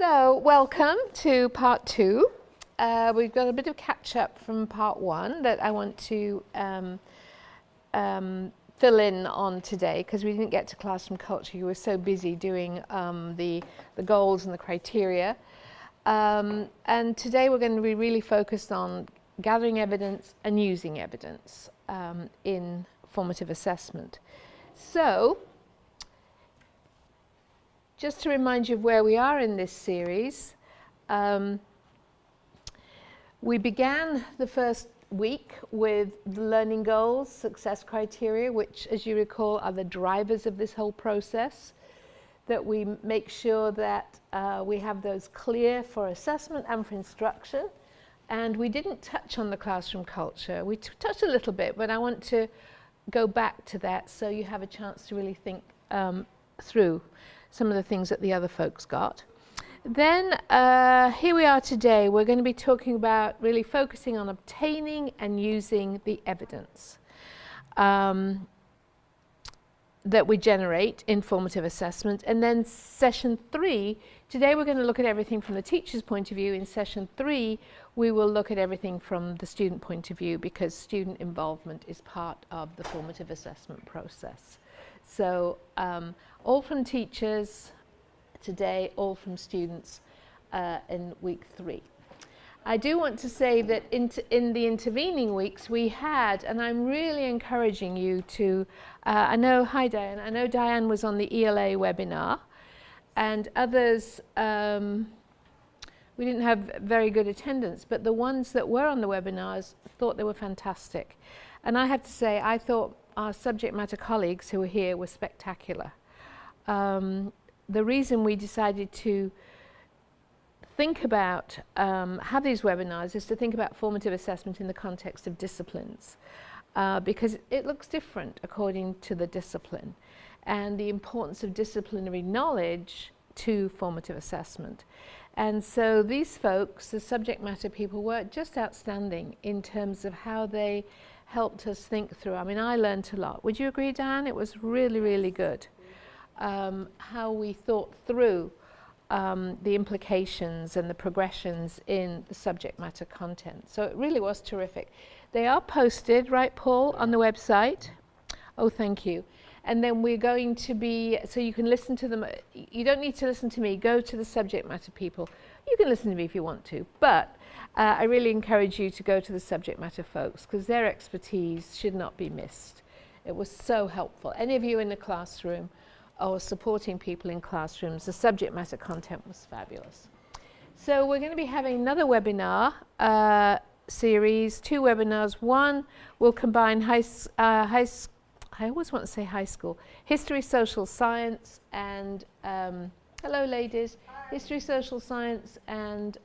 So, welcome to part two. We've got a bit of catch up from part one that I want to fill in on today because we didn't get to classroom culture. You were so busy doing the goals and the criteria. And today we're going to be really focused on gathering evidence and using evidence in formative assessment. So, just to remind you of where we are in this series, we began the first week with the learning goals, success criteria, which, as you recall, are the drivers of this whole process, that we make sure that we have those clear for assessment and for instruction. And we didn't touch on the classroom culture. We touched a little bit, but I want to go back to that so you have a chance to really think through some of the things that the other folks got. Then here we are today. We're going to be talking about really focusing on obtaining and using the evidence that we generate in formative assessment. And then session 3, today we're going to look at everything from the teacher's point of view. In session 3, we will look at everything from the student point of view because student involvement is part of the formative assessment process. So all from teachers today, all from students in week 3. I do want to say that in the intervening weeks we had, and I'm really encouraging you to, hi Diane, I know Diane was on the ELA webinar, and others, we didn't have very good attendance, but the ones that were on the webinars thought they were fantastic. And I have to say, I thought our subject matter colleagues who were here were spectacular. The reason we decided to think about, have these webinars is to think about formative assessment in the context of disciplines, because it looks different according to the discipline, and the importance of disciplinary knowledge to formative assessment. And so these folks, the subject matter people, were just outstanding in terms of how they helped us think through. I mean, I learned a lot. Would you agree, Dan? It was really, really good. How we thought through the implications and the progressions in the subject matter content. So it really was terrific. They are posted, right, Paul, on the website? Oh, thank you. And then we're going to be, so you can listen to them. You don't need to listen to me. Go to the subject matter people. You can listen to me if you want to, but I really encourage you to go to the subject matter folks because their expertise should not be missed. It was so helpful. Any of you in the classroom or supporting people in classrooms, the subject matter content was fabulous. So we're going to be having another webinar series, 2 webinars. One will combine I always want to say high school, history, social science, and hello ladies, history, social science, and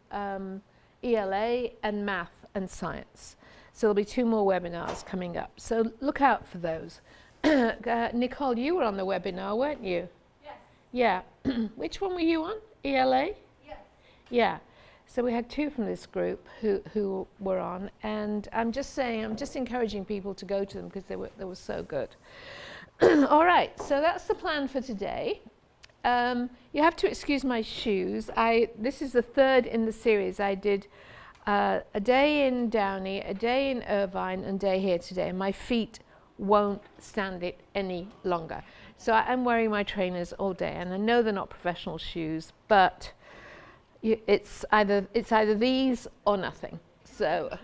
ELA, and math and science. So there'll be 2 more webinars coming up. So look out for those. Nicole, you were on the webinar, weren't you? Yes. Yeah. Which one were you on? ELA? Yes. Yeah. So we had 2 from this group who were on, and I'm just encouraging people to go to them because they were so good. All right, so that's the plan for today. You have to excuse my shoes. This is the 3rd in the series. I did a day in Downey, a day in Irvine, and a day here today. And my feet won't stand it any longer. So I'm wearing my trainers all day, and I know they're not professional shoes, but it's either these or nothing. So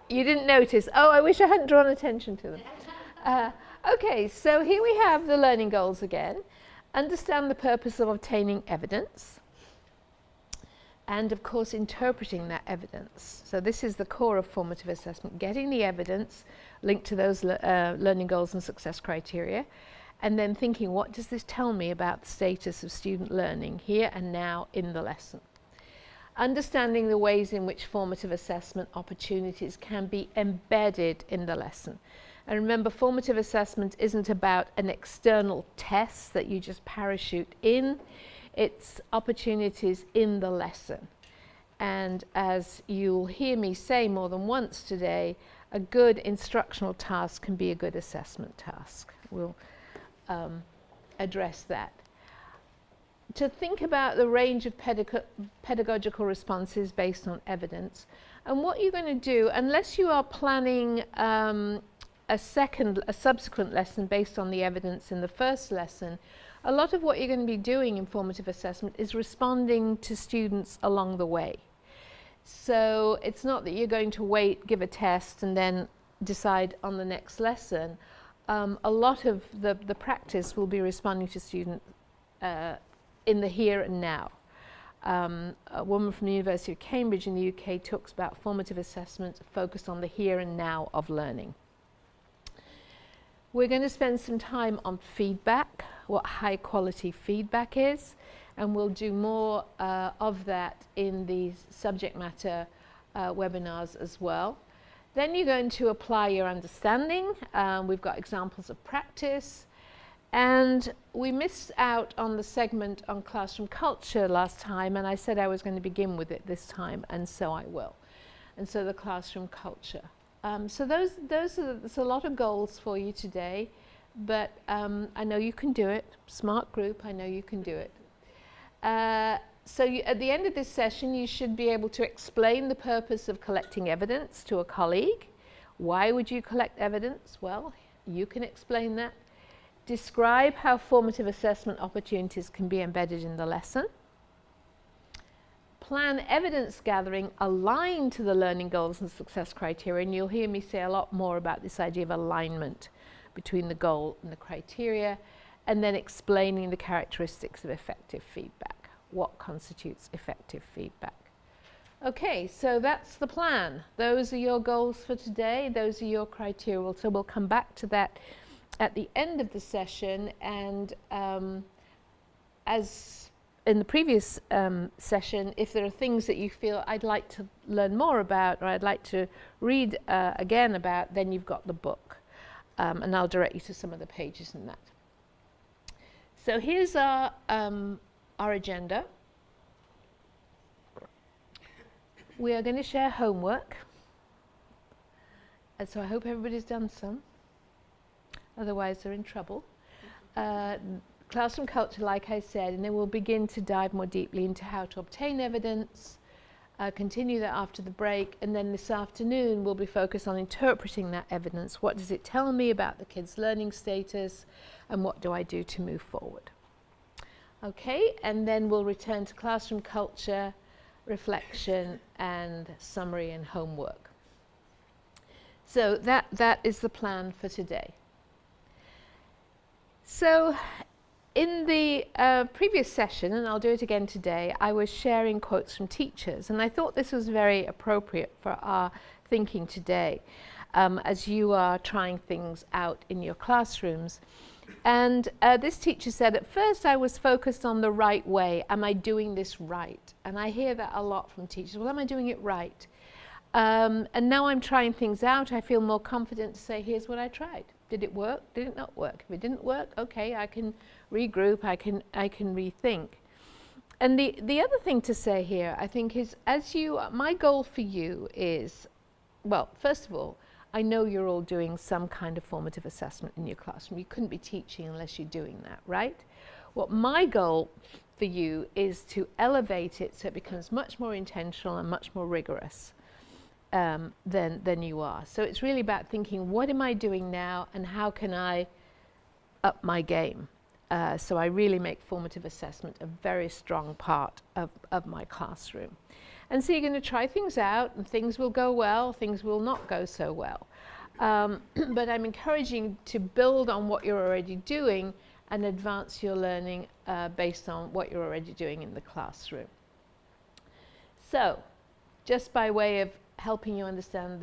you didn't notice. Oh, I wish I hadn't drawn attention to them. Okay, so here we have the learning goals again. Understand the purpose of obtaining evidence, and of course interpreting that evidence. So this is the core of formative assessment, getting the evidence linked to those learning goals and success criteria, and then thinking, what does this tell me about the status of student learning here and now in the lesson? Understanding the ways in which formative assessment opportunities can be embedded in the lesson. And remember, formative assessment isn't about an external test that you just parachute in. It's opportunities in the lesson. And as you'll hear me say more than once today, a good instructional task can be a good assessment task. We'll address that. to think about the range of pedagogical responses based on evidence. And what you're going to do, unless you are planning a subsequent lesson based on the evidence in the first lesson, a lot of what you're going to be doing in formative assessment is responding to students along the way. So it's not that you're going to wait, give a test, and then decide on the next lesson. A lot of the practice will be responding to students in the here and now. A woman from the University of Cambridge in the UK talks about formative assessment focused on the here and now of learning. We're going to spend some time on feedback, what high quality feedback is, and we'll do more of that in these subject matter webinars as well. Then you're going to apply your understanding. We've got examples of practice. And we missed out on the segment on classroom culture last time, and I said I was going to begin with it this time, and so I will. And so the classroom culture. So there's a lot of goals for you today, but I know you can do it. Smart group, I know you can do it. So at the end of this session, you should be able to explain the purpose of collecting evidence to a colleague. Why would you collect evidence? Well, you can explain that. Describe how formative assessment opportunities can be embedded in the lesson. Plan evidence gathering aligned to the learning goals and success criteria, and you'll hear me say a lot more about this idea of alignment between the goal and the criteria, and then explaining the characteristics of effective feedback. What constitutes effective feedback? Okay, so that's the plan. Those are your goals for today. Those are your criteria. So we'll come back to that at the end of the session, and as in the previous session, if there are things that you feel I'd like to learn more about or I'd like to read again about, then you've got the book, and I'll direct you to some of the pages in that. So here's our agenda. We are going to share homework, and so I hope everybody's done some. Otherwise, they're in trouble. Classroom culture, like I said, and then we'll begin to dive more deeply into how to obtain evidence, continue that after the break, and then this afternoon we'll be focused on interpreting that evidence. What does it tell me about the kids' learning status, and what do I do to move forward? Okay, and then we'll return to classroom culture, reflection, and summary and homework. So that is the plan for today. So in the previous session, and I'll do it again today, I was sharing quotes from teachers, and I thought this was very appropriate for our thinking today as you are trying things out in your classrooms. And this teacher said, at first I was focused on the right way. Am I doing this right? And I hear that a lot from teachers. Well, am I doing it right? And now I'm trying things out. I feel more confident to say, here's what I tried. Did it work? Did it not work? If it didn't work, okay, I can regroup, I can rethink. And the other thing to say here, I think, is my goal for you is, well, first of all, I know you're all doing some kind of formative assessment in your classroom. You couldn't be teaching unless you're doing that, right? What my goal for you is to elevate it so it becomes much more intentional and much more rigorous than you are. So it's really about thinking, what am I doing now and how can I up my game? So I really make formative assessment a very strong part of my classroom. And so you're going to try things out, and things will go well, things will not go so well. But I'm encouraging to build on what you're already doing and advance your learning based on what you're already doing in the classroom. So, just by way of helping you understand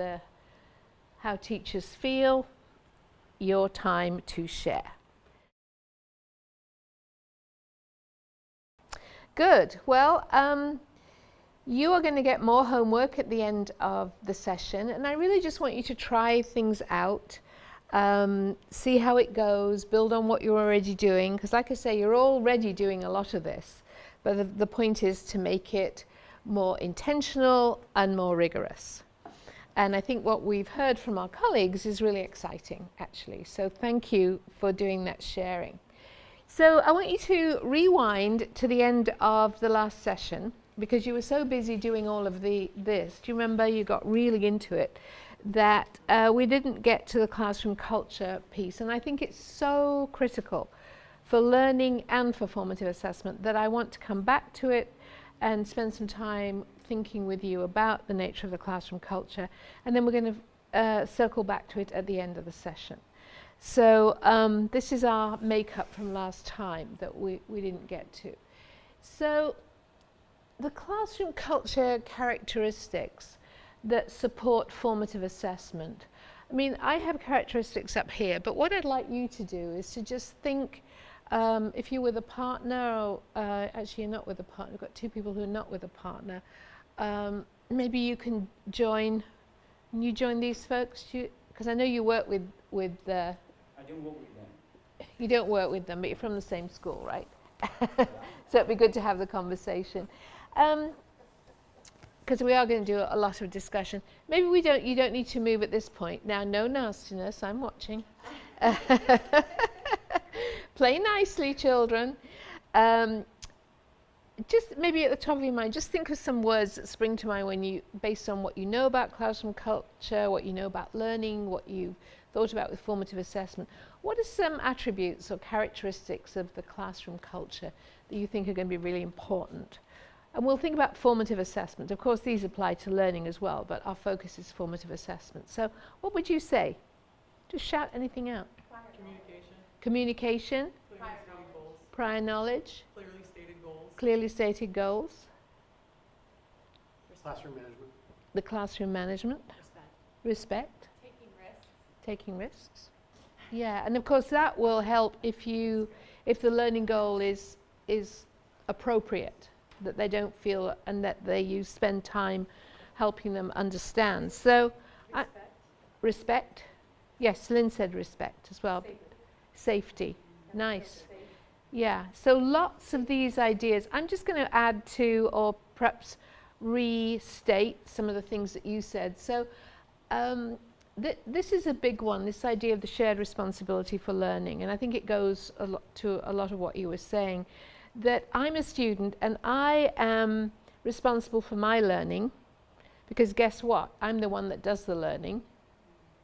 how teachers feel, your time to share. Good. Well, you are going to get more homework at the end of the session, and I really just want you to try things out, see how it goes, build on what you're already doing, because like I say, you're already doing a lot of this, but the point is to make it more intentional and more rigorous. And I think what we've heard from our colleagues is really exciting, actually. So thank you for doing that sharing. So I want you to rewind to the end of the last session, because you were so busy doing all of this. Do you remember, you got really into it, that we didn't get to the classroom culture piece. And I think it's so critical for learning and for formative assessment that I want to come back to it and spend some time thinking with you about the nature of the classroom culture. And then we're going to circle back to it at the end of the session. So this is our makeup from last time that we didn't get to. So the classroom culture characteristics that support formative assessment. I mean, I have characteristics up here, but what I'd like you to do is to just think, if you're with a partner, or actually you're not with a partner, we've got two people who are not with a partner, maybe you can join these folks, because I know you work with I don't work with them. You don't work with them, but you're from the same school, right? So it'd be good to have the conversation. Because we are going to do a lot of discussion. Maybe you don't need to move at this point. Now, no nastiness, I'm watching. Play nicely, children. Just maybe at the top of your mind, just think of some words that spring to mind based on what you know about classroom culture, what you know about learning, what you've thought about with formative assessment. What are some attributes or characteristics of the classroom culture that you think are going to be really important? And we'll think about formative assessment. Of course, these apply to learning as well, but our focus is formative assessment. So what would you say? Just shout anything out. Communication. Prior knowledge. Clearly stated goals. Classroom management. The classroom management. Respect. Taking risks. Yeah, and of course that will help if the learning goal is appropriate, that they don't feel, and that you spend time helping them understand. So respect. Yes, Lynn said respect as well. Safety. Nice. Yeah, so lots of these ideas. I'm just going to add to, or perhaps restate some of the things that you said. So this is a big one, this idea of the shared responsibility for learning. And I think it goes to a lot of what you were saying, that I'm a student and I am responsible for my learning, because guess what? I'm the one that does the learning.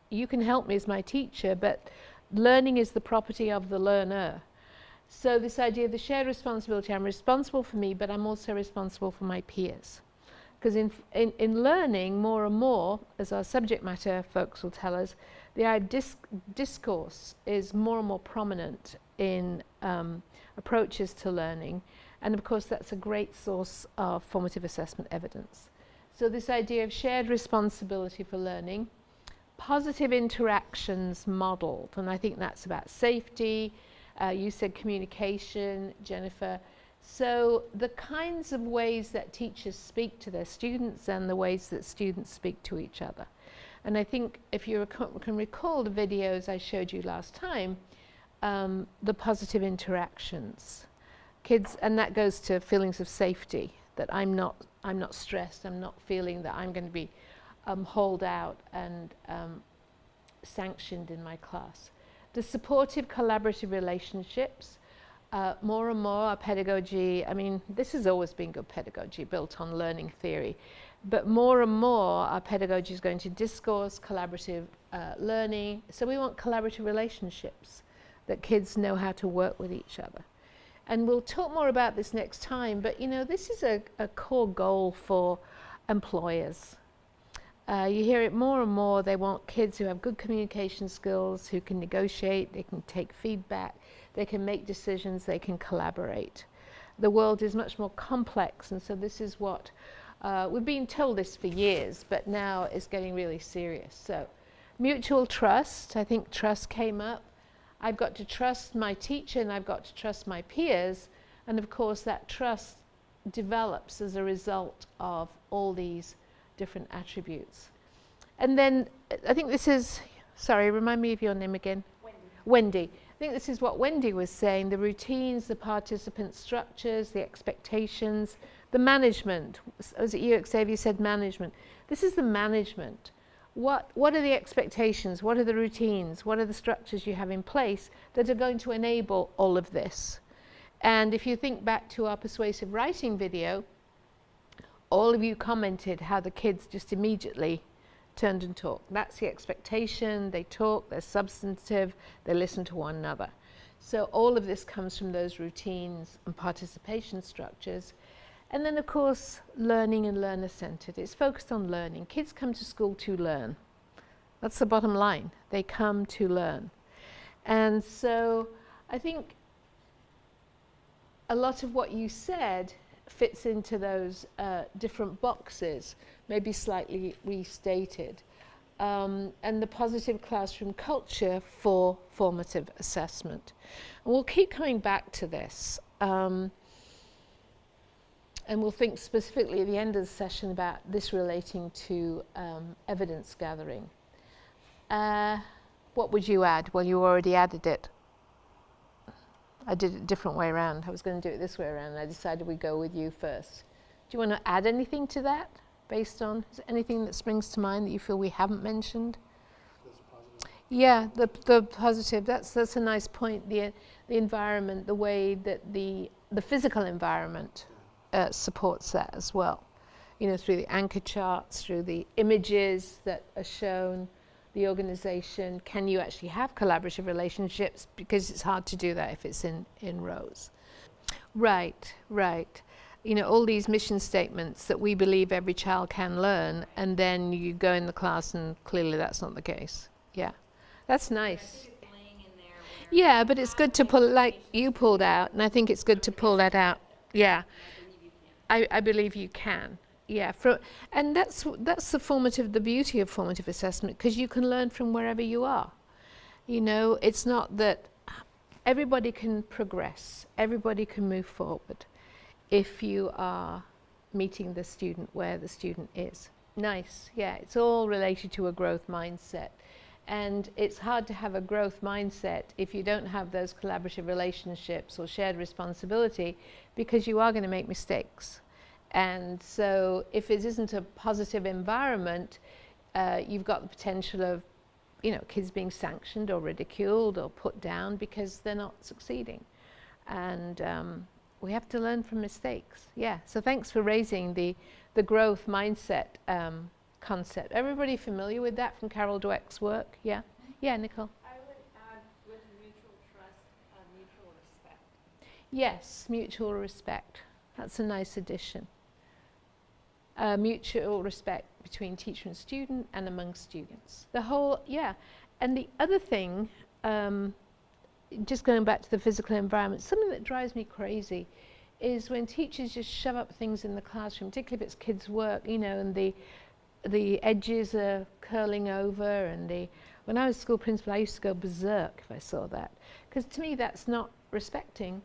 You can help me as my teacher, but learning is the property of the learner. So this idea of the shared responsibility, I'm responsible for me, but I'm also responsible for my peers. Because in learning, more and more, as our subject matter folks will tell us, the discourse is more and more prominent in approaches to learning. And of course, that's a great source of formative assessment evidence. So this idea of shared responsibility for learning, positive interactions modeled, and I think that's about safety. You said communication, Jennifer. So the kinds of ways that teachers speak to their students and the ways that students speak to each other. And I think if you can recall the videos I showed you last time, the positive interactions. Kids, and that goes to feelings of safety, that I'm not stressed, I'm not feeling that I'm going to be hauled out and sanctioned in my class. The supportive collaborative relationships, more and more our pedagogy, I mean, this has always been good pedagogy built on learning theory, but more and more our pedagogy is going to discourse, collaborative learning. So we want collaborative relationships, that kids know how to work with each other. And we'll talk more about this next time, but you know, this is a core goal for employers. You hear it more and more, they want kids who have good communication skills, who can negotiate, they can take feedback, they can make decisions, they can collaborate. The world is much more complex, and so this is what, we've been told this for years, but now it's getting really serious. So mutual trust, I think trust came up. I've got to trust my teacher and I've got to trust my peers, and of course that trust develops as a result of all these different attributes. And then I think this is, sorry, remind me of your name again. Wendy. I think this is what Wendy was saying, the routines, the participant structures, the expectations, the management. Was it you, Xavier, said management. This is the management what are the expectations, what are the routines, what are the structures you have in place that are going to enable all of this. And if you think back to our persuasive writing video, all of you commented how the kids just immediately turned and talked. That's the expectation. They talk, they're substantive, they listen to one another. So all of this comes from those routines and participation structures. And then, of course, learning and learner-centered. It's focused on learning. Kids come to school to learn. That's the bottom line. They come to learn. And so I think a lot of what you said fits into those different boxes, maybe slightly restated. And the positive classroom culture for formative assessment. And we'll keep coming back to this. And we'll think specifically at the end of the session about this relating to evidence gathering. What would you add? Well, you already added it. I did it a different way around. I was going to do it this way around, and I decided we'd go with you first. Do you want to add anything to that, based on, is there anything that springs to mind that you feel we haven't mentioned? Yeah, the positive, that's a nice point. The environment, the way that the physical environment supports that as well. You know, through the anchor charts, through the images that are shown, the organization. Can you actually have collaborative relationships? Because it's hard to do that if it's in rows. Right. You know, all these mission statements that we believe every child can learn, and then you go in the class and clearly that's not the case. Yeah, that's nice. Yeah, but it's good to pull, like you pulled out, and I think it's good to pull that out. Yeah, I believe you can. Yeah, and that's the beauty of formative assessment, because you can learn from wherever you are. You know, it's not that everybody can progress, everybody can move forward if you are meeting the student where the student is. Nice, yeah, it's all related to a growth mindset. And it's hard to have a growth mindset if you don't have those collaborative relationships or shared responsibility, because you are going to make mistakes. And so if it isn't a positive environment, you've got the potential of, you know, kids being sanctioned or ridiculed or put down because they're not succeeding. And we have to learn from mistakes. Yeah, so thanks for raising the growth mindset concept. Everybody familiar with that from Carol Dweck's work? Yeah? Yeah, Nicole? I would add with mutual trust, mutual respect. Yes, mutual respect. That's a nice addition. Mutual respect between teacher and student and among students. The whole, yeah. And the other thing, just going back to the physical environment, something that drives me crazy is when teachers just shove up things in the classroom, particularly if it's kids' work, you know, and the edges are curling over, and when I was school principal, I used to go berserk if I saw that, because to me that's not respecting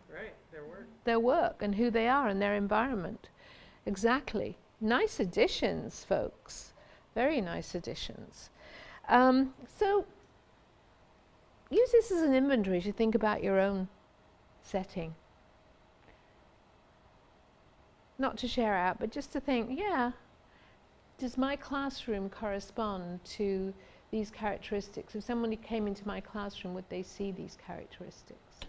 their work and who they are and their environment. Exactly. Nice additions, folks. Very nice additions. So use this as an inventory to think about your own setting. Not to share out, but just to think, yeah, does my classroom correspond to these characteristics? If somebody came into my classroom, would they see these characteristics?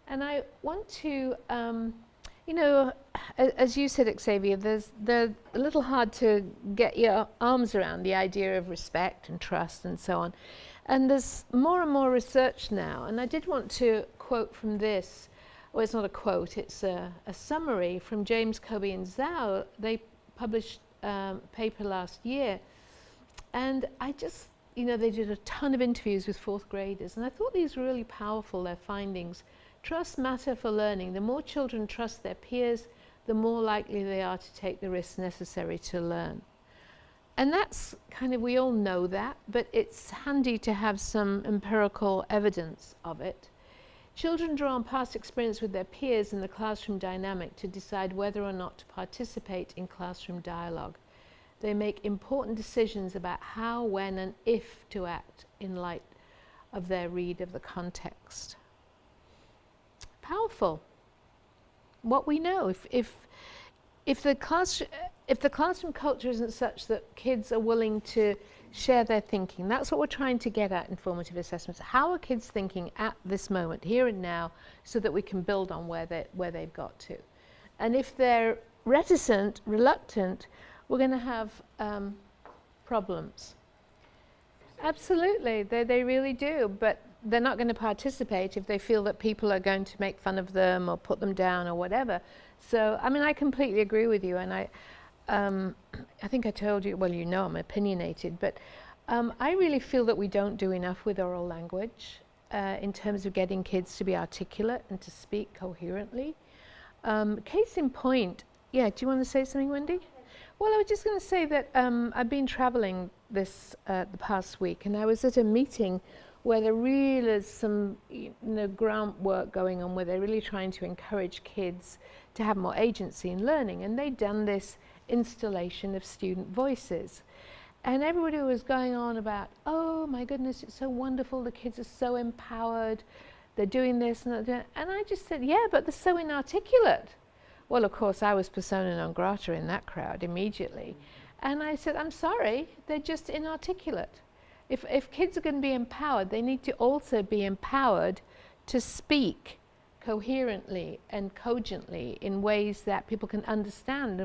And I want to, you know, as you said, Xavier, they're a little hard to get your arms around the idea of respect and trust and so on. And there's more and more research now. And I did want to quote from this. Well, it's not a quote, it's a summary from James, Kobe, and Zhao. They published a paper last year. And I just, you know, they did a ton of interviews with fourth graders. And I thought these were really powerful, their findings. Trust matter for learning. The more children trust their peers, the more likely they are to take the risks necessary to learn. And that's kind of, we all know that, but it's handy to have some empirical evidence of it. Children draw on past experience with their peers in the classroom dynamic to decide whether or not to participate in classroom dialogue. They make important decisions about how, when, and if to act in light of their read of the context. Powerful. What we know, if the classroom culture isn't such that kids are willing to share their thinking. That's what we're trying to get at in formative assessments. How are kids thinking at this moment, here and now, so that we can build on where they've got to. And if they're reticent, reluctant, we're going to have problems. Absolutely, they really do, but they're not going to participate if they feel that people are going to make fun of them or put them down or whatever. So, I mean, I completely agree with you, and I think I told you, well, you know I'm opinionated, but I really feel that we don't do enough with oral language in terms of getting kids to be articulate and to speak coherently. Case in point, yeah, do you want to say something, Wendy? Well, I was just going to say that I've been traveling the past week, and I was at a meeting where there really is some groundwork going on, where they're really trying to encourage kids to have more agency in learning, and they'd done this installation of student voices. And everybody was going on about, oh my goodness, it's so wonderful, the kids are so empowered, they're doing this and that. And I just said, yeah, but they're so inarticulate. Well, of course, I was persona non grata in that crowd immediately. And I said, I'm sorry, they're just inarticulate. If kids are going to be empowered, they need to also be empowered to speak coherently and cogently in ways that people can understand.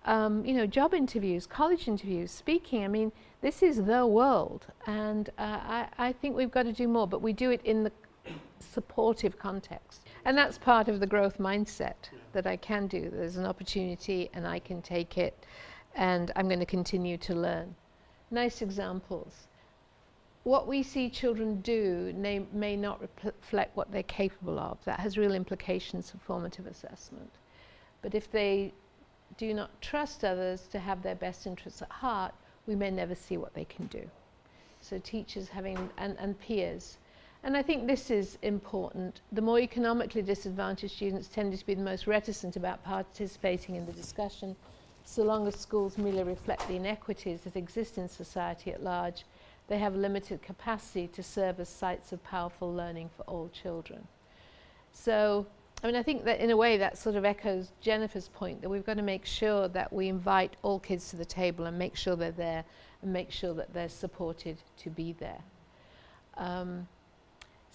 And job interviews, college interviews, speaking, I mean, this is the world. And I think we've got to do more, but we do it in the supportive context. And that's part of the growth mindset that I can do. There's an opportunity and I can take it, and I'm going to continue to learn. Nice examples. What we see children do may not reflect what they're capable of. That has real implications for formative assessment. But if they do not trust others to have their best interests at heart, we may never see what they can do. So teachers and peers. And I think this is important. The more economically disadvantaged students tend to be the most reticent about participating in the discussion, so long as schools merely reflect the inequities that exist in society at large. They have limited capacity to serve as sites of powerful learning for all children. So, I mean, I think that in a way that sort of echoes Jennifer's point, that we've got to make sure that we invite all kids to the table and make sure they're there and make sure that they're supported to be there.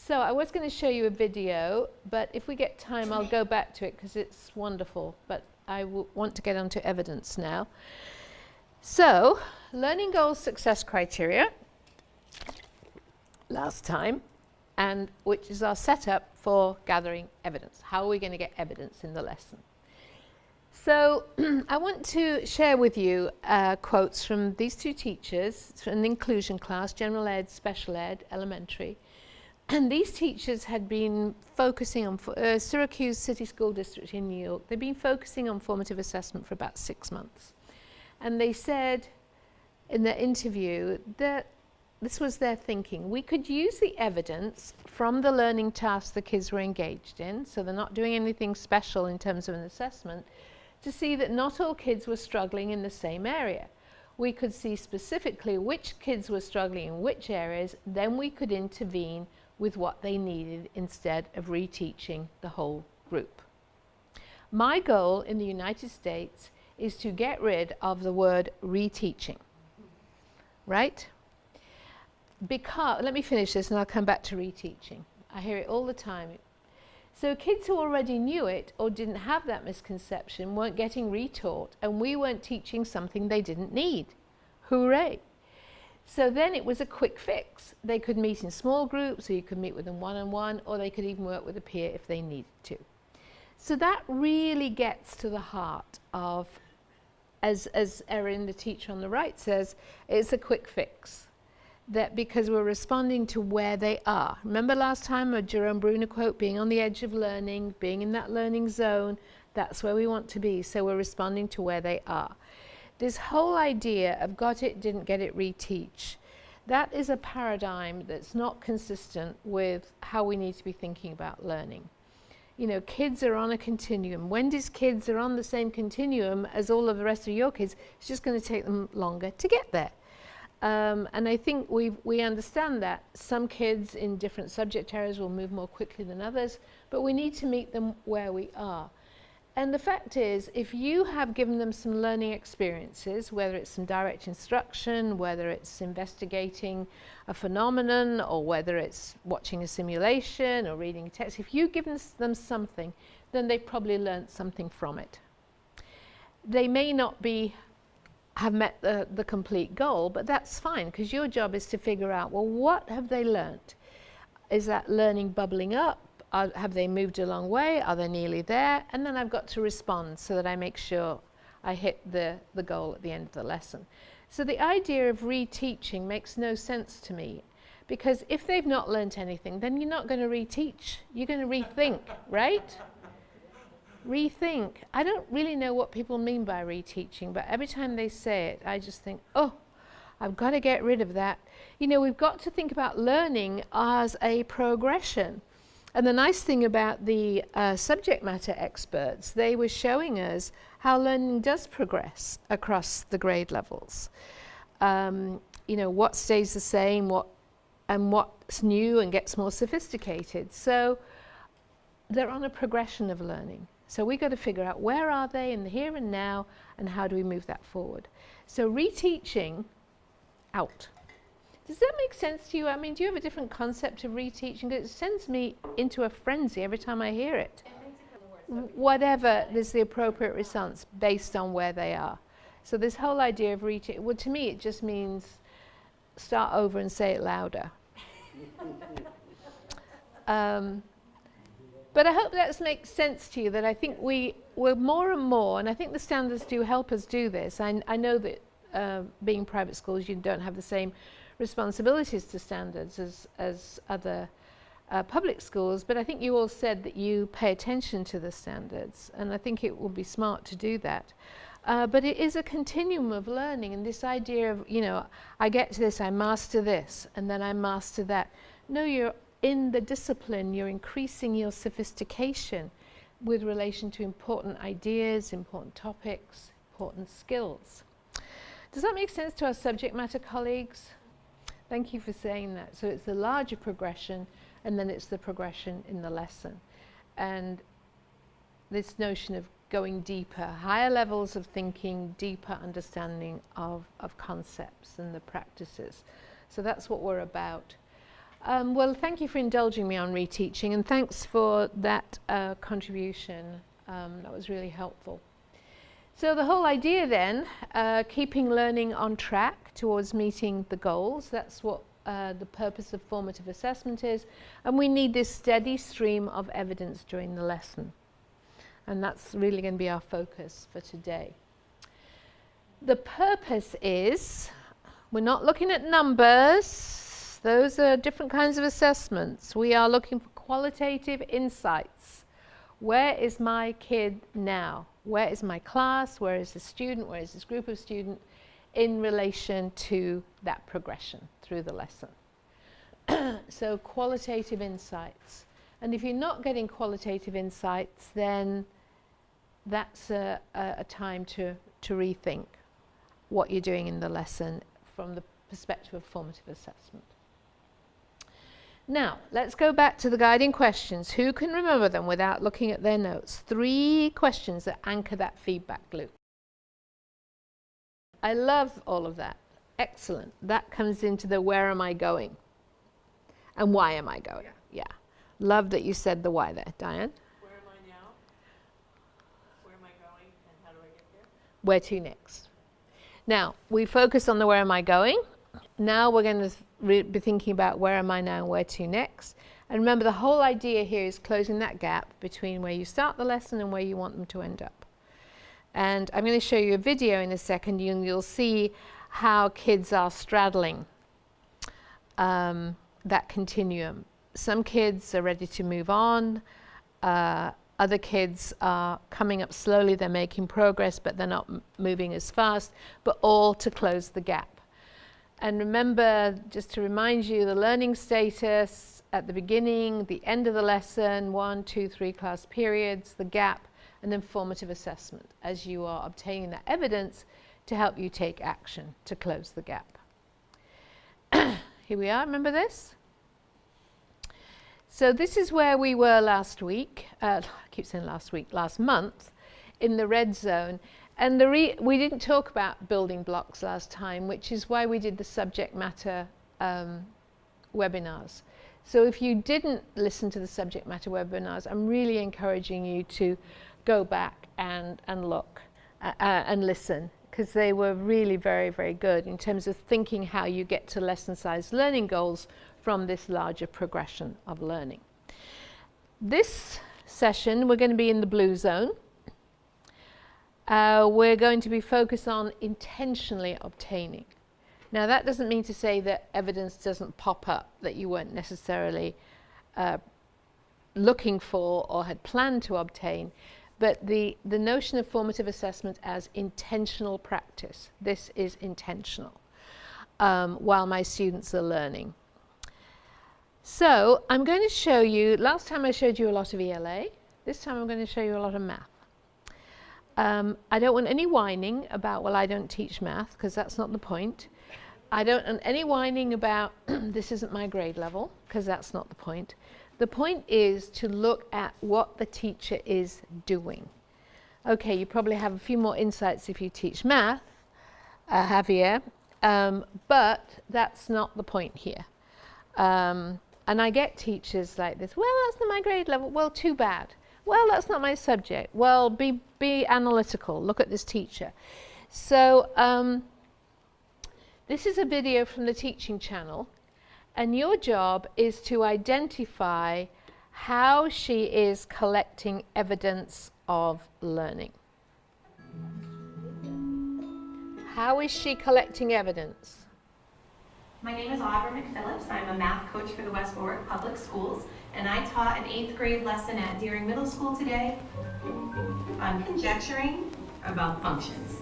So I was going to show you a video, but if we get time, I'll go back to it because it's wonderful. But I want to get onto evidence now. So, learning goals, success criteria, last time, and which is our setup for gathering evidence. How are we going to get evidence in the lesson? So I want to share with you quotes from these two teachers from the inclusion class, general ed, special ed, elementary. And these teachers had been focusing on Syracuse City School District in New York. They've been focusing on formative assessment for about 6 months. And they said in their interview that this was their thinking. We could use the evidence from the learning tasks the kids were engaged in, so they're not doing anything special in terms of an assessment, to see that not all kids were struggling in the same area. We could see specifically which kids were struggling in which areas, then we could intervene with what they needed instead of reteaching the whole group. My goal in the United States is to get rid of the word reteaching, right? Because, let me finish this and I'll come back to reteaching. I hear it all the time. So kids who already knew it or didn't have that misconception weren't getting retaught, and we weren't teaching something they didn't need. Hooray! So then it was a quick fix. They could meet in small groups, or you could meet with them one-on-one, or they could even work with a peer if they needed to. So that really gets to the heart of, as Erin, the teacher on the right, says, it's a quick fix. That because we're responding to where they are. Remember last time a Jerome Bruner quote, being on the edge of learning, being in that learning zone, that's where we want to be. So we're responding to where they are. This whole idea of got it, didn't get it, reteach, that is a paradigm that's not consistent with how we need to be thinking about learning. You know, kids are on a continuum. Wendy's kids are on the same continuum as all of the rest of your kids. It's just going to take them longer to get there. And I think we understand that some kids in different subject areas will move more quickly than others, but we need to meet them where we are. And the fact is, if you have given them some learning experiences, whether it's some direct instruction, whether it's investigating a phenomenon, or whether it's watching a simulation or reading a text, if you've given them something, then they've probably learned something from it. They may not have met the complete goal, but that's fine, because your job is to figure out, well, what have they learned? Is that learning bubbling up? Have they moved a long way? Are they nearly there? And then I've got to respond so that I make sure I hit the goal at the end of the lesson. So the idea of reteaching makes no sense to me, because if they've not learnt anything, then you're not going to reteach. You're going to rethink, right? Rethink. I don't really know what people mean by reteaching, but every time they say it, I just think, oh, I've got to get rid of that. You know, we've got to think about learning as a progression. And the nice thing about the subject matter experts, they were showing us how learning does progress across the grade levels. You know, what stays the same, what's new and gets more sophisticated. So they're on a progression of learning. So we've got to figure out, where are they in the here and now, and how do we move that forward? So reteaching, out. Does that make sense to you? I mean, do you have a different concept of reteaching? It sends me into a frenzy every time I hear it. Whatever is the appropriate response based on where they are. So this whole idea of reteaching, well, to me, it just means start over and say it louder. But I hope that makes sense to you, that I think we're more and more, and I think the standards do help us do this. I know that being private schools, you don't have the same responsibilities to standards as other public schools, but I think you all said that you pay attention to the standards, and I think it will be smart to do that. But it is a continuum of learning, and this idea of, you know, I get to this, I master this, and then I master that. No, you're in the discipline, you're increasing your sophistication with relation to important ideas, important topics, important skills. Does that make sense to our subject matter colleagues? Thank you for saying that. So it's the larger progression, and then it's the progression in the lesson. And this notion of going deeper, higher levels of thinking, deeper understanding of concepts and the practices. So that's what we're about. Well, thank you for indulging me on reteaching, and thanks for that contribution. That was really helpful. So the whole idea then, keeping learning on track towards meeting the goals, that's what the purpose of formative assessment is, and we need this steady stream of evidence during the lesson. And that's really going to be our focus for today. The purpose is, we're not looking at numbers, those are different kinds of assessments. We are looking for qualitative insights. Where is my kid now? Where is my class? Where is the student? Where is this group of students in relation to that progression through the lesson? So qualitative insights. And if you're not getting qualitative insights, then that's a time to rethink what you're doing in the lesson from the perspective of formative assessment. Now, let's go back to the guiding questions. Who can remember them without looking at their notes? 3 questions that anchor that feedback loop. I love all of that. Excellent. That comes into the where am I going? And why am I going? Yeah. Love that you said the why there. Diane? Where am I now? Where am I going? And how do I get there? Where to next? Now, we focus on the where am I going. Now we're going to be thinking about where am I now and where to next. And remember, the whole idea here is closing that gap between where you start the lesson and where you want them to end up. And I'm going to show you a video in a second, and you'll see how kids are straddling that continuum. Some kids are ready to move on. Other kids are coming up slowly. They're making progress, but they're not moving as fast, but all to close the gap. And remember, just to remind you, the learning status at the beginning, the end of the lesson, 1, 2, 3 class periods, the gap, and then formative assessment as you are obtaining that evidence to help you take action to close the gap. Here we are, remember this? So this is where we were last week, I keep saying last week, last month. in the red zone. And we didn't talk about building blocks last time, which is why we did the subject matter webinars. So if you didn't listen to the subject matter webinars, I'm really encouraging you to go back and look and listen, because they were really very, very good in terms of thinking how you get to lesson-sized learning goals from this larger progression of learning. This session, we're going to be in the blue zone. We're going to be focused on intentionally obtaining. Now, that doesn't mean to say that evidence doesn't pop up that you weren't necessarily looking for or had planned to obtain, but the notion of formative assessment as intentional practice. This is intentional while my students are learning. So I'm going to show you, last time I showed you a lot of ELA, this time I'm going to show you a lot of math. I don't want any whining about, well, I don't teach math, because that's not the point. I don't want any whining about, this isn't my grade level, because that's not the point. The point is to look at what the teacher is doing. Okay, you probably have a few more insights if you teach math, Javier, but that's not the point here. And I get teachers like this, well, that's not my grade level, well, too bad. Well, that's not my subject. Well, be analytical, look at this teacher. So this is a video from the teaching channel, and your job is to identify how she is collecting evidence of learning. How is she collecting evidence? My name is Audra McPhillips. I'm a math coach for the West Warwick Public Schools, and I taught an 8th grade lesson at Deering Middle School today on conjecturing about functions.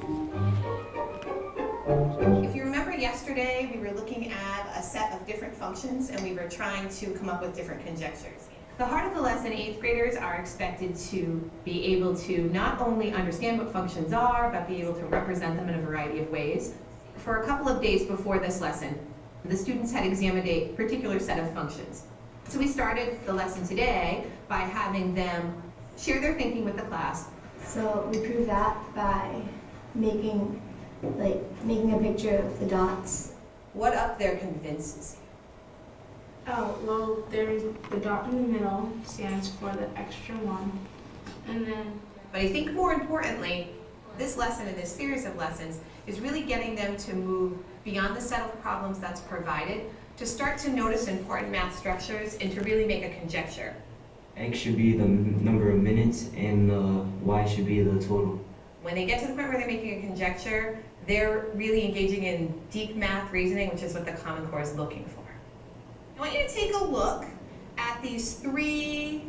If you remember yesterday, we were looking at a set of different functions and we were trying to come up with different conjectures. The heart of the lesson, 8th graders are expected to be able to not only understand what functions are, but be able to represent them in a variety of ways. For a couple of days before this lesson, the students had examined a particular set of functions. So we started the lesson today by having them share their thinking with the class. So we proved that by making a picture of the dots. What up there convinces you? Oh, well, there's the dot in the middle stands for the extra one. And then... But I think more importantly, this lesson and this series of lessons is really getting them to move beyond the set of problems that's provided, to start to notice important math structures and to really make a conjecture. X should be the number of minutes and Y should be the total. When they get to the point where they're making a conjecture, they're really engaging in deep math reasoning, which is what the Common Core is looking for. I want you to take a look at these 3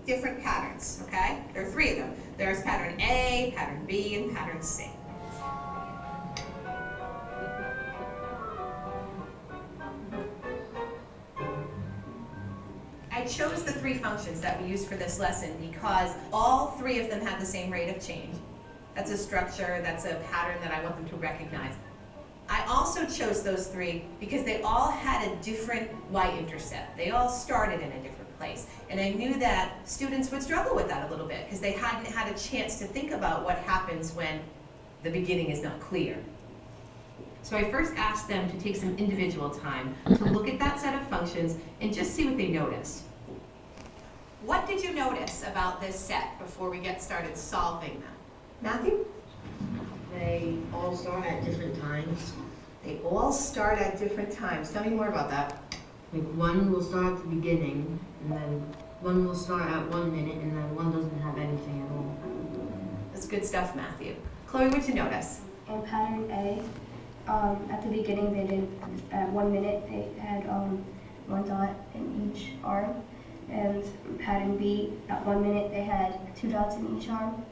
different patterns, okay? There are 3 of them. There's pattern A, pattern B, and pattern C. I chose the 3 functions that we used for this lesson because all 3 of them had the same rate of change. That's a structure, that's a pattern that I want them to recognize. I also chose those 3 because they all had a different y-intercept. They all started in a different place. And I knew that students would struggle with that a little bit because they hadn't had a chance to think about what happens when the beginning is not clear. So I first asked them to take some individual time to look at that set of functions and just see what they noticed. What did you notice about this set before we get started solving them? Matthew? They all start at different times. They all start at different times. Tell me more about that. Like one will start at the beginning, and then one will start at 1 minute, and then one doesn't have anything at all. That's good stuff, Matthew. Chloe, what'd you notice? In pattern A, at the beginning they did, at 1 minute they had 1 dot in each arm. And in pattern B, at 1 minute they had 2 dots in each arm.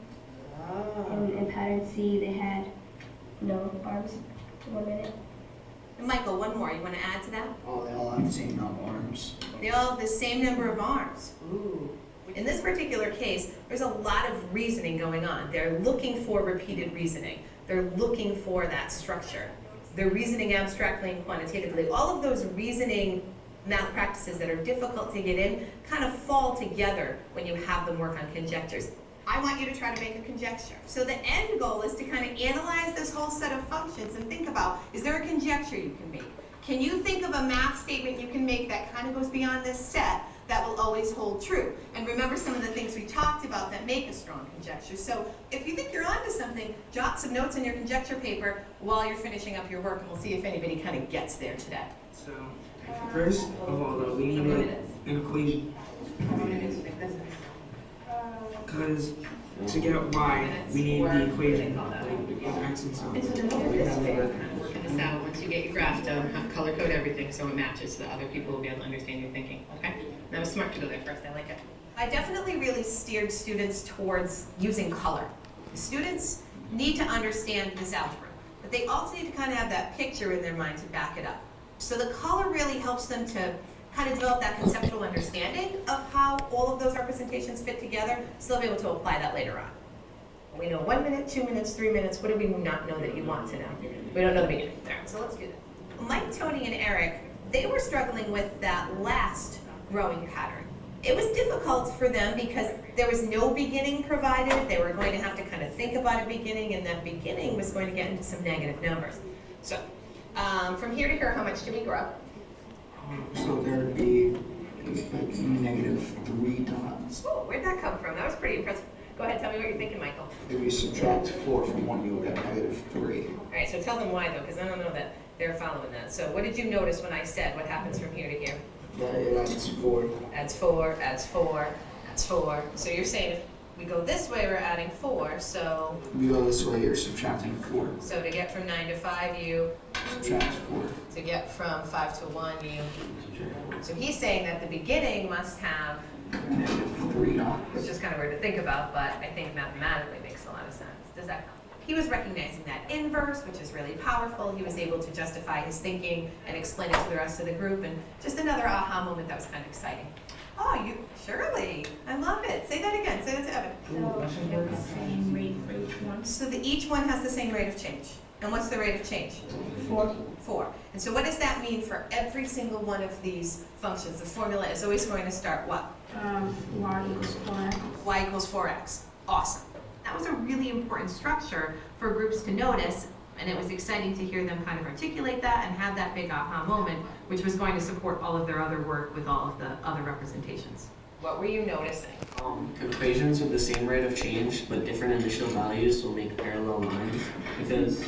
And in pattern C they had no arms for 1 minute. And Michael, one more. You want to add to that? Oh, they all have the same number of arms. They all have the same number of arms. Ooh. In this particular case, there's a lot of reasoning going on. They're looking for repeated reasoning. They're looking for that structure. They're reasoning abstractly and quantitatively. All of those reasoning math practices that are difficult to get in kind of fall together when you have them work on conjectures. I want you to try to make a conjecture. So the end goal is to kind of analyze this whole set of functions and think about, is there a conjecture you can make? Can you think of a math statement you can make that kind of goes beyond this set that will always hold true? And remember some of the things we talked about that make a strong conjecture. So if you think you're onto something, jot some notes on your conjecture paper while you're finishing up your work, and we'll see if anybody kind of gets there today. So, first of all, though, we need to include, because to get y, we need the equation, like x and so on. Working this out, once you get your graph done, color code everything so it matches so that other people will be able to understand your thinking, okay? That was smart to go there first, I like it. I definitely really steered students towards using color. Students need to understand this algebra, but they also need to kind of have that picture in their mind to back it up. So the color really helps them to kind of develop that conceptual understanding of how all of those representations fit together, so they'll be able to apply that later on. We know 1 minute, 2 minutes, 3 minutes. What do we not know that you want to know? We don't know the beginning. There. So let's do that. Mike, Tony, and Eric, they were struggling with that last growing pattern. It was difficult for them because there was no beginning provided. They were going to have to kind of think about a beginning, and that beginning was going to get into some negative numbers. So from here to here, how much do we grow? So there would be -3 dots. Oh, where'd that come from? That was pretty impressive. Go ahead, tell me what you're thinking, Michael. If we subtract 4 from 1, you'll get -3. All right, so tell them why, though, because I don't know that they're following that. So what did you notice when I said what happens from here to here? That it adds 4. Adds 4, adds 4, adds 4. So you're saying if we go this way, we're adding 4, so... If we go this way, you're subtracting 4. So to get from 9 to 5, you... Subtract 4. To get from 5 to 1, you... So he's saying that the beginning must have... -3 dots. It's just kind of weird to think about, but I think mathematically makes a lot of sense. Does that help? He was recognizing that inverse, which is really powerful. He was able to justify his thinking and explain it to the rest of the group, and just another aha moment that was kind of exciting. Oh, Shirley, I love it. Say that again. Say that to Evan. So you get the same rate for each one? So each one has the same rate of change. And what's the rate of change? 4. 4. And so what does that mean for every single one of these functions? The formula is always going to start what? Y equals 4x. Y equals 4x. Awesome. That was a really important structure for groups to notice, and it was exciting to hear them kind of articulate that and have that big aha moment, which was going to support all of their other work with all of the other representations. What were you noticing? Equations with the same rate of change but different initial values will make parallel lines because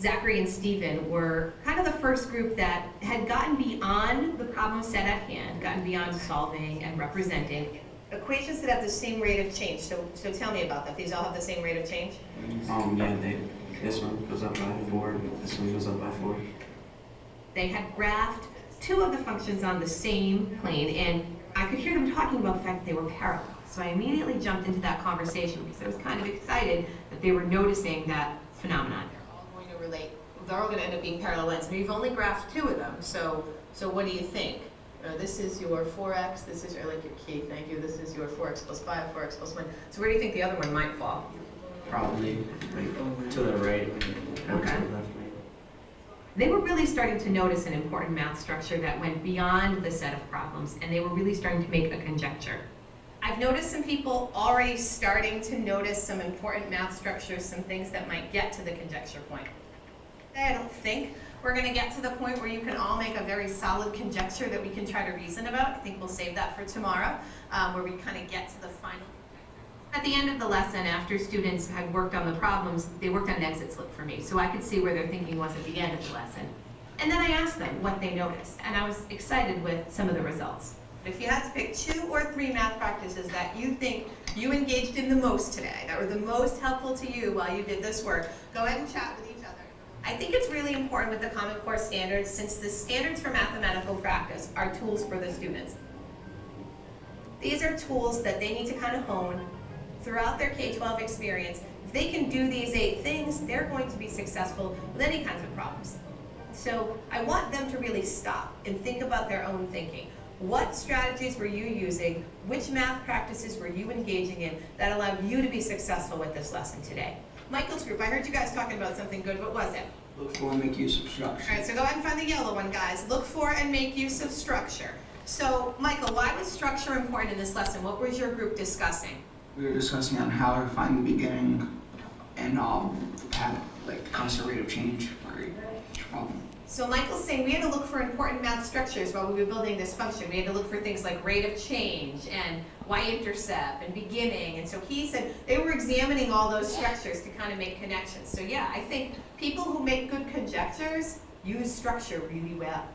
Zachary and Stephen were kind of the first group that had gotten beyond the problem set at hand, gotten beyond solving and representing equations that have the same rate of change. So tell me about that. These all have the same rate of change? Yeah, this one goes up by 4, this one goes up by 4. They had graphed 2 of the functions on the same plane, and I could hear them talking about the fact that they were parallel. So I immediately jumped into that conversation because I was kind of excited that they were noticing that phenomenon. They're all going to relate. They're all going to end up being parallel lines. And you've only graphed 2 of them, so what do you think? This is your 4x, this is, I like your key, thank you, this is your 4x plus 5, 4x plus 1. So where do you think the other one might fall? Probably right to the right. Okay. They were really starting to notice an important math structure that went beyond the set of problems, and they were really starting to make a conjecture. I've noticed some people already starting to notice some important math structures, some things that might get to the conjecture point. I don't think we're going to get to the point where you can all make a very solid conjecture that we can try to reason about. I think we'll save that for tomorrow, where we kind of get to the final. At the end of the lesson, after students had worked on the problems, they worked on an exit slip for me, so I could see where their thinking was at the end of the lesson. And then I asked them what they noticed, and I was excited with some of the results. If you had to pick 2 or 3 math practices that you think you engaged in the most today, that were the most helpful to you while you did this work, go ahead and chat with each other. I think it's really important with the Common Core standards, since the standards for mathematical practice are tools for the students. These are tools that they need to kind of hone throughout their K-12 experience. If they can do these 8 things, they're going to be successful with any kinds of problems. So I want them to really stop and think about their own thinking. What strategies were you using? Which math practices were you engaging in that allowed you to be successful with this lesson today? Michael's group, I heard you guys talking about something good. What was it? Look for and make use of structure. All right, so go ahead and find the yellow one, guys. Look for and make use of structure. So, Michael, why was structure important in this lesson? What was your group discussing? We were discussing on how to find the beginning and the path, like the constant rate of change for each problem. So Michael's saying we had to look for important math structures while we were building this function. We had to look for things like rate of change and y-intercept and beginning. And so he said they were examining all those structures to kind of make connections. So yeah, I think people who make good conjectures use structure really well.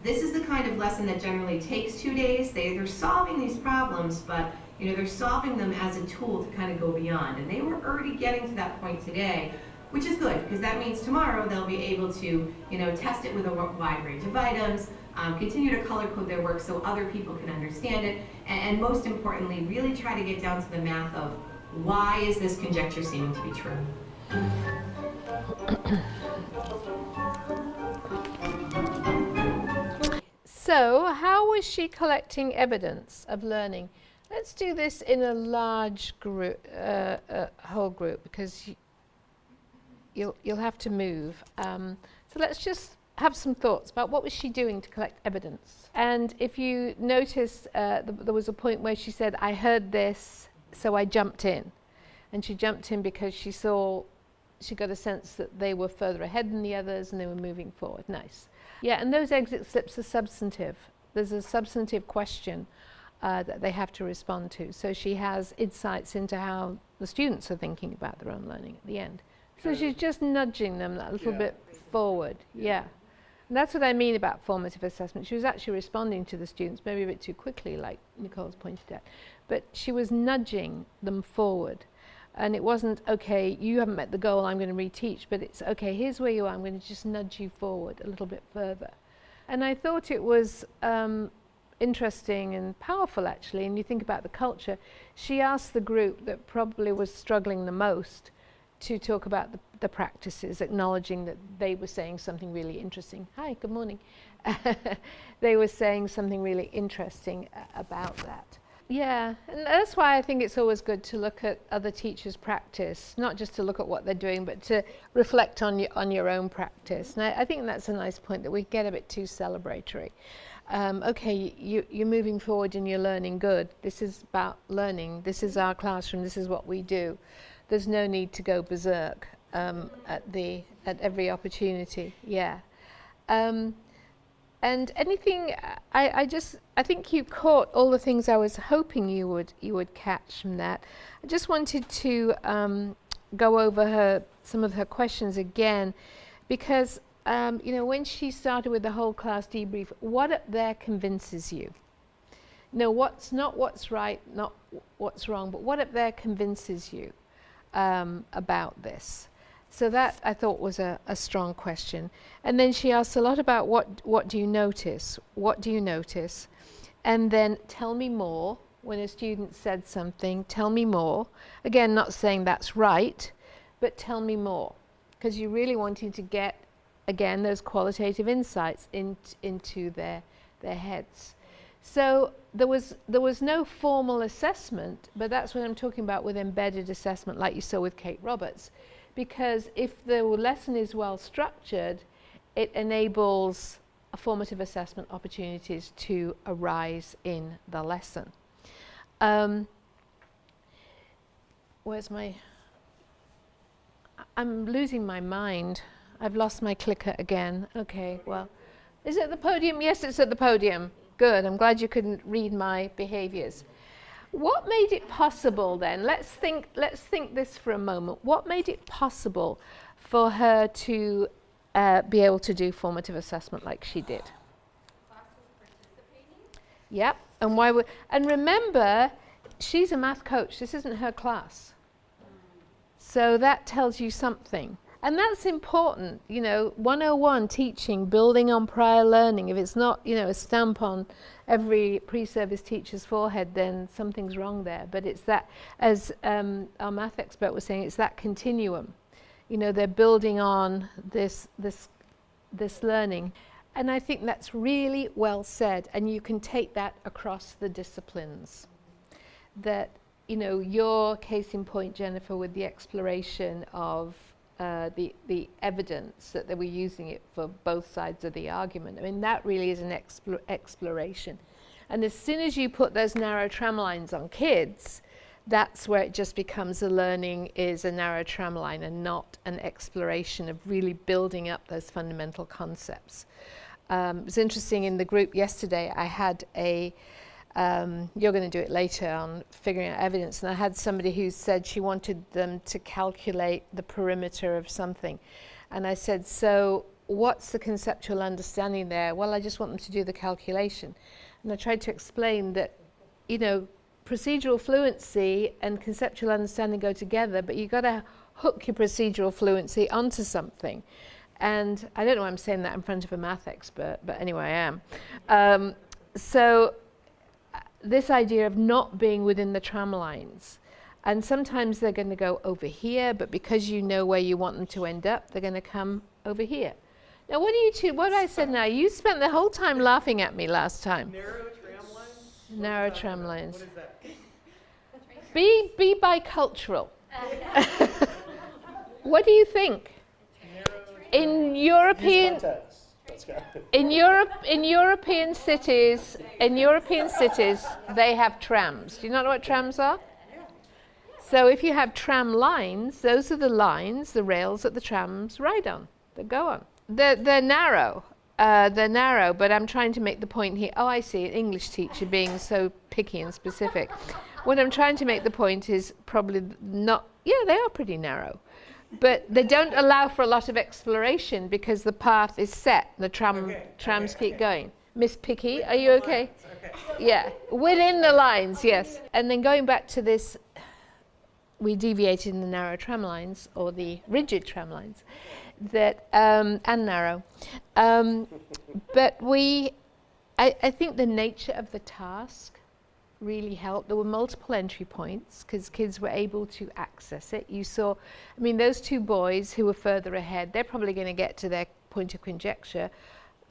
This is the kind of lesson that generally takes 2 days. They're solving these problems, but they're solving them as a tool to kind of go beyond. And they were already getting to that point today, which is good, because that means tomorrow they'll be able to, test it with a wide range of items, continue to color code their work so other people can understand it, and most importantly, really try to get down to the math of why is this conjecture seeming to be true. So, how was she collecting evidence of learning? Let's do this in a large group, whole group, because you'll have to move. So let's just have some thoughts about what was she doing to collect evidence. And if you notice, there was a point where she said, I heard this, so I jumped in. And she jumped in because she got a sense that they were further ahead than the others and they were moving forward. Nice. Yeah, and those exit slips are substantive. There's a substantive question that they have to respond to. So she has insights into how the students are thinking about their own learning at the end. So she's just nudging them that little bit forward. Yeah. And that's what I mean about formative assessment. She was actually responding to the students, maybe a bit too quickly, like Nicole's pointed out. But she was nudging them forward. And it wasn't, okay, you haven't met the goal, I'm going to reteach, but it's, okay, here's where you are, I'm going to just nudge you forward a little bit further. And I thought it was interesting and powerful, actually, and you think about the culture. She asked the group that probably was struggling the most to talk about the practices, acknowledging that they were saying something really interesting. Hi, good morning. They were saying something really interesting about that. Yeah, and that's why I think it's always good to look at other teachers' practice, not just to look at what they're doing, but to reflect on your own practice. And I think that's a nice point, that we get a bit too celebratory. Okay, you're moving forward and you're learning, good. This is about learning. This is our classroom. This is what we do. There's no need to go berserk at every opportunity. Yeah. And anything, I think you caught all the things I was hoping you would catch from that. I just wanted to go over some of her questions again, because when she started with the whole class debrief, what up there convinces you? What's not what's right, not what's wrong, but what up there convinces you about this? So that I thought was a strong question. And then she asked a lot about what do you notice? What do you notice? And then tell me more. When a student said something, tell me more. Again, not saying that's right, but tell me more. Because you're really wanting to get, again, those qualitative insights into their heads. So there was no formal assessment, but that's what I'm talking about with embedded assessment, like you saw with Kate Roberts. Because if the lesson is well structured, it enables formative assessment opportunities to arise in the lesson. Where's my... I'm losing my mind. I've lost my clicker again. Okay, well, is it at the podium? Yes, it's at the podium. Good, I'm glad you couldn't read my behaviors. What made it possible then? Let's think this for a moment. What made it possible for her to be able to do formative assessment like she did? Class was participating. Yep. And remember, she's a math coach. This isn't her class. So that tells you something. And that's important, 101 teaching, building on prior learning. If it's not, a stamp on every pre-service teacher's forehead, then something's wrong there. But it's that, as our math expert was saying, it's that continuum. They're building on this learning. And I think that's really well said. And you can take that across the disciplines. That, your case in point, Jennifer, with the exploration of the evidence that they were using it for both sides of the argument. I mean, that really is an exploration. And as soon as you put those narrow tram lines on kids, that's where it just becomes a learning is a narrow tram line and not an exploration of really building up those fundamental concepts. It was interesting in the group yesterday, I had a, you're going to do it later on figuring out evidence, and I had somebody who said she wanted them to calculate the perimeter of something. And I said, so what's the conceptual understanding there? Well, I just want them to do the calculation. And I tried to explain that, you know, procedural fluency and conceptual understanding go together, but you've got to hook your procedural fluency onto something. And I don't know why I'm saying that in front of a math expert, but anyway, I am. So this idea of not being within the tram lines, and sometimes they're going to go over here, but because you know where you want them to end up, they're going to come over here. Now, what do you two, what I said now? You spent the whole time laughing at me last time. Narrow tram lines? Narrow tram lines. What is that? Be bicultural. What do you think? In European cities, they have trams. Do you not know what trams are? So if you have tram lines, those are the lines, the rails that the trams ride on, that go on. They're narrow, but I'm trying to make the point here. Oh, I see, an English teacher being so picky and specific. What I'm trying to make the point is probably not, yeah, they are pretty narrow, but they don't allow for a lot of exploration because the path is set. The trams keep going. Miss Picky, are you okay? Yeah, within the lines, yes. And then going back to this, we deviated in the narrow tram lines, or the rigid tram lines, that and narrow. But I think the nature of the task really helped. There were multiple entry points because kids were able to access it. You saw, I mean, those two boys who were further ahead, they're probably going to get to their point of conjecture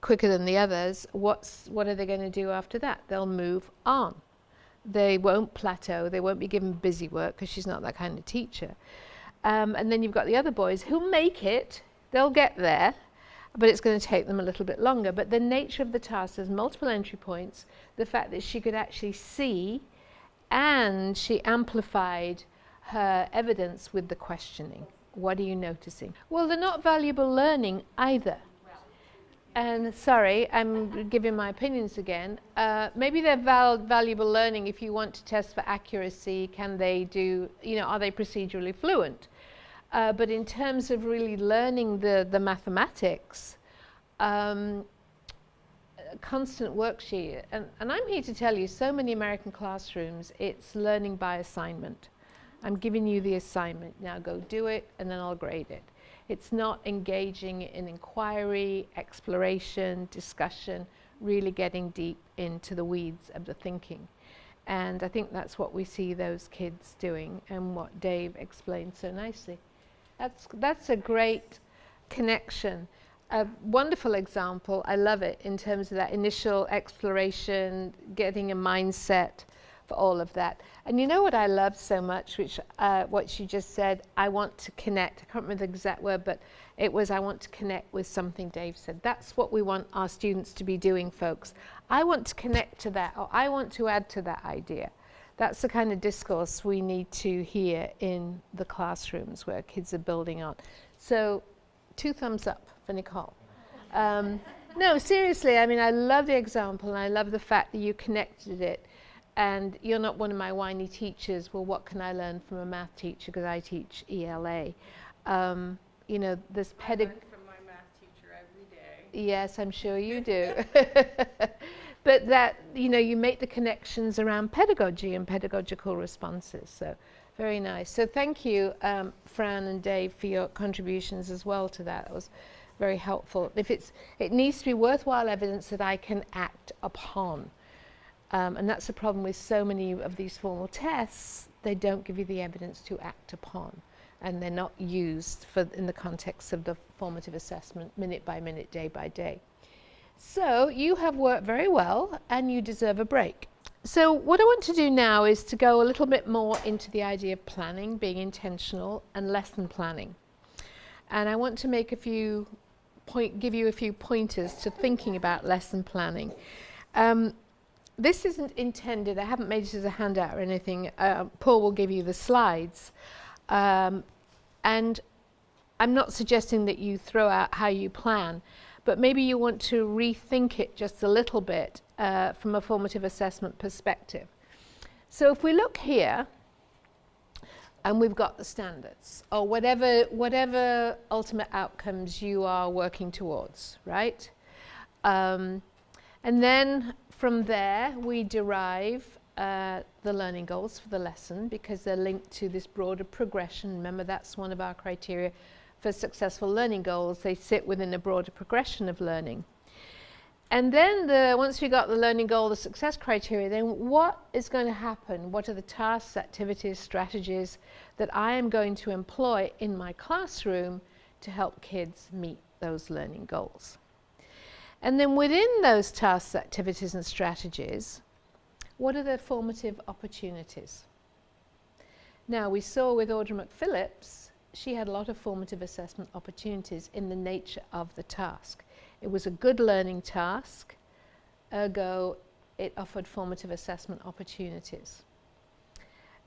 quicker than the others. What are they going to do after that? They'll move on. They won't plateau. They won't be given busy work because she's not that kind of teacher. And then you've got the other boys who'll make it. They'll get there, but it's going to take them a little bit longer. But the nature of the task, there's multiple entry points, the fact that she could actually see, and she amplified her evidence with the questioning. What are you noticing? Well, they're not valuable learning either. And sorry, I'm giving my opinions again. Maybe they're valuable learning if you want to test for accuracy. Can they do, you know, are they procedurally fluent? But in terms of really learning the mathematics, constant worksheet, and I'm here to tell you, so many American classrooms, it's learning by assignment. I'm giving you the assignment, now go do it, and then I'll grade it. It's not engaging in inquiry, exploration, discussion, really getting deep into the weeds of the thinking. And I think that's what we see those kids doing, and what Dave explained so nicely. That's a great connection. A wonderful example, I love it, in terms of that initial exploration, getting a mindset for all of that. And you know what I love so much, which what she just said, I want to connect. I can't remember the exact word, but it was I want to connect with something Dave said. That's what we want our students to be doing, folks. I want to connect to that, or I want to add to that idea. That's the kind of discourse we need to hear in the classrooms where kids are building on. So 2 thumbs up for Nicole. No, seriously, I mean, I love the example, and I love the fact that you connected it. And you're not one of my whiny teachers, well, what can I learn from a math teacher, because I teach ELA. You know, this pedagogy. I learn from my math teacher every day. Yes, I'm sure you do. But that, you know, you make the connections around pedagogy and pedagogical responses. So very nice. So thank you, Fran and Dave, for your contributions as well to that. It was very helpful. It needs to be worthwhile evidence that I can act upon. And that's the problem with so many of these formal tests. They don't give you the evidence to act upon, and they're not used in the context of the formative assessment, minute by minute, day by day. So you have worked very well, and you deserve a break. So what I want to do now is to go a little bit more into the idea of planning, being intentional, and lesson planning. And I want to make give you a few pointers to thinking about lesson planning. this isn't intended, I haven't made it as a handout or anything. Paul will give you the slides. And I'm not suggesting that you throw out how you plan, but maybe you want to rethink it just a little bit from a formative assessment perspective. So if we look here, and we've got the standards, or whatever ultimate outcomes you are working towards, right? And then from there, we derive the learning goals for the lesson, because they're linked to this broader progression. Remember, that's one of our criteria for successful learning goals. They sit within a broader progression of learning. And then once we got the learning goal, the success criteria, then what is going to happen? What are the tasks, activities, strategies that I am going to employ in my classroom to help kids meet those learning goals? And then within those tasks, activities, and strategies, what are the formative opportunities? Now, we saw with Audra McPhillips, she had a lot of formative assessment opportunities in the nature of the task. It was a good learning task, ergo it offered formative assessment opportunities.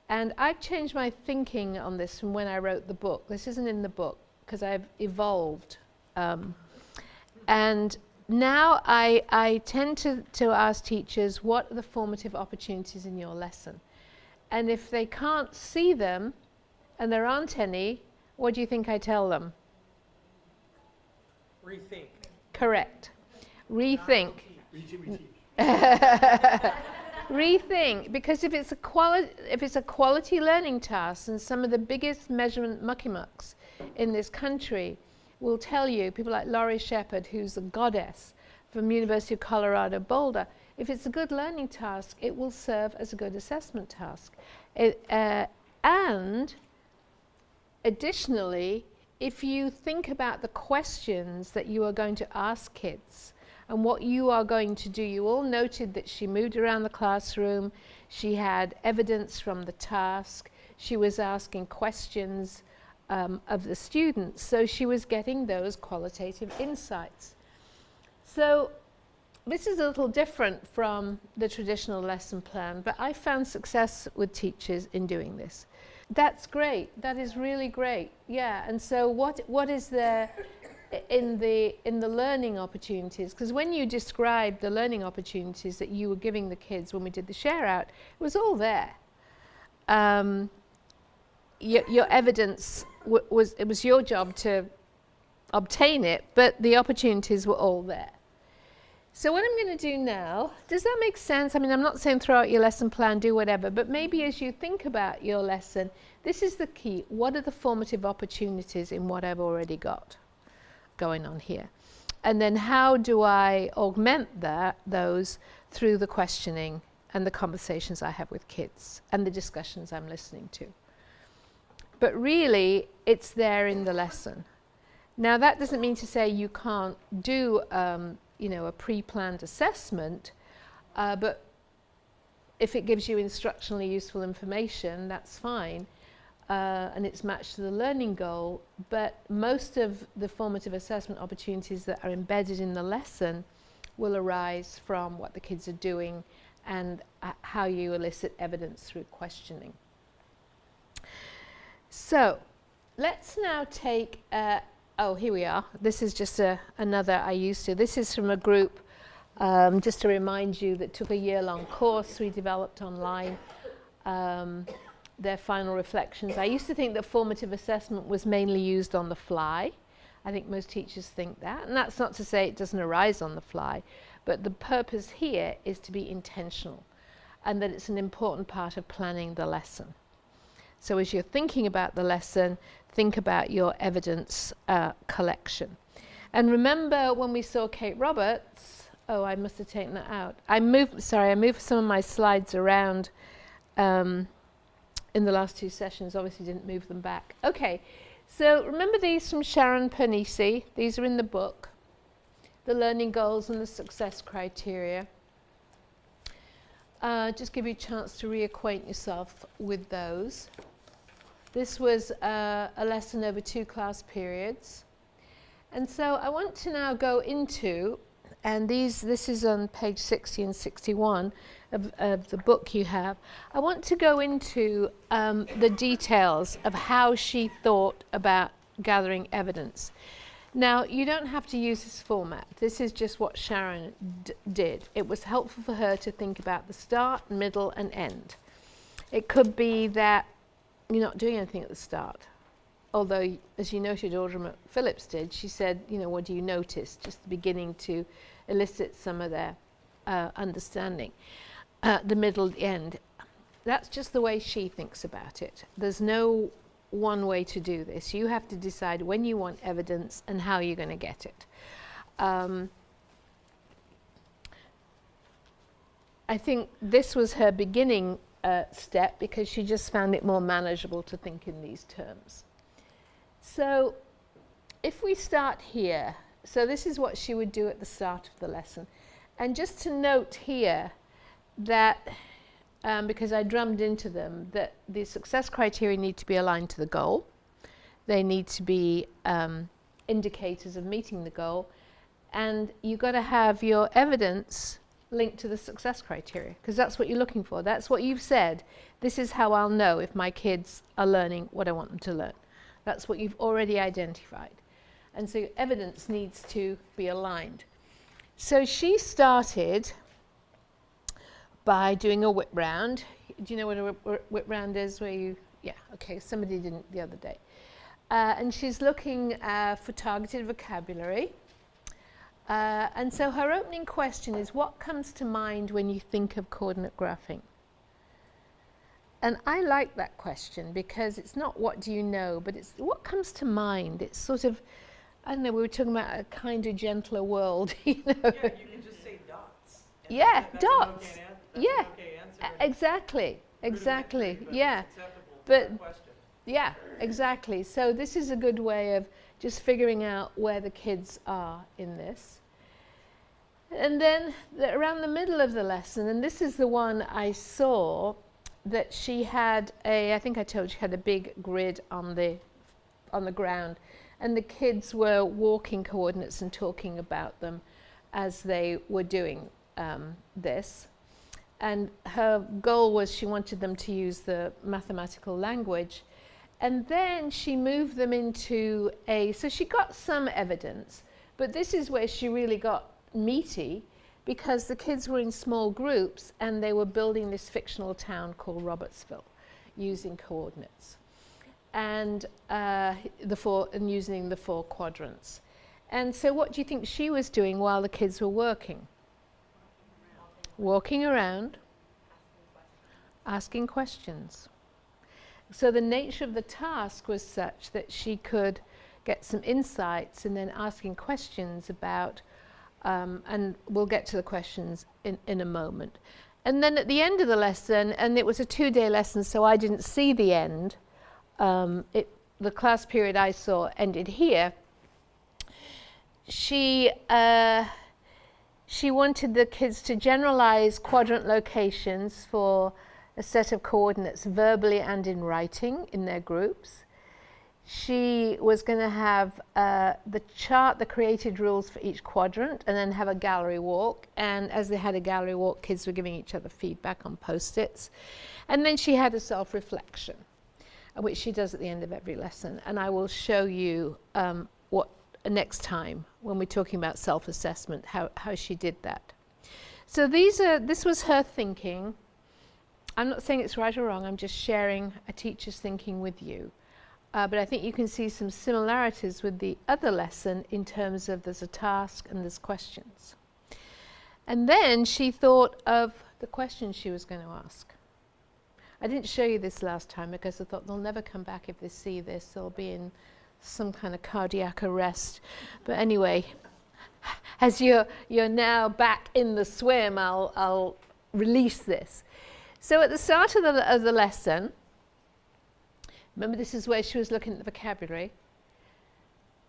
And I've changed my thinking on this from when I wrote the book. This isn't in the book, because I've evolved. And now I tend to ask teachers, what are the formative opportunities in your lesson? And if they can't see them, and there aren't any, what do you think I tell them? Rethink. Correct. Rethink. Rethink, because if it's a quality learning task, and some of the biggest measurement mucky-mucks in this country will tell you, people like Laurie Shepard, who's a goddess from University of Colorado Boulder, if it's a good learning task, it will serve as a good assessment task. And additionally, if you think about the questions that you are going to ask kids and what you are going to do, you all noted that she moved around the classroom, she had evidence from the task, she was asking questions of the students, so she was getting those qualitative insights. So this is a little different from the traditional lesson plan, but I found success with teachers in doing this. That's great. That is really great. Yeah. And so what is there in the learning opportunities? Because when you described the learning opportunities that you were giving the kids when we did the share out, it was all there. Your evidence it was your job to obtain it, but the opportunities were all there. So what I'm going to do now, does that make sense? I mean, I'm not saying throw out your lesson plan, do whatever, but maybe as you think about your lesson, this is the key. What are the formative opportunities in what I've already got going on here? And then how do I augment those through the questioning and the conversations I have with kids and the discussions I'm listening to? But really, it's there in the lesson. Now, that doesn't mean to say you can't do a pre-planned assessment, but if it gives you instructionally useful information, that's fine, and it's matched to the learning goal. But most of the formative assessment opportunities that are embedded in the lesson will arise from what the kids are doing and how you elicit evidence through questioning. So let's now take oh, here we are. This is just another I used to. This is from a group, just to remind you, that took a year-long course we developed online, their final reflections. I used to think that formative assessment was mainly used on the fly. I think most teachers think that. And that's not to say it doesn't arise on the fly, but the purpose here is to be intentional, and that it's an important part of planning the lesson. So as you're thinking about the lesson, think about your evidence collection. And remember when we saw Kate Roberts, oh, I must have taken that out. I moved some of my slides around in the last two sessions, obviously didn't move them back. Okay, so remember these from Sharon Pernisi. These are in the book, the learning goals and the success criteria. Just give you a chance to reacquaint yourself with those. This was a lesson over 2 class periods. And so I want to now go into and this is on page 60 and 61 of the book you have. I want to go into the details of how she thought about gathering evidence. Now, you don't have to use this format. This is just what Sharon did. It was helpful for her to think about the start, middle, and end. It could be that you're not doing anything at the start. Although, as you noted, Audra Phillips did, she said, you know, what do you notice? Just beginning to elicit some of their understanding. The middle, the end. That's just the way she thinks about it. There's no one way to do this. You have to decide when you want evidence and how you're going to get it. I think this was her beginning step because she just found it more manageable to think in these terms. So if we start here, so this is what she would do at the start of the lesson. And just to note here that because I drummed into them that the success criteria need to be aligned to the goal. They need to be indicators of meeting the goal. And you've got to have your evidence linked to the success criteria, because that's what you're looking for. That's what you've said. This is how I'll know if my kids are learning what I want them to learn. That's what you've already identified. And so your evidence needs to be aligned. So she started by doing a whip round. Do you know what a whip round is? Where you, yeah, okay, somebody didn't the other day. And she's looking for targeted vocabulary. And so her opening question is, what comes to mind when you think of coordinate graphing? And I like that question because it's not what do you know, but it's what comes to mind. It's sort of, I don't know, we were talking about a kinder, gentler world, you know. Yeah, you can just say dots. Yeah, dots. Yeah, exactly, yeah. But yeah, exactly. So this is a good way of just figuring out where the kids are in this. And then around the middle of the lesson, and this is the one I saw, that she had I think I told you, she had a big grid on the ground, and the kids were walking coordinates and talking about them as they were doing this. And her goal was she wanted them to use the mathematical language. And then she moved them into so she got some evidence, but this is where she really got meaty, because the kids were in small groups and they were building this fictional town called Robertsville using coordinates and using the 4 quadrants. And so what do you think she was doing while the kids were working? Walking around, asking questions. So the nature of the task was such that she could get some insights and then asking questions about, and we'll get to the questions in a moment. And then at the end of the lesson, and it was a 2-day lesson, so I didn't see the end. The class period I saw ended here. She wanted the kids to generalize quadrant locations for a set of coordinates verbally and in writing in their groups. She was going to have the chart, the created rules for each quadrant, and then have a gallery walk. And as they had a gallery walk, kids were giving each other feedback on Post-its. And then she had a self-reflection, which she does at the end of every lesson. And I will show you what next time when we're talking about self-assessment, how she did that. So this was her thinking. I'm not saying it's right or wrong, I'm just sharing a teacher's thinking with you. But I think you can see some similarities with the other lesson in terms of there's a task and there's questions. And then she thought of the questions she was going to ask. I didn't show you this last time because I thought they'll never come back if they see this. They'll be in some kind of cardiac arrest. But anyway, as you're now back in the swim, I'll release this. So at the start of the lesson, remember this is where she was looking at the vocabulary.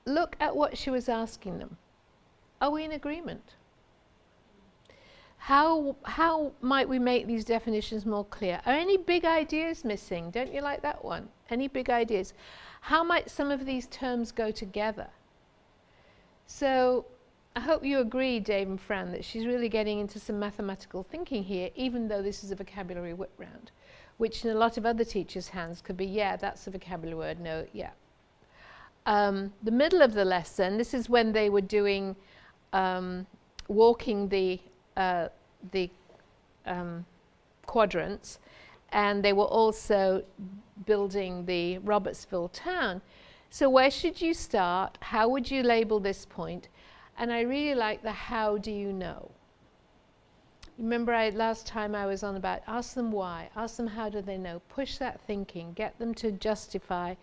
Look at what she was asking them. Are we in agreement? How might we make these definitions more clear? Are any big ideas missing? Don't you like that one? Any big ideas? How might some of these terms go together? So I hope you agree, Dave and Fran, that she's really getting into some mathematical thinking here, even though this is a vocabulary whip round, which in a lot of other teachers' hands could be, yeah, that's a vocabulary word, no, yeah. The middle of the lesson, this is when they were doing, walking the quadrants, and they were also building the Robertsville town. So where should you start? How would you label this point? And I really like the how do you know. Remember last time I was on about ask them why, ask them how do they know, push that thinking, get them to justify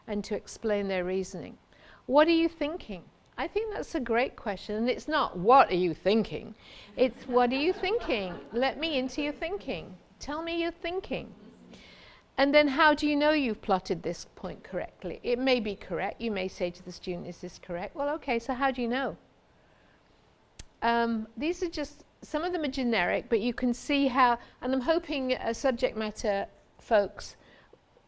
and to explain their reasoning. What are you thinking? I think that's a great question, and it's not what are you thinking, it's what are you thinking? Let me into your thinking. Tell me your thinking. And then how do you know you've plotted this point correctly? It may be correct. You may say to the student, is this correct? Well, okay, so how do you know? These are just, some of them are generic, but you can see how, and I'm hoping subject matter folks,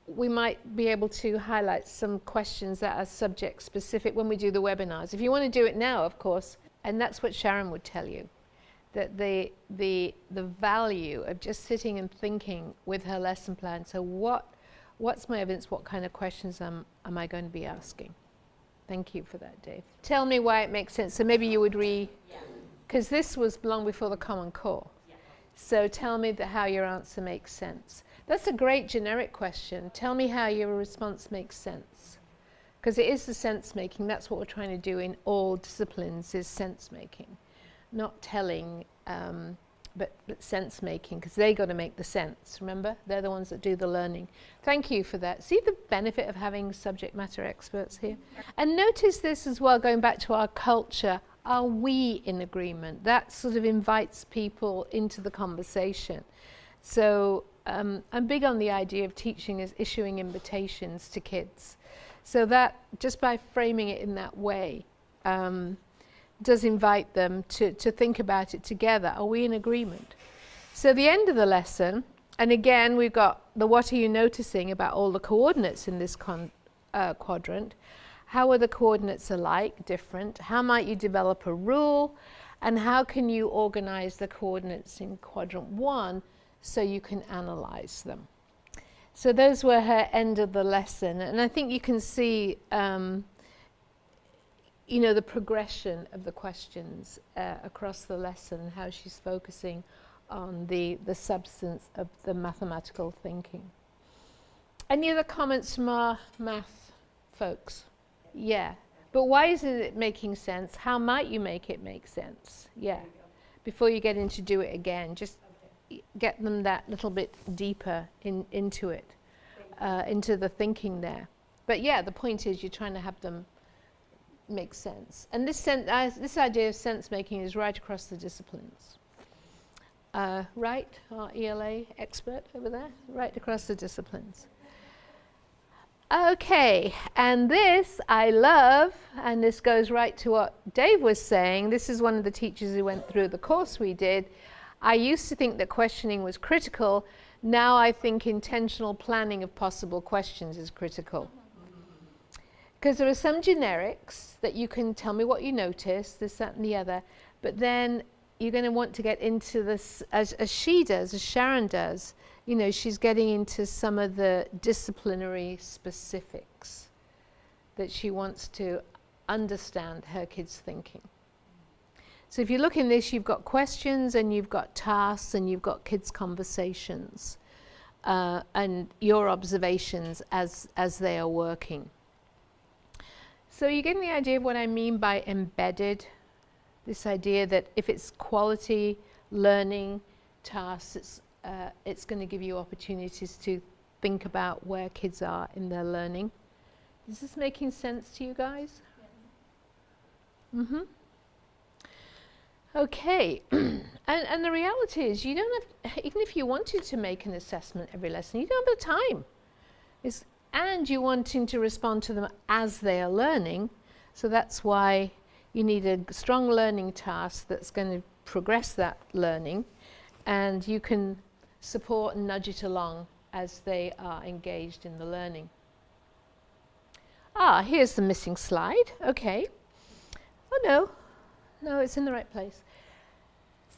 we might be able to highlight some questions that are subject specific when we do the webinars. If you want to do it now, of course, and that's what Sharon would tell you, that the value of just sitting and thinking with her lesson plan. So what's my evidence? What kind of questions am I going to be asking? Thank you for that, Dave. Tell me why it makes sense. So maybe you would because this was long before the Common Core. So tell me how your answer makes sense. That's a great generic question. Tell me how your response makes sense. Because it is the sense making. That's what we're trying to do in all disciplines, is sense making. Not telling, but sense making, because they got to make the sense. Remember, they're the ones that do the learning. Thank you for that. See the benefit of having subject matter experts here? And notice this as well, going back to our culture. Are we in agreement? That sort of invites people into the conversation. So I'm big on the idea of teaching as issuing invitations to kids. So that, just by framing it in that way, does invite them to think about it together. Are we in agreement? So the end of the lesson, and again we've got the what are you noticing about all the coordinates in this quadrant. How are the coordinates alike, different? How might you develop a rule? And how can you organize the coordinates in quadrant 1 so you can analyze them? So those were her end of the lesson. And I think you can see you know, the progression of the questions across the lesson, how she's focusing on the substance of the mathematical thinking. Any other comments from our math folks? Yeah. But why isn't it making sense? How might you make it make sense? Yeah. Before you get into do it again, just get them that little bit deeper into it, into the thinking there. But yeah, the point is you're trying to have them make sense. And this idea of sense making is right across the disciplines. Right, our ELA expert over there, right across the disciplines. Okay, and this I love, and this goes right to what Dave was saying. This is one of the teachers who went through the course we did. I used to think that questioning was critical. Now I think intentional planning of possible questions is critical. Because there are some generics that you can tell me what you noticed, this, that, and the other, but then you're going to want to get into this, as she does, as Sharon does. You know, she's getting into some of the disciplinary specifics that she wants to understand her kids' thinking. So if you look in this, you've got questions and you've got tasks and you've got kids' conversations and your observations as they are working. So you're getting the idea of what I mean by embedded, this idea that if it's quality learning tasks, it's going to give you opportunities to think about where kids are in their learning. Is this making sense to you guys? Mm-hmm. Okay, and the reality is you don't have, even if you wanted to make an assessment every lesson, you don't have the time. And you're wanting to respond to them as they are learning, so that's why you need a strong learning task that's going to progress that learning, and you can support and nudge it along as they are engaged in the learning. Here's the missing slide. Okay. Oh no, No, it's in the right place.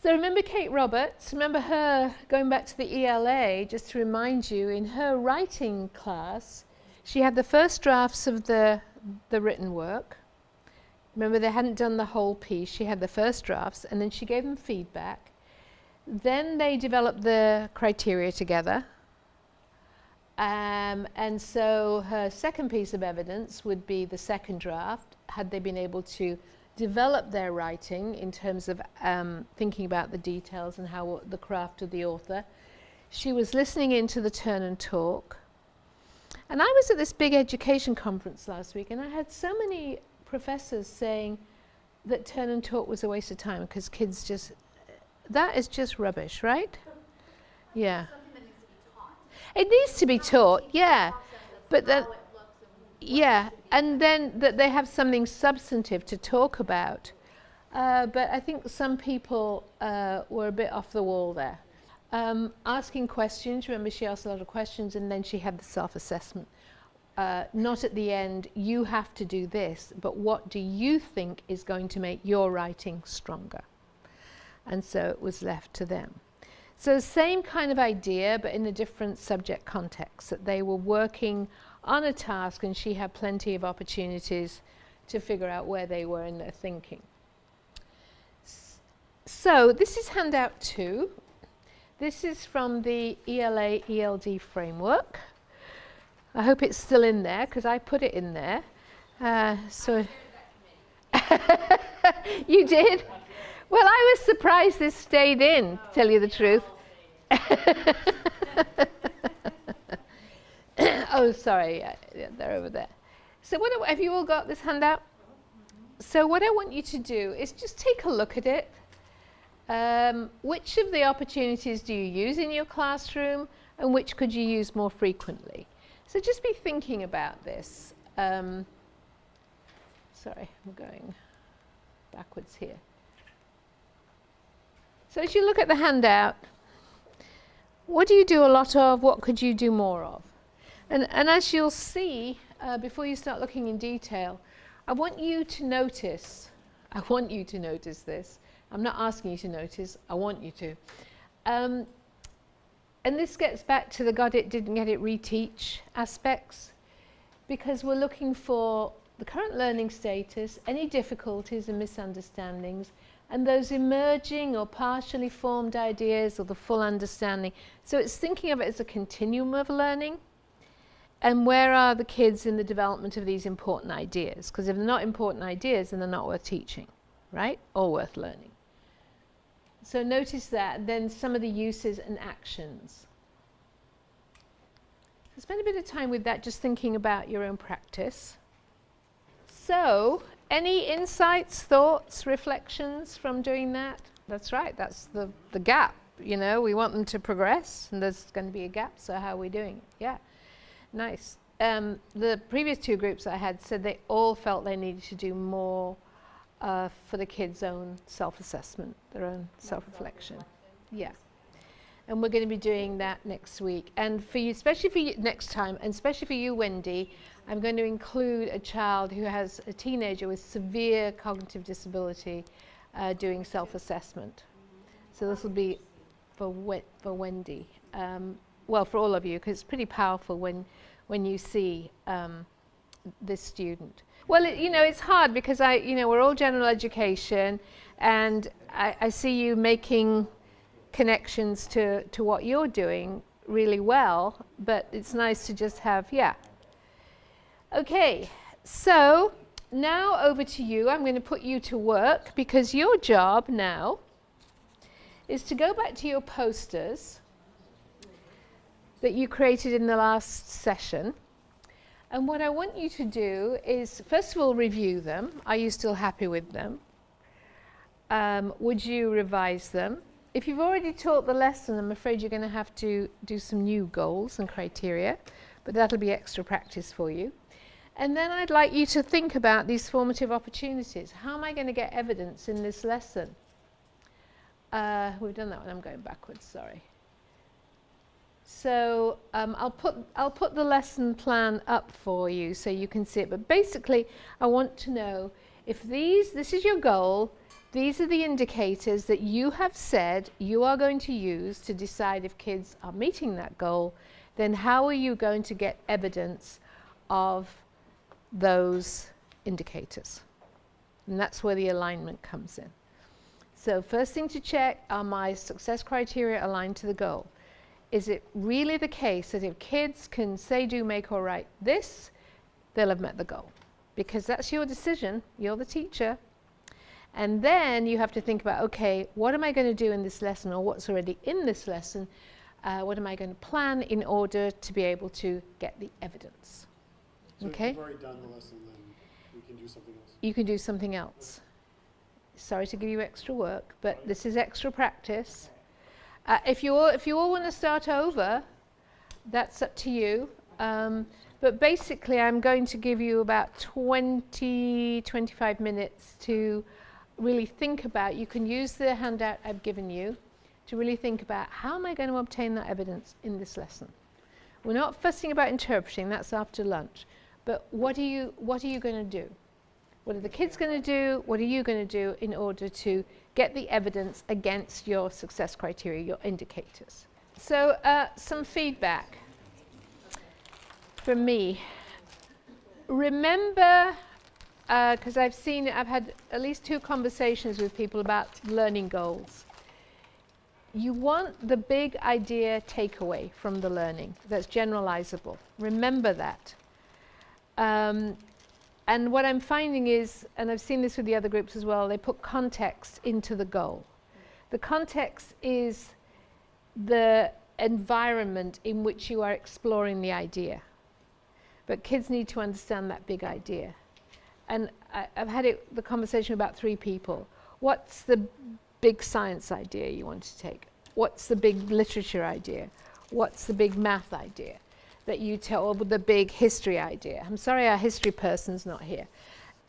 So remember Kate Roberts, remember her going back to the ELA, just to remind you, in her writing class, she had the first drafts of the written work. Remember, they hadn't done the whole piece. She had the first drafts, and then she gave them feedback. Then they developed the criteria together. And so her second piece of evidence would be the second draft, had they been able to develop their writing in terms of thinking about the details and how the craft of the author. She was listening into the turn and talk. And I was at this big education conference last week, and I had so many professors saying that turn and talk was a waste of time because kids just, that is just rubbish, right? Yeah. It needs to be taught, yeah. But then, yeah, and then that they have something substantive to talk about. But I think some people were a bit off the wall there. Asking questions, remember she asked a lot of questions, and then she had the self-assessment. Not at the end, you have to do this, but what do you think is going to make your writing stronger? And so it was left to them. So same kind of idea, but in a different subject context, that they were working on a task and she had plenty of opportunities to figure out where they were in their thinking. So this is handout 2. This is from the ELA ELD framework. I hope it's still in there because I put it in there. So you did? Well, I was surprised this stayed in, to tell you the truth. Oh, sorry, yeah, they're over there. So have you all got this handout? So what I want you to do is just take a look at it. Which of the opportunities do you use in your classroom, and which could you use more frequently? So just be thinking about this. Sorry, I'm going backwards here. So as you look at the handout, what do you do a lot of? What could you do more of? And as you'll see, before you start looking in detail, I want you to notice this. I'm not asking you to notice, I want you to. And this gets back to the got it, didn't get it, reteach aspects, because we're looking for the current learning status, any difficulties and misunderstandings, and those emerging or partially formed ideas or the full understanding. So it's thinking of it as a continuum of learning. And where are the kids in the development of these important ideas? Because if they're not important ideas, then they're not worth teaching, right? Or worth learning. So notice that, then some of the uses and actions. So spend a bit of time with that, just thinking about your own practice. So, any insights, thoughts, reflections from doing that? That's right, that's the gap, you know, we want them to progress, and there's going to be a gap, so how are we doing it? Yeah, nice. The previous 2 groups I had said they all felt they needed to do more for the kids' own self-assessment, their own self-reflection. Yeah. And we're going to be doing that next week. And for you, especially for you next time, and especially for you, Wendy, I'm going to include a child who has a teenager with severe cognitive disability doing self-assessment. So this will be for Wendy. Well, for all of you, because it's pretty powerful when you see this student. Well, you know, it's hard because we're all general education, and I see you making connections to what you're doing really well, but it's nice to just have, Okay, so now over to you. I'm going to put you to work because your job now is to go back to your posters that you created in the last session. And what I want you to do is, first of all, review them. Are you still happy with them? Would you revise them? If you've already taught the lesson, I'm afraid you're going to have to do some new goals and criteria, but that'll be extra practice for you. And then I'd like you to think about these formative opportunities. How am I going to get evidence in this lesson? We've done that one. I'm going backwards, sorry. So I'll put the lesson plan up for you so you can see it. But basically, I want to know if this is your goal, These are the indicators that you have said you are going to use to decide if kids are meeting that goal. Then how are you going to get evidence of those indicators? And that's where the alignment comes in. So first thing to check, are my success criteria aligned to the goal? Is it really the case that if kids can say, do, make, or write this, they'll have met the goal? Because that's your decision, you're the teacher. And then you have to think about, okay, what am I going to do in this lesson, or what's already in this lesson? What am I going to plan in order to be able to get the evidence? So okay? if you've already done the lesson, then we can do something else. You can do something else. Sorry to give you extra work, but this is extra practice. If you all want to start over, that's up to you. But basically, I'm going to give you about 25 minutes to really think about. You can use the handout I've given you to really think about, how am I going to obtain that evidence in this lesson? We're not fussing about interpreting, that's after lunch. But what are you going to do? What are the kids going to do? What are you going to do in order to get the evidence against your success criteria, your indicators? So some feedback from me. Remember, because I've had at least 2 conversations with people about learning goals. You want the big idea takeaway from the learning that's generalizable. Remember that. And what I'm finding is, and I've seen this with the other groups as well, they put context into the goal. The context is the environment in which you are exploring the idea. But kids need to understand that big idea. And I've had the conversation about 3 people. What's the big science idea you want to take? What's the big literature idea? What's the big math idea that you tell, or the big history idea? I'm sorry our history person's not here.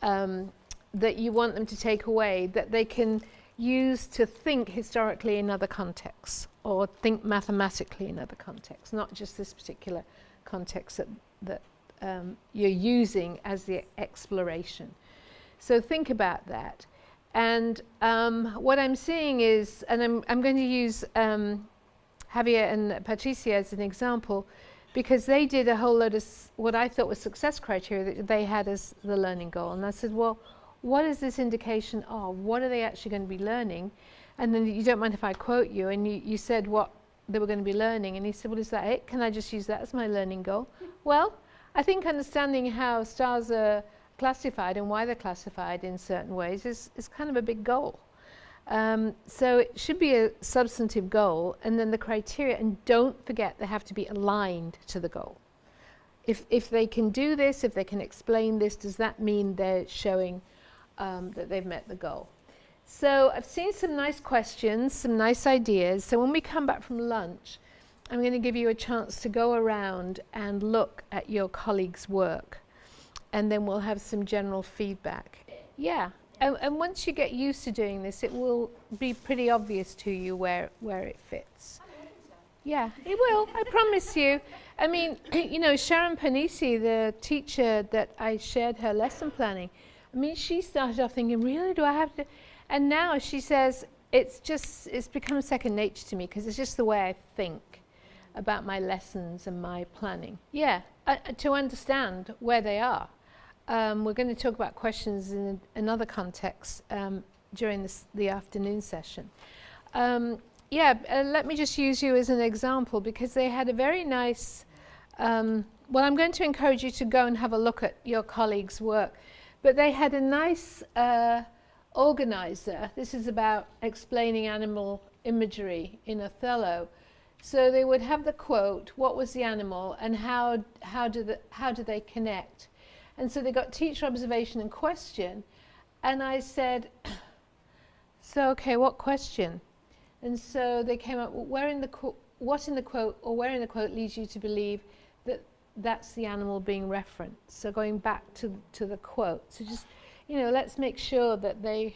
That you want them to take away, that they can use to think historically in other contexts, or think mathematically in other contexts, not just this particular context that you're using as the exploration. So think about that. And what I'm seeing is, and I'm going to use Javier and Patricia as an example, because they did a whole load of what I thought was success criteria that they had as the learning goal. And I said, well, what is this indication of? What are they actually going to be learning? And then, you don't mind if I quote you, and you said what they were going to be learning. And he said, well, is that it? Can I just use that as my learning goal? Well, I think understanding how stars are classified and why they're classified in certain ways is kind of a big goal. So it should be a substantive goal, and then the criteria, and don't forget they have to be aligned to the goal. If they can do this, if they can explain this, does that mean they're showing that they've met the goal? So I've seen some nice questions, some nice ideas. So when we come back from lunch, I'm going to give you a chance to go around and look at your colleagues' work, and then we'll have some general feedback. Yeah. And once you get used to doing this, it will be pretty obvious to you where it fits. Yeah, it will, I promise you. I mean, you know, Sharon Panisi, the teacher that I shared her lesson planning, I mean, she started off thinking, really, do I have to? And now she says, it's become second nature to me, because it's just the way I think about my lessons and my planning. Yeah, to understand where they are. We're going to talk about questions in another context during the afternoon session. Let me just use you as an example, because they had a very nice, well, I'm going to encourage you to go and have a look at your colleagues' work, but they had a nice organizer. This is about explaining animal imagery in Othello. So they would have the quote, what was the animal, and how do they connect? And so they got teacher observation and question, and I said, so okay, what question? And so they came up, what in the quote, or where in the quote leads you to believe that that's the animal being referenced? So going back to the quote. So just, you know, let's make sure that they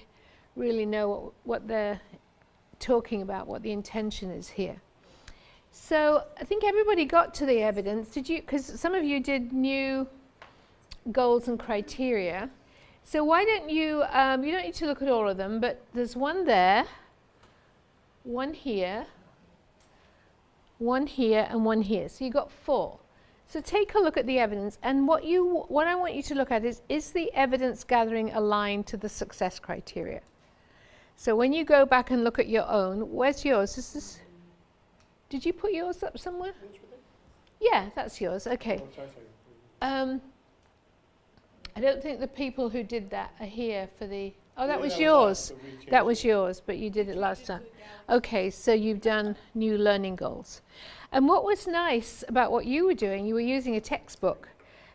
really know what they're talking about, what the intention is here. So I think everybody got to the evidence. Did you, because some of you did new goals and criteria. So why don't you, you don't need to look at all of them, but there's one there, one here, and one here. So you've got 4. So take a look at the evidence, and what I want you to look at is the evidence gathering aligned to the success criteria? So when you go back and look at your own, where's yours? Is this, did you put yours up somewhere? Yeah, that's yours. Okay. I don't think the people who did that are here for the, oh, that was yours. That was yours, but you did it last time. Okay, so you've done new learning goals. And what was nice about what you were doing, you were using a textbook,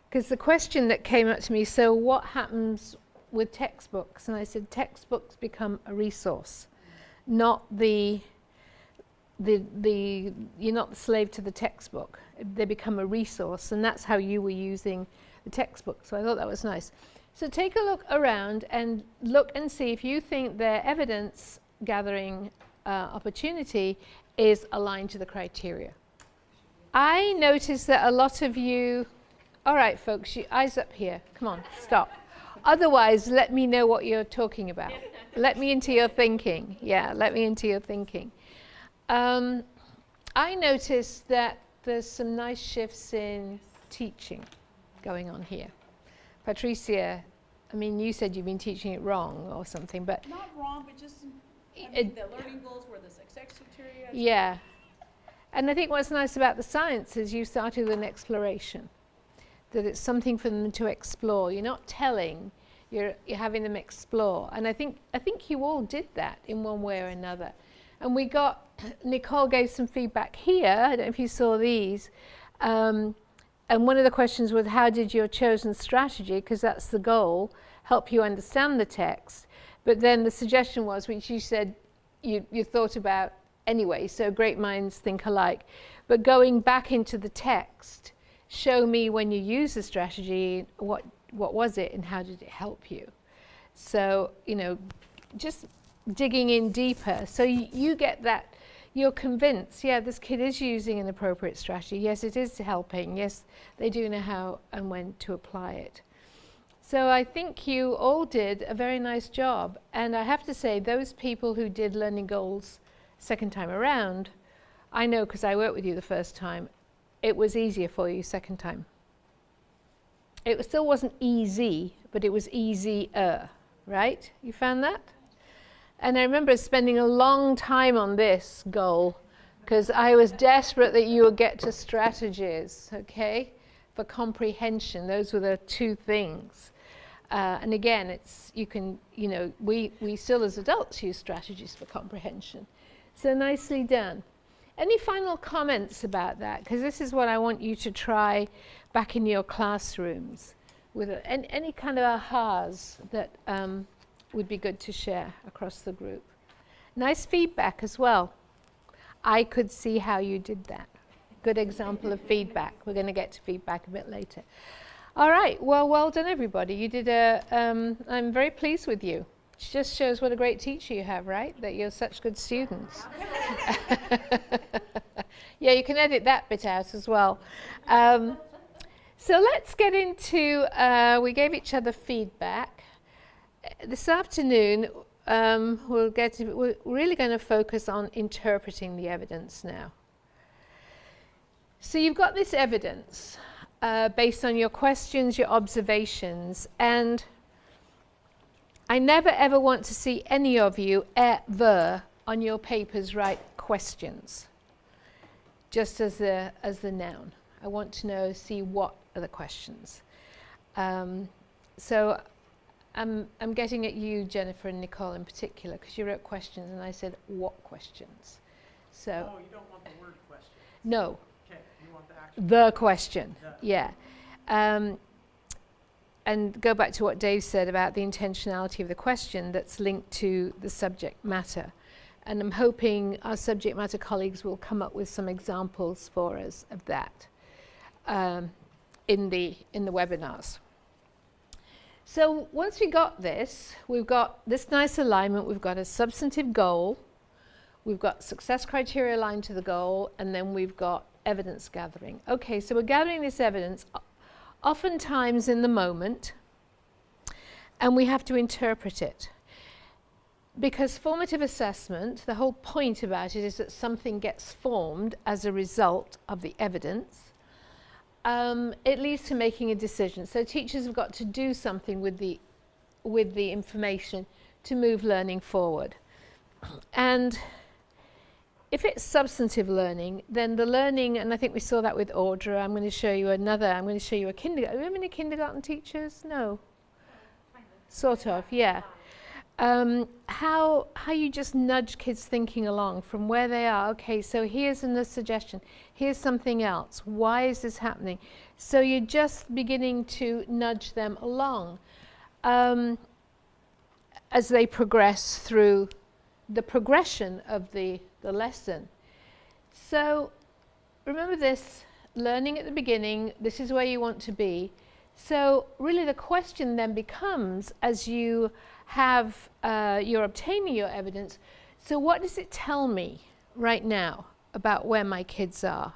because the question that came up to me, so what happens with textbooks? And I said, textbooks become a resource, not you're not the slave to the textbook. They become a resource, and that's how you were using the textbook. So I thought that was nice. So take a look around and look and see if you think their evidence gathering opportunity is aligned to the criteria. I noticed that a lot of you, all right folks, you eyes up here, come on, stop. Otherwise, let me know what you're talking about. Let me into your thinking. Yeah, let me into your thinking. I noticed that there's some nice shifts in teaching going on here. Patricia, I mean, you said you've been teaching it wrong or something, but... Not wrong, but just, I mean, the learning goals were the success criteria. Yeah. And I think what's nice about the science is you started with an exploration, that it's something for them to explore. You're not telling, you're having them explore. And I think you all did that in one way or another. And we got, Nicole gave some feedback here, I don't know if you saw these, and one of the questions was, how did your chosen strategy, because that's the goal, help you understand the text? But then the suggestion was, which you said you thought about anyway, so great minds think alike. But going back into the text, show me when you use the strategy, what was it and how did it help you? So, you know, just digging in deeper. So you get that, you're convinced, yeah, this kid is using an appropriate strategy. Yes, it is helping. Yes, they do know how and when to apply it. So I think you all did a very nice job. And I have to say, those people who did learning goals second time around, I know because I worked with you the first time, it was easier for you second time. It still wasn't easy, but it was easier, right? You found that? And I remember spending a long time on this goal because I was desperate that you would get to strategies, okay, for comprehension. Those were the 2 things. And again, it's, you can, you know, we still as adults use strategies for comprehension. So nicely done. Any final comments about that? Because this is what I want you to try back in your classrooms with any kind of ahas that would be good to share across the group. Nice feedback as well. I could see how you did that. Good example of feedback. We're going to get to feedback a bit later. All right, well done everybody. You did I'm very pleased with you. It just shows what a great teacher you have, right? That you're such good students. Yeah, you can edit that bit out as well. So let's get into, we gave each other feedback. This afternoon, we're really going to focus on interpreting the evidence now. So you've got this evidence based on your questions, your observations, and I never ever want to see any of you ever on your papers write questions, just as the noun. I want to see what are the questions. So I'm getting at you, Jennifer and Nicole in particular, because you wrote questions and I said, what questions? So. Oh, you don't want the word question? No. Okay, you want the actual. The question, yeah. And go back to what Dave said about the intentionality of the question that's linked to the subject matter. And I'm hoping our subject matter colleagues will come up with some examples for us of that in the webinars. So once we got this, we've got this nice alignment. We've got a substantive goal. We've got success criteria aligned to the goal. And then we've got evidence gathering. Okay, so we're gathering this evidence oftentimes in the moment. and we have to interpret it. Because formative assessment, the whole point about it is that something gets formed as a result of the evidence. It leads to making a decision. So teachers have got to do something with the information to move learning forward. And if it's substantive learning, then the learning, and I think we saw that with Audra, I'm going to show you another, I'm going to show you a kindergarten. Have you any kindergarten teachers? No. Sort of, yeah. How you just nudge kids thinking along from where they are. Okay, so here's a suggestion. Here's something else. Why is this happening? So you're just beginning to nudge them along as they progress through the progression of the lesson. So remember this, learning at the beginning, this is where you want to be. So really the question then becomes, as you have, you're obtaining your evidence, so what does it tell me right now about where my kids are?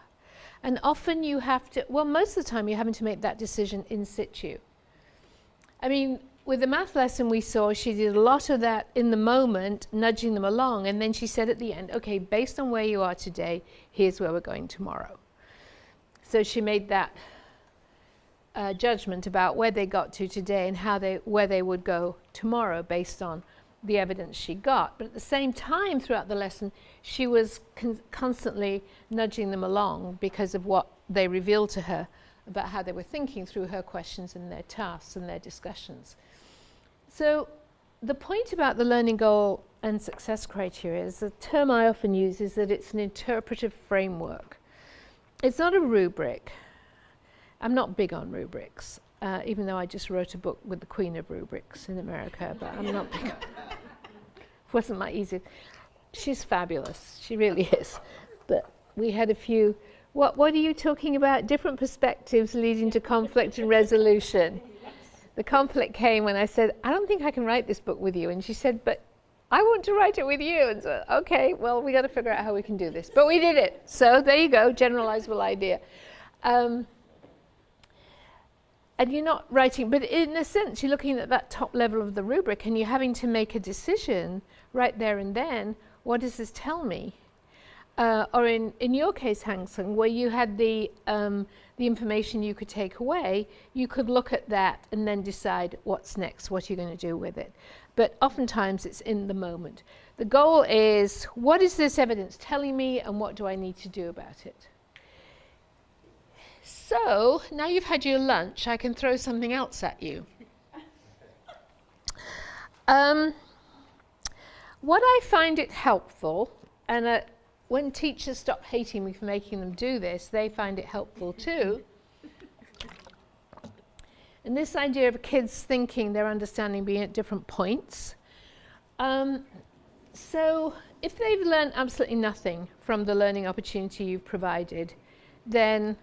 And often you have to, well, most of the time you're having to make that decision in situ. I mean, with the math lesson we saw, she did a lot of that in the moment, nudging them along, and then she said at the end, okay, based on where you are today, here's where we're going tomorrow. So she made that judgment about where they got to today and where they would go tomorrow based on the evidence she got. But at the same time throughout the lesson, she was constantly nudging them along because of what they revealed to her about how they were thinking through her questions and their tasks and their discussions. So the point about the learning goal and success criteria is, the term I often use is that it's an interpretive framework. It's not a rubric. I'm not big on rubrics, even though I just wrote a book with the queen of rubrics in America, but I'm not big on wasn't my easiest. She's fabulous, she really is. But we had a few, what are you talking about? Different perspectives leading to conflict and resolution. The conflict came when I said, I don't think I can write this book with you. And she said, but I want to write it with you. And so, okay, well, we got to figure out how we can do this. But we did it. So there you go, generalizable idea. And you're not writing, but in a sense, you're looking at that top level of the rubric and you're having to make a decision right there and then. What does this tell me? Or in your case, Hang-Sung, where you had the information you could take away, you could look at that and then decide what's next, what you're going to do with it. But oftentimes it's in the moment. The goal is, what is this evidence telling me and what do I need to do about it? So, now you've had your lunch, I can throw something else at you. What I find it helpful, and when teachers stop hating me for making them do this, they find it helpful too. And this idea of kids thinking, their understanding being at different points. So, if they've learned absolutely nothing from the learning opportunity you've provided, then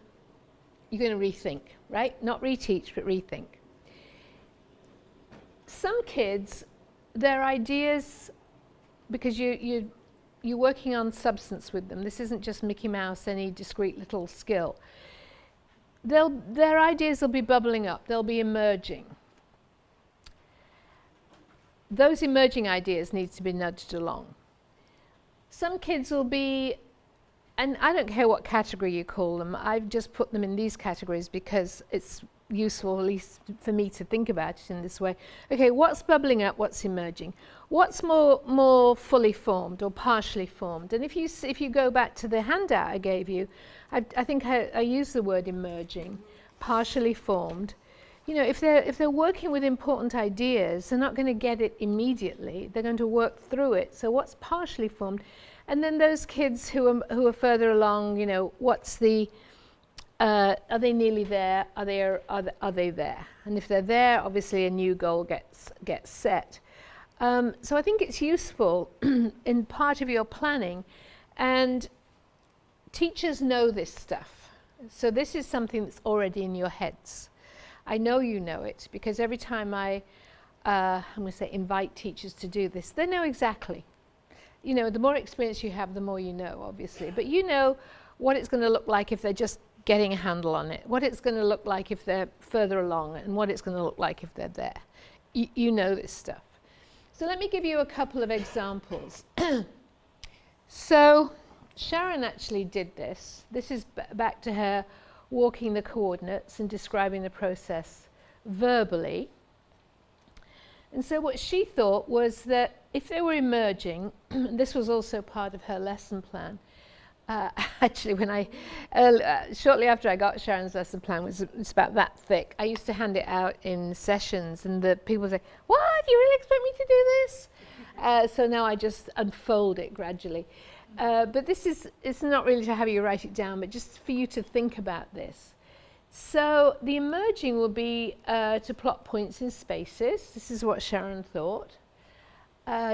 you're going to rethink, right? Not reteach, but rethink. Some kids, their ideas, because you're working on substance with them, this isn't just Mickey Mouse, any discrete little skill. Their ideas will be bubbling up, they'll be emerging. Those emerging ideas need to be nudged along. Some kids will be, and I don't care what category you call them, I've just put them in these categories because it's useful, at least for me, to think about it in this way. Okay, what's bubbling up, what's emerging? What's more fully formed or partially formed? And if you go back to the handout I gave you, I think I used the word emerging, partially formed. You know, if they're working with important ideas, they're not going to get it immediately, they're going to work through it. So what's partially formed? And then those kids who are further along, you know, what's the, are they nearly there? Are they there? And if they're there, obviously a new goal gets set. So I think it's useful in part of your planning, and teachers know this stuff. So this is something that's already in your heads. I know you know it because every time I'm going to say invite teachers to do this, they know exactly. You know, the more experience you have, the more you know, obviously. But you know what it's going to look like if they're just getting a handle on it, what it's going to look like if they're further along, and what it's going to look like if they're there. you know this stuff. So let me give you a couple of examples. So Sharon actually did this. This is back to her walking the coordinates and describing the process verbally. And so what she thought was that if they were emerging, this was also part of her lesson plan. Actually, when I shortly after I got Sharon's lesson plan, it's about that thick. I used to hand it out in sessions, and the people would say, "What? You really expect me to do this?" So now I just unfold it gradually. But it's not really to have you write it down, but just for you to think about this. So the emerging will be to plot points in spaces. This is what Sharon thought.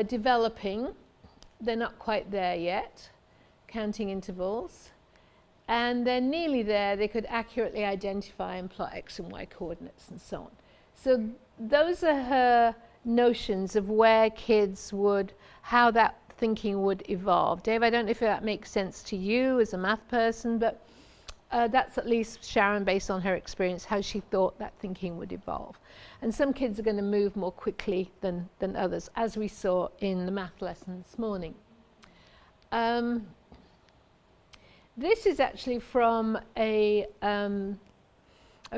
Developing, they're not quite there yet. Counting intervals. And they're nearly there. They could accurately identify and plot X and Y coordinates and so on. So those are her notions of where kids would, how that thinking would evolve. Dave, I don't know if that makes sense to you as a math person, but that's at least Sharon, based on her experience, how she thought that thinking would evolve. And some kids are going to move more quickly than others, as we saw in the math lesson this morning. This is actually from a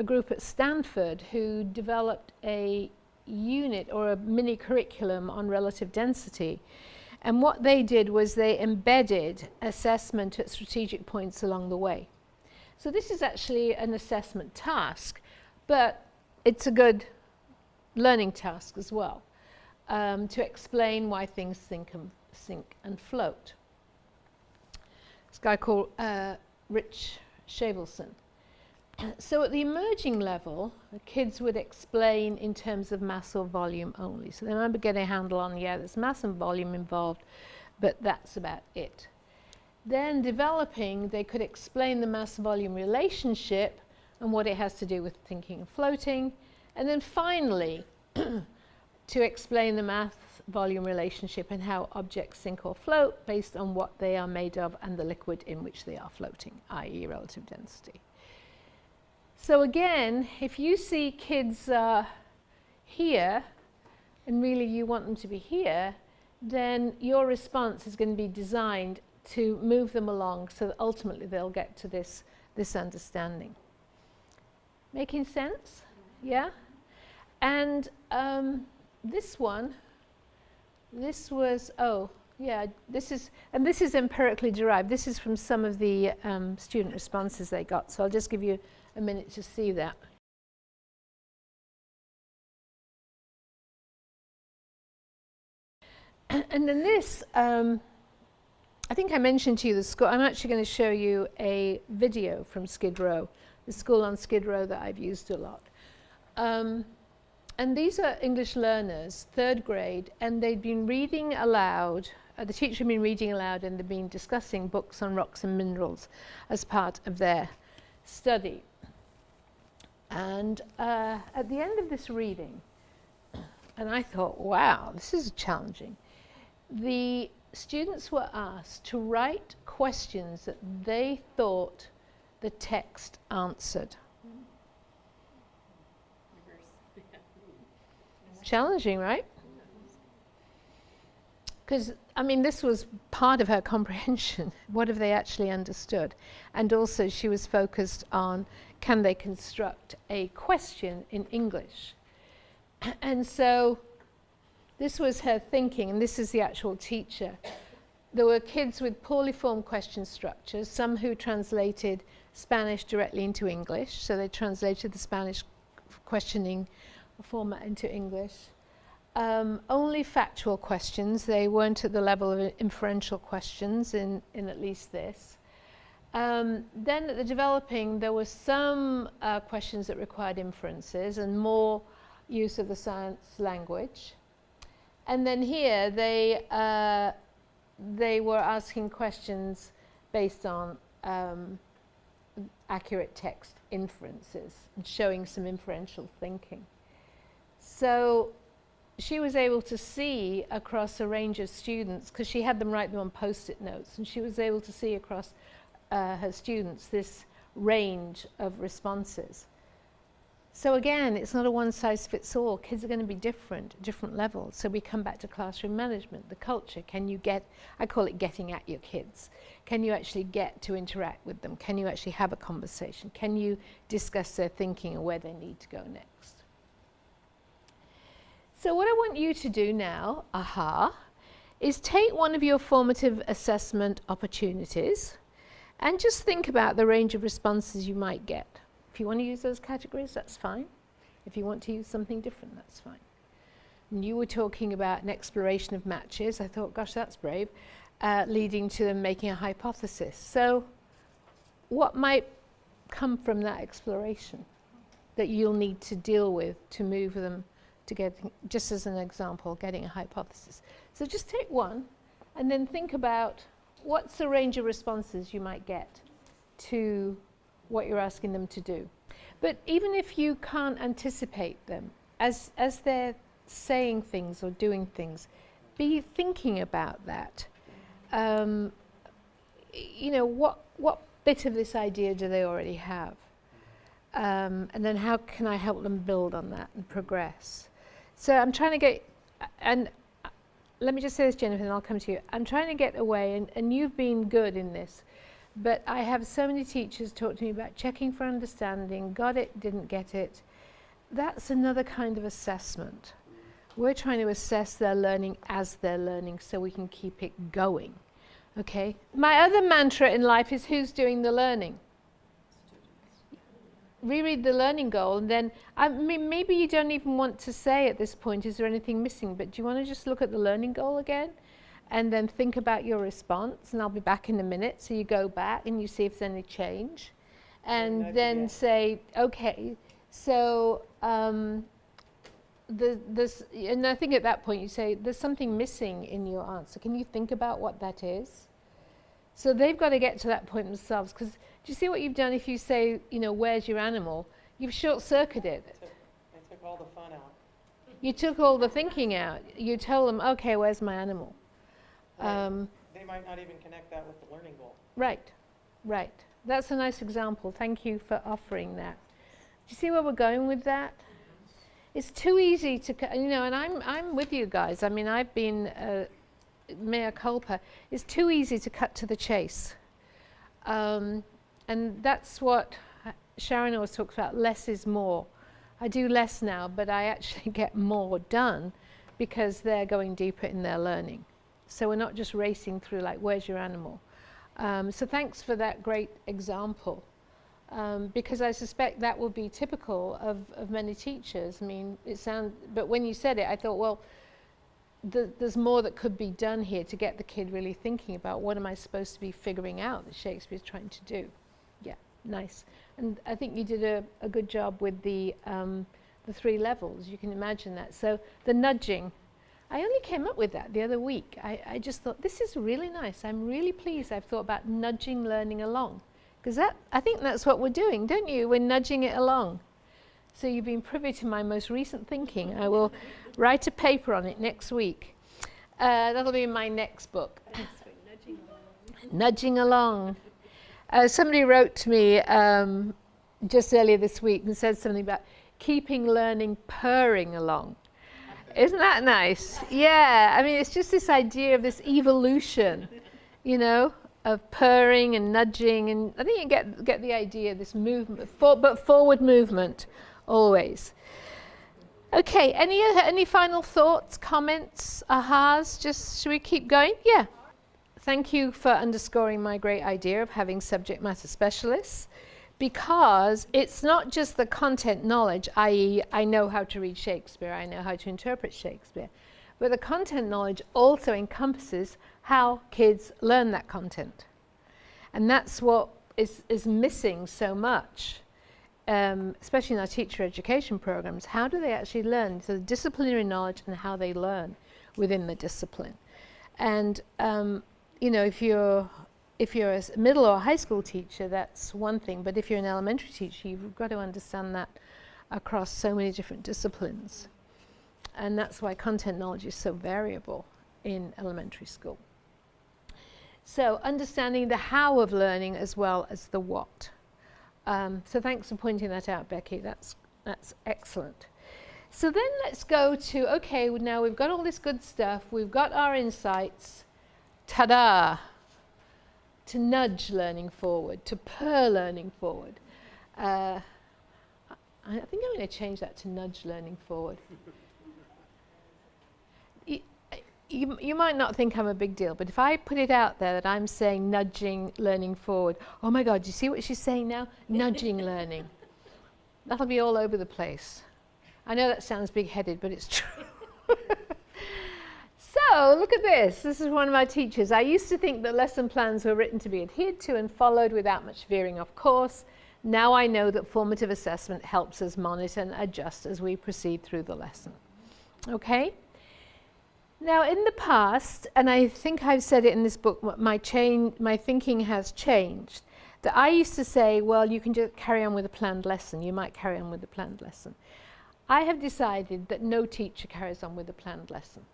group at Stanford who developed a unit or a mini curriculum on relative density. And what they did was they embedded assessment at strategic points along the way. So this is actually an assessment task, but it's a good learning task as well, to explain why things sink and float. This guy called Rich Shavelson. So at the emerging level, the kids would explain in terms of mass or volume only. So they remember getting a handle on, yeah, there's mass and volume involved, but that's about it. Then developing, they could explain the mass-volume relationship and what it has to do with thinking and floating. And then finally, to explain the mass-volume relationship and how objects sink or float based on what they are made of and the liquid in which they are floating, i.e. relative density. So again, if you see kids here, and really you want them to be here, then your response is going to be designed to move them along so that ultimately they'll get to this understanding. Making sense? Yeah? And this one, this was, oh, yeah, this is empirically derived. This is from some of the student responses they got. So I'll just give you a minute to see that. And then this, I think I mentioned to you the school. I'm actually going to show you a video from Skid Row, the school on Skid Row that I've used a lot. And these are English learners, 3rd grade, and they'd been reading aloud. The teacher had been reading aloud, and they'd been discussing books on rocks and minerals as part of their study. And at the end of this reading, and I thought, wow, this is challenging. The students were asked to write questions that they thought the text answered. Challenging, right? Because, I mean, this was part of her comprehension. What have they actually understood? And also she was focused on, can they construct a question in English? And so this was her thinking, and this is the actual teacher. There were kids with poorly formed question structures, some who translated Spanish directly into English, so they translated the Spanish questioning format into English. Only factual questions, they weren't at the level of inferential questions in at least this. Then at the developing, there were some questions that required inferences and more use of the science language. And then here, they were asking questions based on accurate text inferences and showing some inferential thinking. So she was able to see across a range of students, because she had them write them on post-it notes, and she was able to see across her students this range of responses. So again, it's not a one-size-fits-all. Kids are going to be different at different levels. So we come back to classroom management, the culture. Can you get, I call it getting at your kids. Can you actually get to interact with them? Can you actually have a conversation? Can you discuss their thinking and where they need to go next? So what I want you to do now, is take one of your formative assessment opportunities and just think about the range of responses you might get. If you want to use those categories, that's fine. If you want to use something different, that's fine. And you were talking about an exploration of matches. I thought, gosh, that's brave, leading to them making a hypothesis. So what might come from that exploration that you'll need to deal with to move them to get, just as an example, getting a hypothesis? So just take one and then think about what's the range of responses you might get to what you're asking them to do. But even if you can't anticipate them, as they're saying things or doing things, be thinking about that. You know, what bit of this idea do they already have? And then how can I help them build on that and progress? So I'm trying to get, and let me just say this, Jennifer, and I'll come to you. I'm trying to get away, and you've been good in this, but I have so many teachers talk to me about checking for understanding, got it, didn't get it. That's another kind of assessment. We're trying to assess their learning as they're learning so we can keep it going, okay? My other mantra in life is who's doing the learning? Reread the learning goal, and then, I mean, maybe you don't even want to say at this point, is there anything missing, but do you want to just look at the learning goal again? And then think about your response, and I'll be back in a minute. So you go back and you see if there's any change. And then say, okay, so and I think at that point you say, there's something missing in your answer. Can you think about what that is? So they've got to get to that point themselves, because do you see what you've done if you say, you know, where's your animal? You've short-circuited it. I took all the fun out. You took all the thinking out. You tell them, okay, where's my animal? They might not even connect that with the learning goal. Right, right. That's a nice example. Thank you for offering that. Do you see where we're going with that? It's too easy to, you know, and I'm with you guys. I mean, I've been mea culpa. It's too easy to cut to the chase. And that's what Sharon always talks about, less is more. I do less now, but I actually get more done because they're going deeper in their learning. So we're not just racing through like, where's your animal? So thanks for that great example, because I suspect that will be typical of many teachers. I mean, but when you said it, I thought, well, there's more that could be done here to get the kid really thinking about what am I supposed to be figuring out that Shakespeare's trying to do. Yeah, nice. And I think you did a good job with the 3 levels. You can imagine that. So the nudging. I only came up with that the other week. I just thought, this is really nice. I'm really pleased I've thought about nudging learning along. Because I think that's what we're doing, don't you? We're nudging it along. So you've been privy to my most recent thinking. I will write a paper on it next week. That'll be in my next book. Nudging along. Somebody wrote to me just earlier this week and said something about keeping learning purring along. Isn't that nice? Yeah, I mean, it's just this idea of this evolution, you know, of purring and nudging, and I think you get the idea, this movement, but forward movement, always. Okay, any final thoughts, comments, ahas? Just, should we keep going? Yeah. Thank you for underscoring my great idea of having subject matter specialists, because it's not just the content knowledge, i.e. I know how to read Shakespeare, I know how to interpret Shakespeare, but the content knowledge also encompasses how kids learn that content. And that's what is missing so much, especially in our teacher education programs. How do they actually learn? So the disciplinary knowledge and how they learn within the discipline. And you know, if you're a middle or high school teacher, that's one thing, but if you're an elementary teacher, you've got to understand that across so many different disciplines. And that's why content knowledge is so variable in elementary school. So understanding the how of learning as well as the what. So thanks for pointing that out, Becky. That's That's excellent. So then let's go to, okay, now we've got all this good stuff, we've got our insights, ta-da, to nudge learning forward, to purr learning forward. I think I'm going to change that to nudge learning forward. You might not think I'm a big deal, but if I put it out there that I'm saying nudging learning forward, oh my God, do you see what she's saying now? Nudging learning. That'll be all over the place. I know that sounds big-headed, but it's true. So, look at this. This is one of my teachers. I used to think that lesson plans were written to be adhered to and followed without much veering off course. Now I know that formative assessment helps us monitor and adjust as we proceed through the lesson. Okay? Now, in the past, and I think I've said it in this book, my thinking has changed. That I used to say, well, you can just carry on with a planned lesson. You might carry on with a planned lesson. I have decided that no teacher carries on with a planned lesson.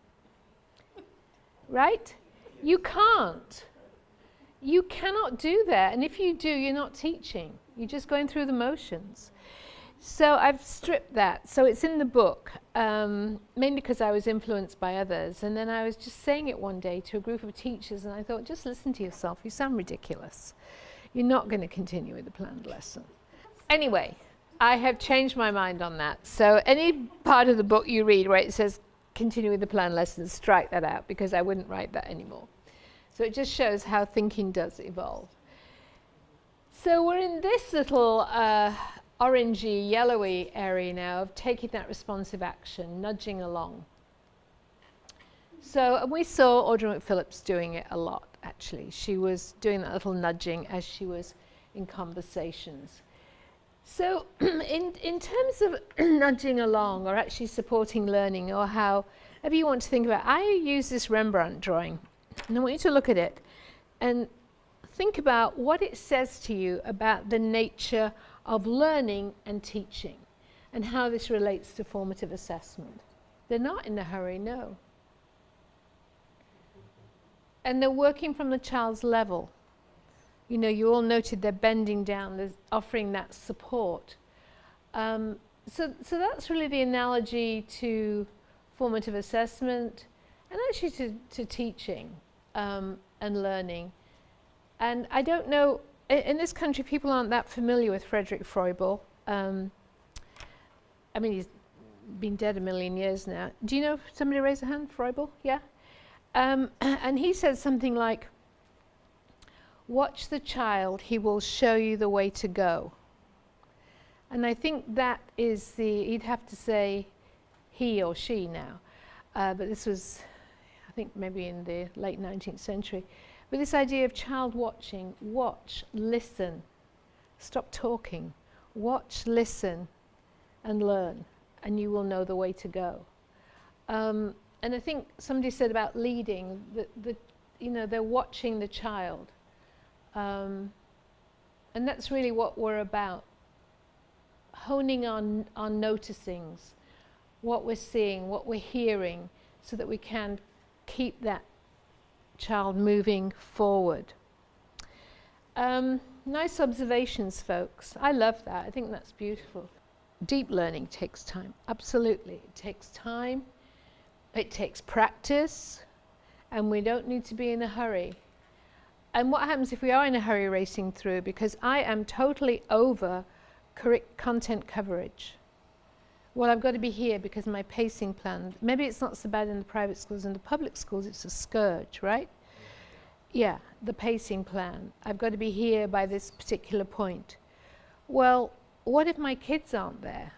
Right? You can't. You cannot do that. And if you do, you're not teaching. You're just going through the motions. So I've stripped that. So it's in the book, mainly because I was influenced by others. And then I was just saying it one day to a group of teachers, and I thought, just listen to yourself. You sound ridiculous. You're not going to continue with the planned lesson. Anyway, I have changed my mind on that. So any part of the book you read where it says continue with the planned lesson, strike that out, because I wouldn't write that anymore. So it just shows how thinking does evolve. So we're in this little orangey, yellowy area now of taking that responsive action, nudging along. So we saw Audrey McPhillips doing it a lot, actually. She was doing that little nudging as she was in conversations. So in terms of nudging along or actually supporting learning, or however you want to think about it, I use this Rembrandt drawing. And I want you to look at it and think about what it says to you about the nature of learning and teaching and how this relates to formative assessment. They're not in a hurry, no. And they're working from the child's level. You know, you all noted they're bending down, they're offering that support. So that's really the analogy to formative assessment and actually to teaching and learning. And I don't know, in this country people aren't that familiar with Frederick Froebel. I mean, he's been dead a million years now. Do you know, somebody raise a hand, Froebel? Yeah? And he said something like, watch the child, he will show you the way to go. And I think that is you'd have to say he or she now. But this was, I think, maybe in the late 19th century. But this idea of child watching, watch, listen, stop talking, watch, listen, and learn, and you will know the way to go. And I think somebody said about leading, that you know, they're watching the child. And that's really what we're about, honing on noticings, what we're seeing, what we're hearing, so that we can keep that child moving forward. Nice observations, folks. I love that. I think that's beautiful. Deep learning takes time. Absolutely. It takes time. It takes practice. And we don't need to be in a hurry. And what happens if we are in a hurry racing through? Because I am totally over content coverage. Well, I've got to be here because my pacing plan, maybe it's not so bad in the private schools. In the public schools, it's a scourge, right? Yeah, the pacing plan. I've got to be here by this particular point. Well, what if my kids aren't there?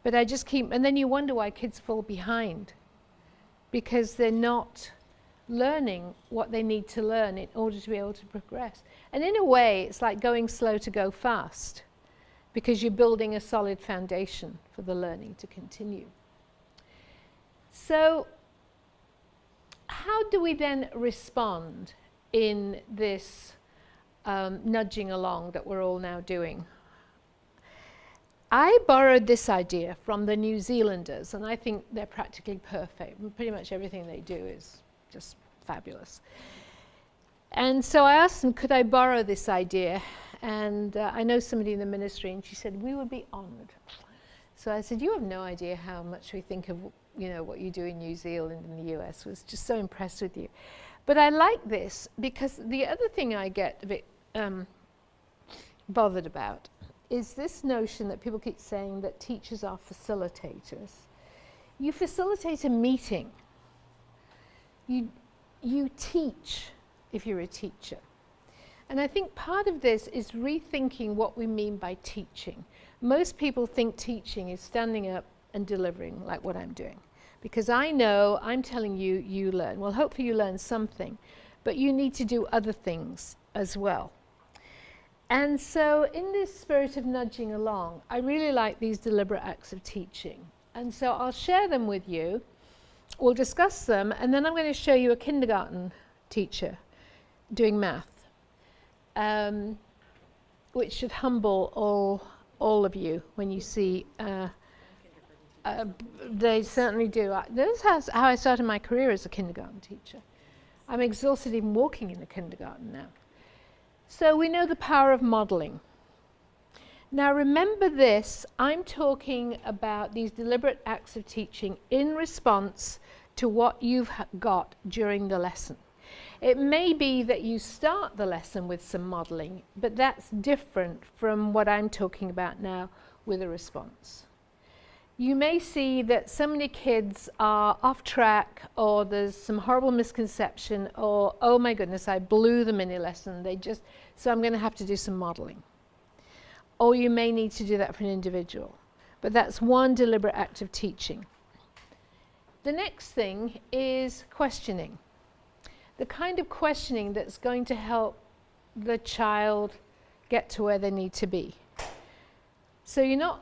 But I just keep, and then you wonder why kids fall behind. Because they're not learning what they need to learn in order to be able to progress. And in a way, it's like going slow to go fast, because you're building a solid foundation for the learning to continue. So how do we then respond in this nudging along that we're all now doing? I borrowed this idea from the New Zealanders, and I think they're practically perfect. Pretty much everything they do is just fabulous. And so I asked them, could I borrow this idea And I know somebody in the ministry, and she said, we would be honored. So I said, you have no idea how much we think of, you know, what you do in New Zealand and the US. Was just so impressed with you. But I like this because the other thing I get a bit bothered about is this notion that people keep saying that teachers are facilitators. You facilitate a meeting. You teach if you're a teacher. And I think part of this is rethinking what we mean by teaching. Most people think teaching is standing up and delivering like what I'm doing. Because I know I'm telling you, you learn. Well, hopefully you learn something, but you need to do other things as well. And so in this spirit of nudging along, I really like these deliberate acts of teaching. And so I'll share them with you. We'll discuss them, and then I'm going to show you a kindergarten teacher doing math, which should humble all of you when you see. They certainly do. This is how I started my career as a kindergarten teacher. I'm exhausted even walking in the kindergarten now. So we know the power of modeling. Now remember this, I'm talking about these deliberate acts of teaching in response to what you've got during the lesson. It may be that you start the lesson with some modeling, but that's different from what I'm talking about now with a response. You may see that so many kids are off track, or there's some horrible misconception, or, oh my goodness, I blew the mini lesson. So I'm going to have to do some modeling. Or you may need to do that for an individual. But that's one deliberate act of teaching. The next thing is questioning. The kind of questioning that's going to help the child get to where they need to be. So you're not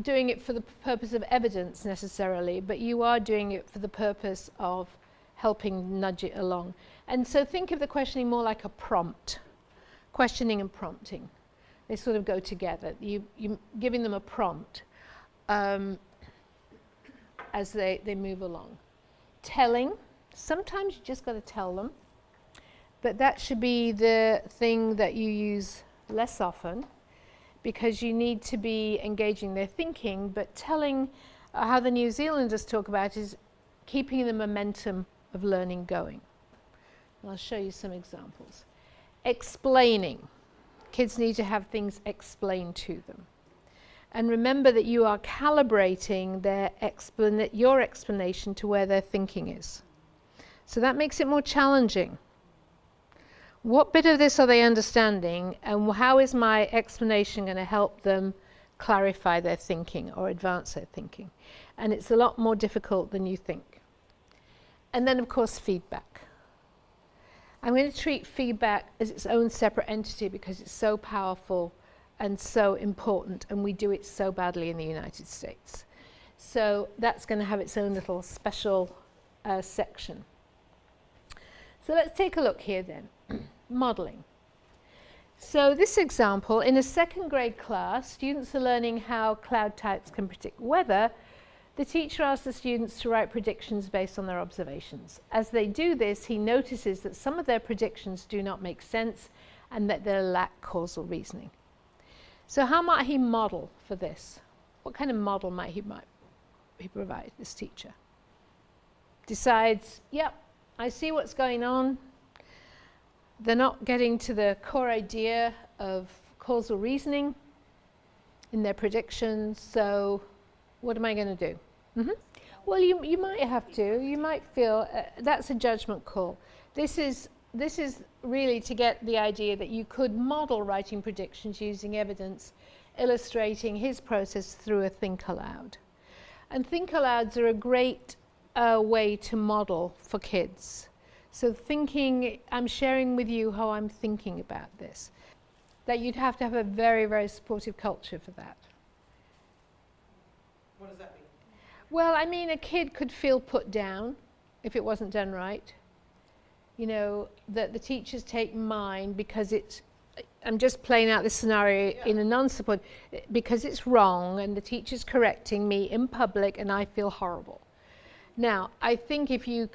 doing it for the purpose of evidence necessarily, but you are doing it for the purpose of helping nudge it along. And so think of the questioning more like a prompt. Questioning and prompting. They sort of go together. You're giving them a prompt as they move along. Telling. Sometimes you just got to tell them. But that should be the thing that you use less often, because you need to be engaging their thinking, but telling, how the New Zealanders talk about is keeping the momentum of learning going. And I'll show you some examples. Explaining. Kids need to have things explained to them. And remember that you are calibrating your explanation to where their thinking is. So that makes it more challenging. What bit of this are they understanding, and how is my explanation going to help them clarify their thinking or advance their thinking? And it's a lot more difficult than you think. And then, of course, feedback. I'm going to treat feedback as its own separate entity because it's so powerful and so important, and we do it so badly in the United States. So that's going to have its own little special section. So let's take a look here then. Modeling. So this example, in a second grade class, students are learning how cloud types can predict weather. The teacher asks the students to write predictions based on their observations. As they do this, he notices that some of their predictions do not make sense and that they lack causal reasoning. So how might he model for this? What kind of model might he provide, this teacher? Decides, yep, I see what's going on. They're not getting to the core idea of causal reasoning in their predictions, so what am I going to do? Well, you might have to. You might feel that's a judgment call. This is really to get the idea that you could model writing predictions using evidence, illustrating his process through a think aloud. And think alouds are a great way to model for kids. So thinking, I'm sharing with you how I'm thinking about this. That you'd have to have a very, very supportive culture for that. What does that mean? Well, I mean, a kid could feel put down if it wasn't done right. You know, that the teachers take mine because it's, I'm just playing out this scenario in a non-support, because it's wrong and the teacher's correcting me in public and I feel horrible. Now, I think if you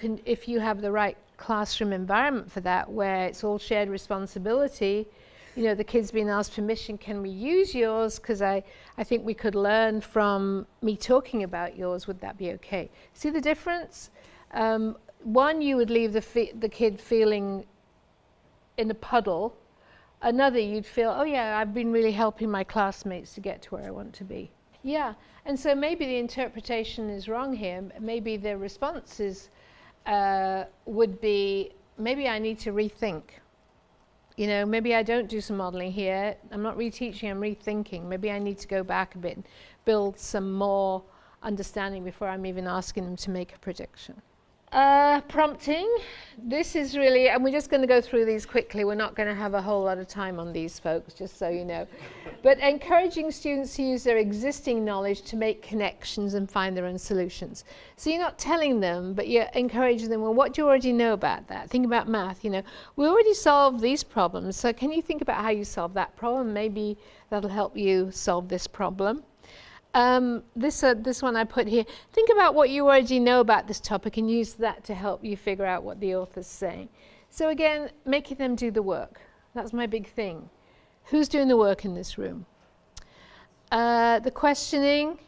have the right classroom environment for that, where it's all shared responsibility, you know, the kids being asked permission, can we use yours? Because I think we could learn from me talking about yours. Would that be okay? See the difference? One, you would leave the kid feeling in a puddle. Another, you'd feel, oh yeah, I've been really helping my classmates to get to where I want to be. Yeah, and so maybe the interpretation is wrong here. Maybe the responses would be, maybe I need to rethink. You know, maybe I don't do some modeling here. I'm not reteaching, I'm rethinking. Maybe I need to go back a bit and build some more understanding before I'm even asking them to make a prediction. Prompting. This is really, and we're just going to go through these quickly. We're not going to have a whole lot of time on these folks, just so you know. But encouraging students to use their existing knowledge to make connections and find their own solutions. So you're not telling them, but you're encouraging them, well, what do you already know about that? Think about math, you know. We already solved these problems, so can you think about how you solve that problem? Maybe that'll help you solve this problem. This one I put here. Think about what you already know about this topic and use that to help you figure out what the author's saying. So again, making them do the work. That's my big thing. Who's doing the work in this room? The questioning,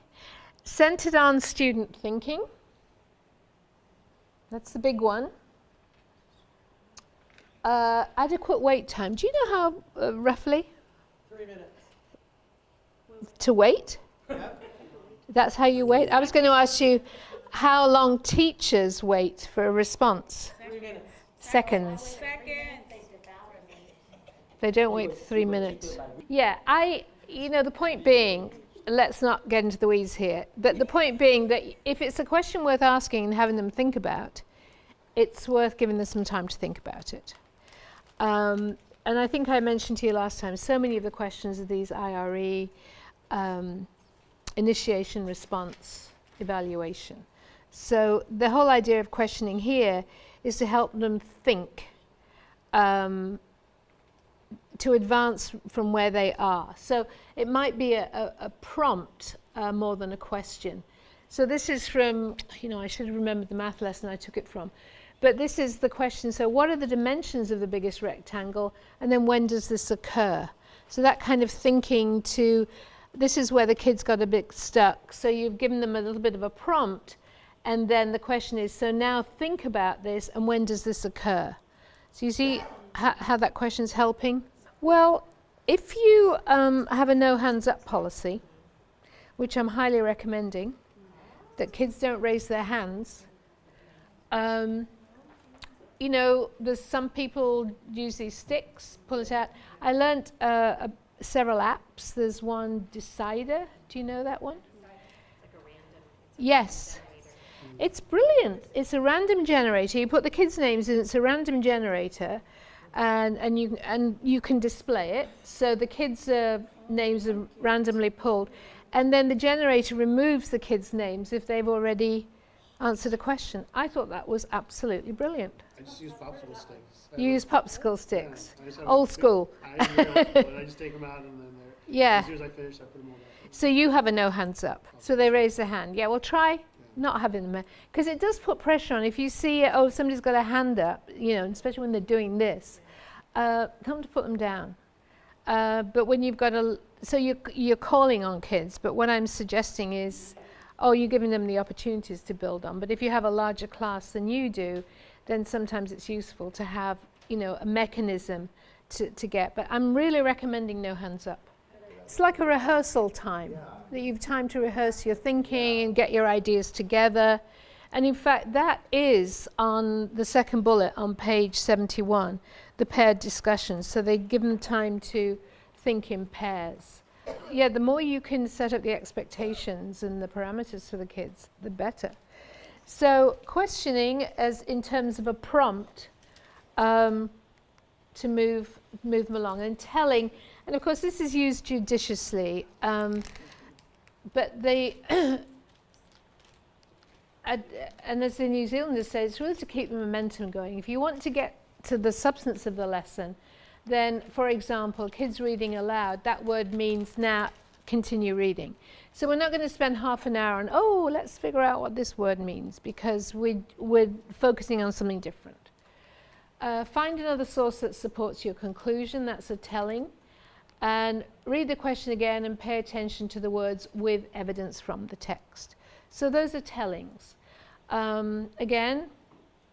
centered on student thinking. That's the big one. Adequate wait time. Do you know how, roughly? 3 minutes. To wait? Yep. That's how you wait? I was going to ask you how long teachers wait for a response. 3 minutes. Seconds. They don't wait 3 minutes. Yeah, you know, the point being, let's not get into the weeds here, but the point being that if it's a question worth asking and having them think about, it's worth giving them some time to think about it. And I think I mentioned to you last time, so many of the questions of these IRE, initiation, response, evaluation. So the whole idea of questioning here is to help them think, to advance from where they are. So it might be a prompt more than a question. So this is from, you know, I should have remembered the math lesson I took it from. But this is the question, so what are the dimensions of the biggest rectangle? And then when does this occur? So that kind of thinking to, this is where the kids got a bit stuck. So you've given them a little bit of a prompt, and then the question is, so now think about this, and when does this occur? So you see how that question's helping? Well, if you have a no hands up policy, which I'm highly recommending, that kids don't raise their hands, you know, there's some people use these sticks, pull it out. I learnt several apps. There's one, Decider. Do you know that one? Yes. It's brilliant. It's a random generator. You put the kids' names in, it's a random generator, and you can display it. So the kids' names are randomly pulled, and then the generator removes the kids' names if they've already answered a question. I thought that was absolutely brilliant. I just use popsicle sticks. You use popsicle sticks. Yeah, Old school. I just take them out and then yeah. As soon as I finish, I put them all back. So you have a no hands up. So they raise their hand. Yeah, well, try not having them, because it does put pressure on. If you see, oh, somebody's got a hand up, you know, especially when they're doing this, tell them to put them down. But when you've got so you're calling on kids, but what I'm suggesting is, oh, you're giving them the opportunities to build on. But if you have a larger class than you do, then sometimes it's useful to have, you know, a mechanism to get. But I'm really recommending no hands up. It's like a rehearsal time, that you've time to rehearse your thinking and get your ideas together. And in fact, that is on the second bullet on page 71, the paired discussions. So they give them time to think in pairs. Yeah, the more you can set up the expectations and the parameters for the kids, the better. So questioning as in terms of a prompt to move them along, and telling, and of course this is used judiciously, but they, and as the New Zealanders say, it's really to keep the momentum going. If you want to get to the substance of the lesson, then, for example, kids reading aloud, that word means now continue reading. So we're not going to spend half an hour on, oh, let's figure out what this word means, because we're focusing on something different. find another source that supports your conclusion, that's a telling, and read the question again and pay attention to the words with evidence from the text. So those are tellings. Again,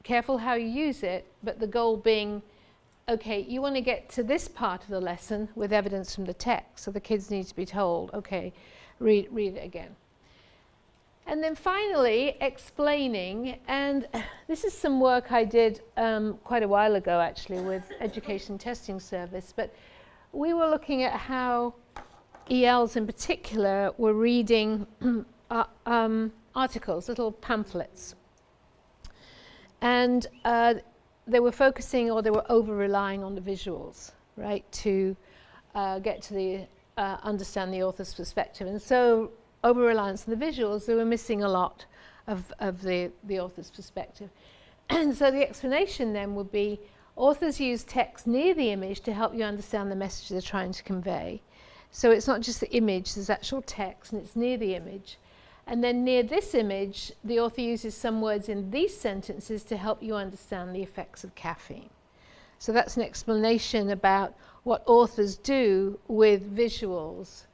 careful how you use it, but the goal being, okay, you want to get to this part of the lesson with evidence from the text, so the kids need to be told, okay, read it again. And then finally, explaining, and this is some work I did quite a while ago actually with Education Testing Service, but we were looking at how ELs in particular were reading articles, little pamphlets. And they were focusing, or they were over-relying on the visuals, right, to get to the understand the author's perspective. And so, over-reliance on the visuals, they were missing a lot of the author's perspective. And so the explanation then would be, authors use text near the image to help you understand the message they're trying to convey. So it's not just the image, there's actual text, and it's near the image. And then near this image, the author uses some words in these sentences to help you understand the effects of caffeine. So that's an explanation about what authors do with visuals,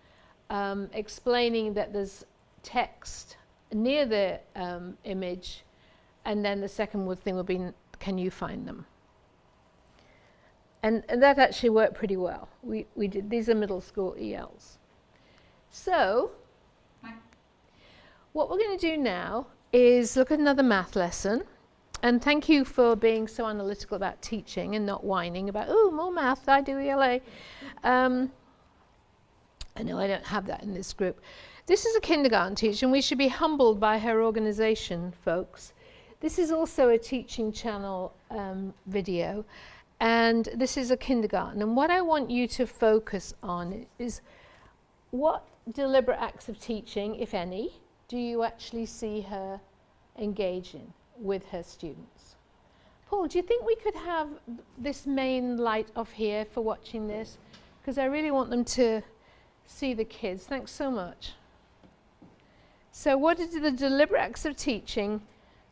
explaining that there's text near the image, and then the second thing would be, can you find them? And that actually worked pretty well. We did, these are middle school ELs. So, what we're going to do now is look at another math lesson. And thank you for being so analytical about teaching and not whining about, oh, more math, I do ELA. I know I don't have that in this group. This is a kindergarten teacher, and we should be humbled by her organization, folks. This is also a Teaching Channel video, and this is a kindergarten. And what I want you to focus on is what deliberate acts of teaching, if any, do you actually see her engage in with her students? Paul, do you think we could have this main light off here for watching this? Because I really want them to see the kids. Thanks so much. So what are the deliberate acts of teaching?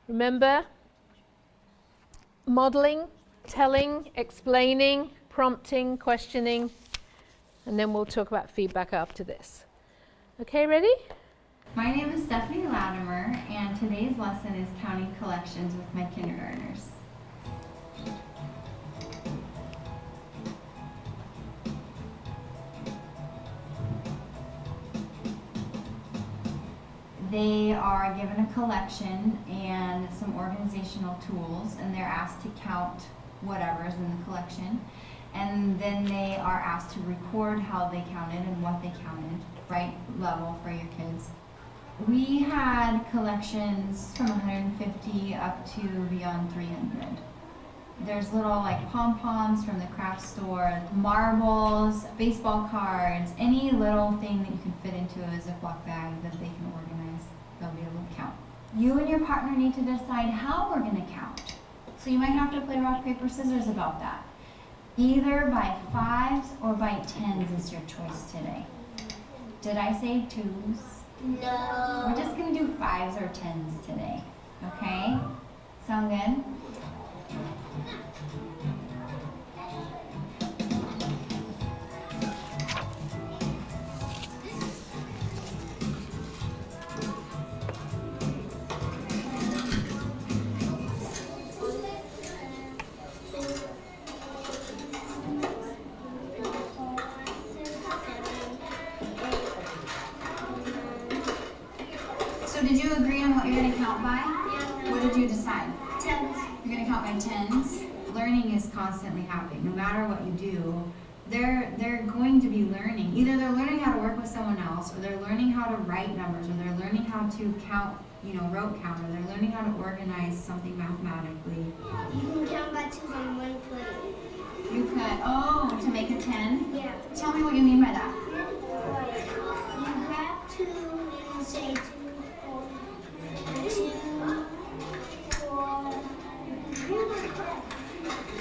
Remember, modeling, telling, explaining, prompting, questioning, and then we'll talk about feedback after this. Okay, ready? My name is Stephanie Latimer, and today's lesson is counting collections with my kindergartners. They are given a collection and some organizational tools, and they're asked to count whatever is in the collection. And then they are asked to record how they counted and what they counted, right level for your kids. We had collections from 150 up to beyond 300. There's little like pom-poms from the craft store, marbles, baseball cards, any little thing that you can fit into a Ziploc bag that they can organize, they'll be able to count. You and your partner need to decide how we're going to count. So you might have to play rock, paper, scissors about that. Either by 5s or by 10s is your choice today. Did I say 2s? No. We're just going to do 5s or 10s today, okay? Sound good? So did you agree on what you're going to count by? Yeah. What did you decide? 10s. You're going to count by 10s? Learning is constantly happening. No matter what you do, they're going to be learning. Either they're learning how to work with someone else, or they're learning how to write numbers, or they're learning how to count, rote count, or they're learning how to organize something mathematically. You can count by 2s on one foot. You could, to make a 10? Yeah. Tell me what you mean by that.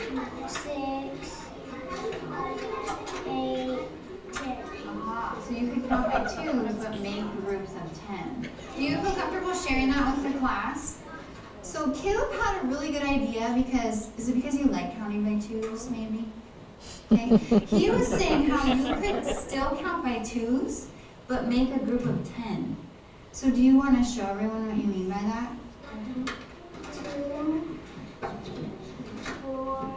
You have to say 2, 4, 6, 8, 10. So you could count by 2s, but make groups of 10. Do you feel comfortable sharing that with the class? So Caleb had a really good idea because, is it because you like counting by twos, maybe? Okay. He was saying how you could still count by twos, but make a group of 10. So do you want to show everyone what you mean by that? 2, 4.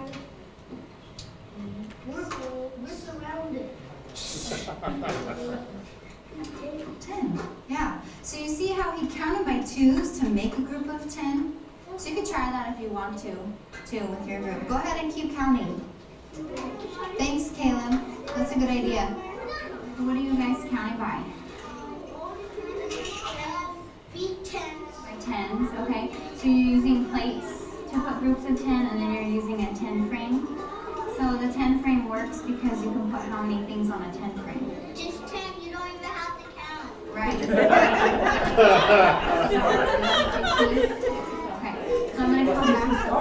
We're surrounded. 10. Yeah. So you see how he counted by twos to make a group of 10? So you could try that if you want to, too, with your group. Go ahead and keep counting. Thanks, Caleb. That's a good idea. What are you guys counting by? Feet 10. By tens, okay. So you're using plates to put groups of 10, and then you're using a 10 frame. So the 10 frame works because you can put how many things on a 10 frame? Just 10. You don't even have to count. Right. Okay. So I'm going to come back to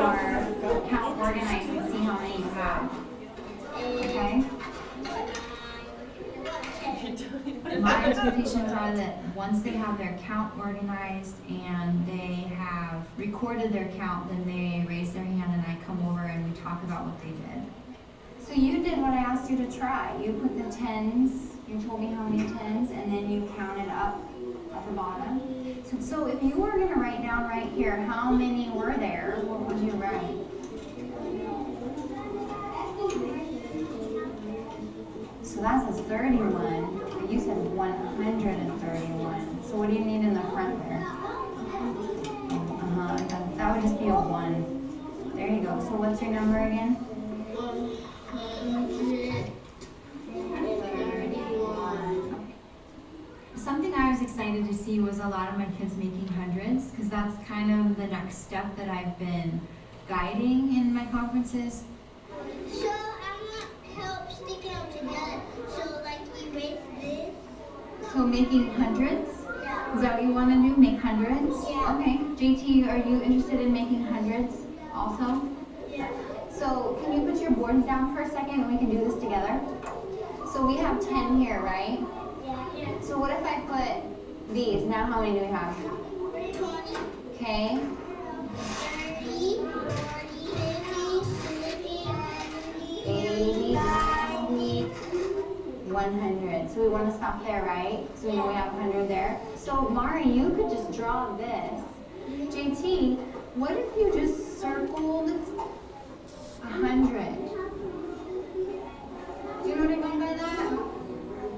our count organized and see how many you have. Okay? My expectations are that once they have their count organized and they have recorded their count, then they raise their hand and I come over and we talk about what they did. So you did what I asked you to try. You put the tens, you told me how many tens, and then you counted up at the bottom. So if you were going to write down right here how many were there, what would you write? So that says 31, but you said 131. So what do you need in the front there? That would just be a 1. There you go. So what's your number again? 31. Something I was excited to see was a lot of my kids making hundreds, because that's kind of the next step that I've been guiding in my conferences. So I want help sticking them together. So like erase this. So making hundreds? Yeah. Is that what you want to do? Make hundreds? Yeah. Okay. JT, are you interested in making hundreds also? Yeah. So can you put your boards down for a second and we can do this together? So we have 10 here, right? Yeah. So what if I put these? Now how many do we have? 20. Okay. 30, 40, 50, 80, 90, 100. So we want to stop there, right? So we know we have 100 there. So Mari, you could just draw this. JT, what if you just circled 100? Do you know what I mean by that?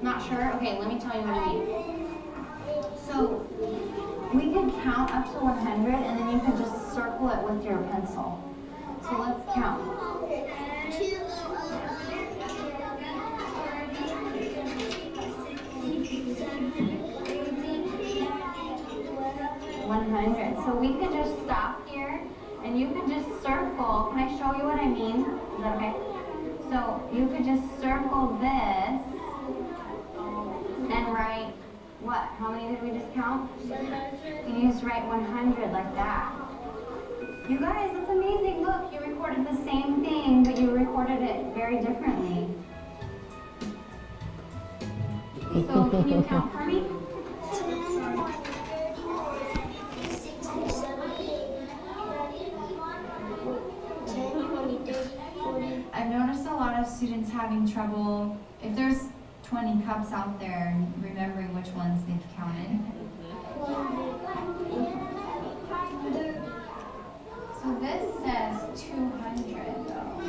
Not sure? Okay, let me tell you what I mean. So we could count up to 100 and then you could just circle it with your pencil. So let's count. 100. So we could just stop here and you could just circle. Can I show you what I mean? Is that okay? So you could just circle this and write what? How many did we just count? 100. You just write 100 like that. You guys, that's amazing. Look, you recorded the same thing, but you recorded it very differently. So can you count for me? 40. I've noticed a lot of students having trouble, if there's 20 cups out there, remembering which ones they've counted. So this says 200 though.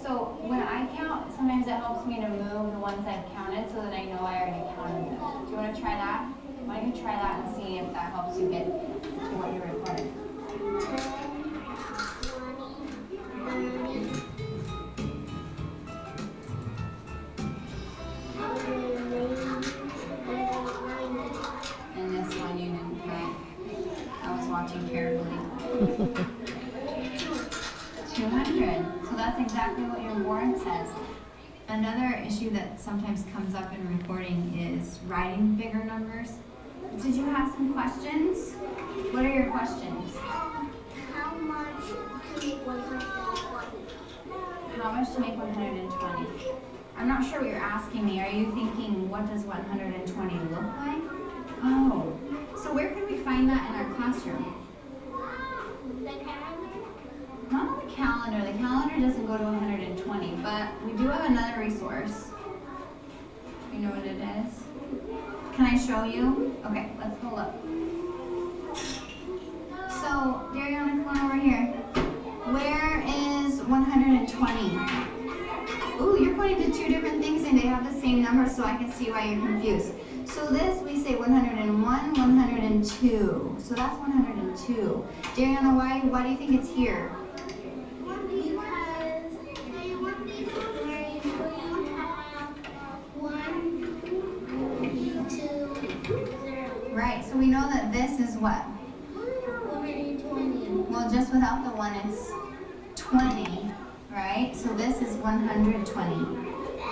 So when I count, sometimes it helps me to move the ones I've counted so that I know I already counted them. Do you want to try that? Why don't you try that and see if that helps you get to what you recorded? 10, 20, 30, 40. And this one you didn't count. I was watching carefully. 200. So that's exactly what your board says. Another issue that sometimes comes up in recording is writing bigger numbers. Did you have some questions? What are your questions? How much to make 120? How much to make 120? I'm not sure what you're asking me. Are you thinking, what does 120 look like? Oh, so where can we find that in our classroom? The calendar? Not on the calendar. The calendar doesn't go to 120, but we do have another resource. You know what it is? Can I show you? Okay, let's go look. So, Dariana, come on over here. Where is 120? Ooh, you're pointing to two different things and they have the same number, so I can see why you're confused. So this, we say 101, 102. So that's 102. Dariana, why do you think it's here? Because they want these stories where you have 1, 2, 0. Right, so we know that this is what? 120. Well, just without the 1, it's 20, right? So this is 120.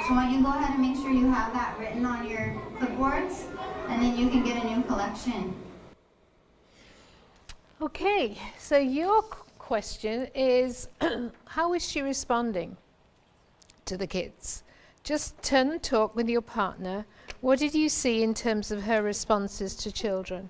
So why don't you go ahead and make sure you have that written on your clipboards, and then you can get a new collection. Okay, so your question is, how is she responding to the kids? Just turn and talk with your partner. What did you see in terms of her responses to children?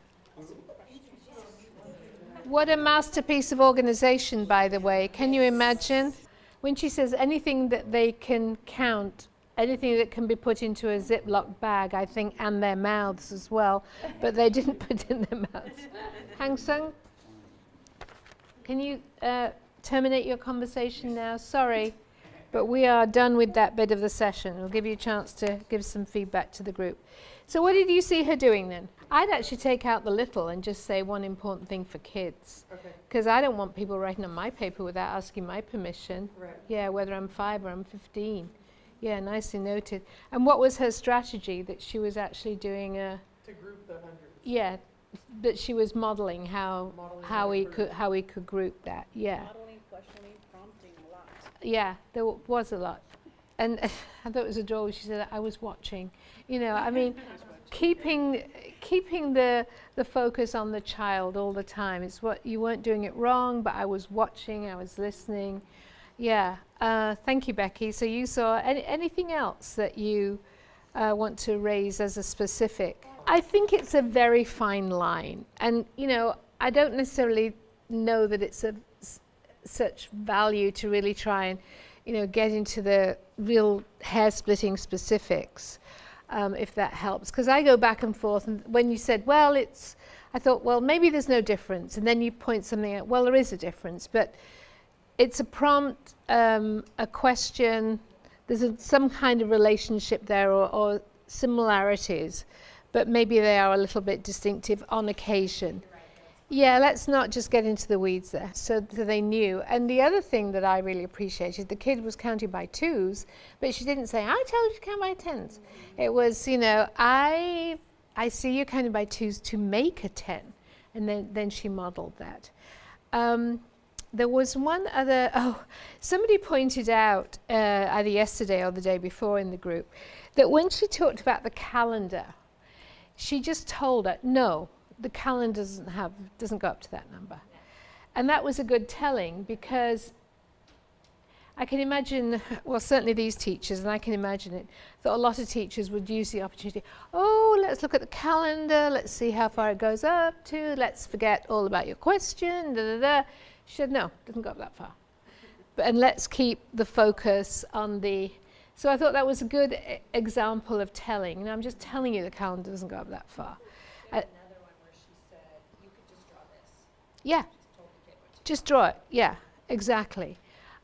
What a masterpiece of organization, by the way. Can you imagine? When she says anything that they can count, anything that can be put into a Ziploc bag, I think, and their mouths as well, but they didn't put it in their mouths. Hang Sung, can you terminate your conversation now? Sorry, but we are done with that bit of the session. We'll give you a chance to give some feedback to the group. So what did you see her doing then? I'd actually take out the little and just say one important thing for kids. Because I don't want people writing on my paper without asking my permission. Right. Yeah, whether I'm 5 or I'm 15. Yeah, nicely noted. And what was her strategy? That she was actually doing To group the hundreds. yeah, that she was modeling how we could group that. Yeah. Modeling, questioning, prompting, a lot. Yeah, there was a lot. And I thought it was adorable. She said, I was watching. You know, I mean, keeping the focus on the child all the time. It's what you weren't doing it wrong, but I was watching, I was listening. Yeah, thank you, Becky. So you saw anything else that you want to raise as a specific? I think it's a very fine line. And, you know, I don't necessarily know that it's of such value to really try and, you know, get into the real hair-splitting specifics, if that helps. Because I go back and forth, and when you said, well, I thought, well, maybe there's no difference. And then you point something out, well, there is a difference. But it's a prompt, a question, there's some kind of relationship there or similarities, but maybe they are a little bit distinctive on occasion. Yeah, let's not just get into the weeds there. So they knew. And the other thing that I really appreciated, the kid was counting by 2s, but she didn't say, I told you to count by 10s. It was, you know, I see you counting by 2s to make a 10. And then she modeled that. There was one other, somebody pointed out either yesterday or the day before in the group, that when she talked about the calendar, she just told her, no, the calendar doesn't go up to that number. And that was a good telling, because I can imagine, well, certainly these teachers, and I can imagine it, that a lot of teachers would use the opportunity, let's look at the calendar, let's see how far it goes up to, let's forget all about your question, She said, no, it doesn't go up that far. And let's keep the focus on the, so I thought that was a good example of telling. And I'm just telling you the calendar doesn't go up that far. Another one where she said, you could just draw this. Yeah, just draw it. Yeah, exactly.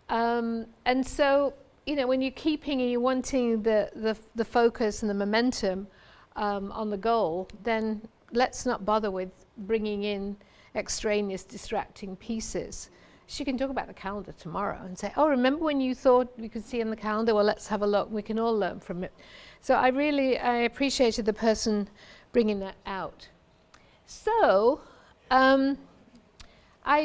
And so, you know, when you're keeping and you're wanting the focus and the momentum on the goal, then let's not bother with bringing in extraneous distracting pieces. She can talk about the calendar tomorrow and say, remember when you thought we could see on the calendar? Well, let's have a look. We can all learn from it. So I appreciated the person bringing that out. So I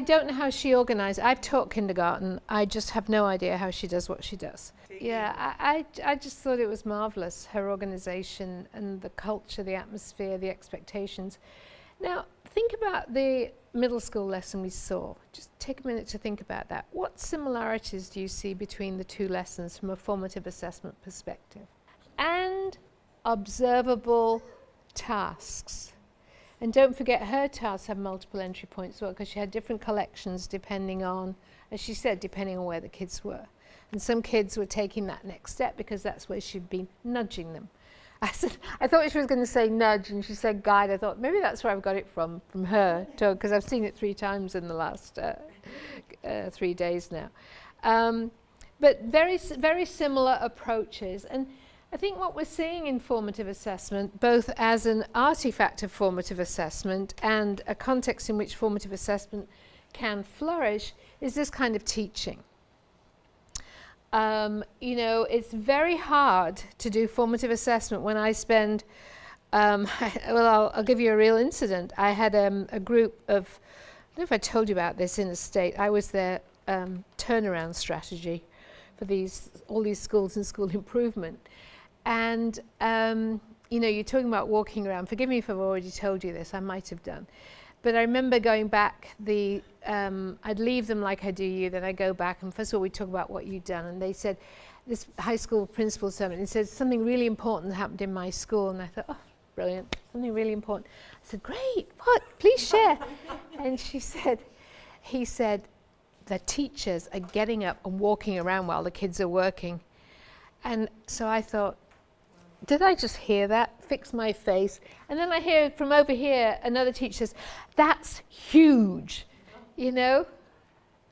don't know how she organized. I've taught kindergarten. I just have no idea how she does what she does. Yeah, I just thought it was marvelous, her organization and the culture, the atmosphere, the expectations. Now, think about the middle school lesson we saw. Just take a minute to think about that. What similarities do you see between the two lessons from a formative assessment perspective? And observable tasks. And don't forget her tasks have multiple entry points as well, because she had different collections depending on, as she said, depending on where the kids were. And some kids were taking that next step because that's where she'd been nudging them. I thought she was going to say nudge, and she said guide. I thought maybe that's where I've got it from her, because I've seen it 3 times in the last 3 days now. But very similar approaches. And I think what we're seeing in formative assessment, both as an artifact of formative assessment and a context in which formative assessment can flourish, is this kind of teaching. You know, it's very hard to do formative assessment when I spend, well, I'll give you a real incident. I had a group of, I don't know if I told you about this in the state. I was their turnaround strategy for all these schools and school improvement. And, you know, you're talking about walking around. Forgive me if I've already told you this, I might have done. But I remember going back, I'd leave them like I do you, then I go back, and first of all we talk about what you'd done. And they said, this high school principal summit, and said something really important happened in my school. And I thought, oh, brilliant, something really important. I said, great, what? Please share. And he said, the teachers are getting up and walking around while the kids are working. And so I thought, did I just hear that? Fix my face. And then I hear from over here, another teacher says, that's huge, you know?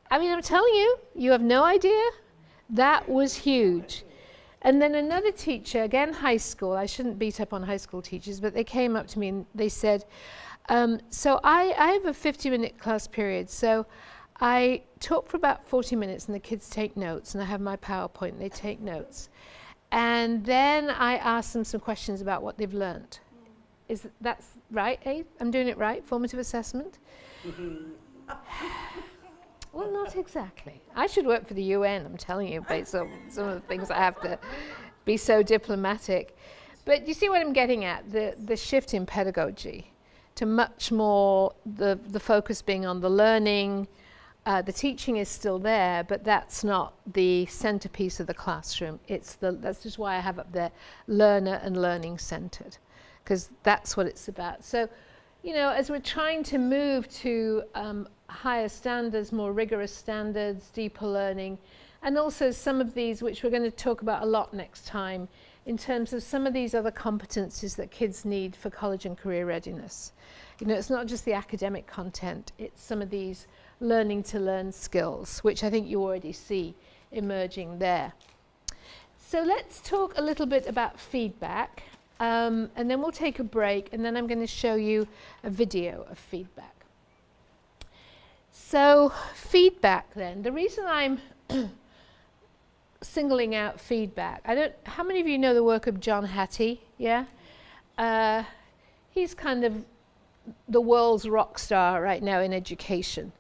I mean, I'm telling you, you have no idea. That was huge. And then another teacher, again high school, I shouldn't beat up on high school teachers, but they came up to me and they said, so I have a 50-minute class period, so I talk for about 40 minutes and the kids take notes, and I have my PowerPoint and they take notes. And then I ask them some questions about what they've learned. That's right, Abe? I'm doing it right? Formative assessment? Well, not exactly. I should work for the UN, I'm telling you, based on some of the things I have to be so diplomatic. But you see what I'm getting at, the shift in pedagogy to much more the focus being on the learning. The teaching is still there, but that's not the centerpiece of the classroom. That's just why I have up there learner and learning centered, because that's what it's about. So, you know, as we're trying to move to higher standards, more rigorous standards, deeper learning, and also some of these, which we're going to talk about a lot next time, in terms of some of these other competencies that kids need for college and career readiness. You know, it's not just the academic content, it's some of these learning to learn skills, which I think you already see emerging there. So let's talk a little bit about feedback, and then we'll take a break, and then I'm going to show you a video of feedback. So feedback then, the reason I'm singling out feedback, how many of you know the work of John Hattie? Yeah? He's kind of the world's rock star right now in education.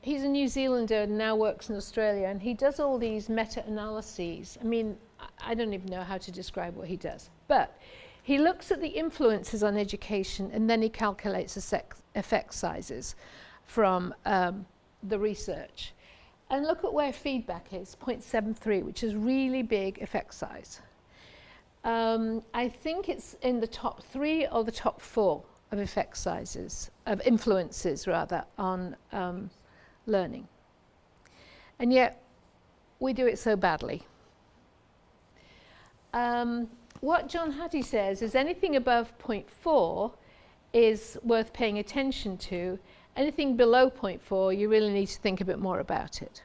He's a New Zealander and now works in Australia, and he does all these meta-analyses. I mean, I don't even know how to describe what he does, but he looks at the influences on education, and then he calculates the effect sizes from the research. And look at where feedback is, 0.73, which is really big effect size. I think it's in the top 3 or the top 4 of effect sizes, of influences rather, on learning. And yet, we do it so badly. What John Hattie says is anything above 0.4 is worth paying attention to. Anything below 0.4, you really need to think a bit more about it.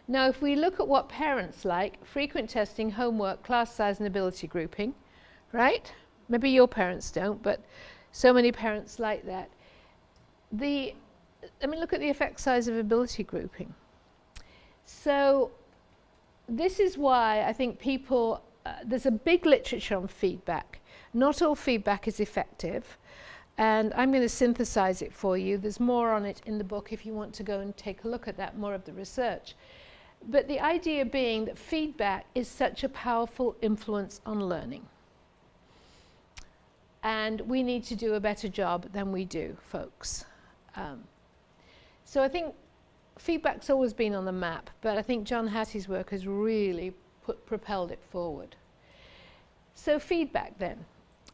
Now, if we look at what parents like, frequent testing, homework, class size and ability grouping, right? Maybe your parents don't, but so many parents like that. Look at the effect size of ability grouping. So this is why I think people, there's a big literature on feedback. Not all feedback is effective. And I'm going to synthesize it for you. There's more on it in the book if you want to go and take a look at that, more of the research. But the idea being that feedback is such a powerful influence on learning. And we need to do a better job than we do, folks. So I think feedback's always been on the map, but I think John Hattie's work has really propelled it forward. So feedback then.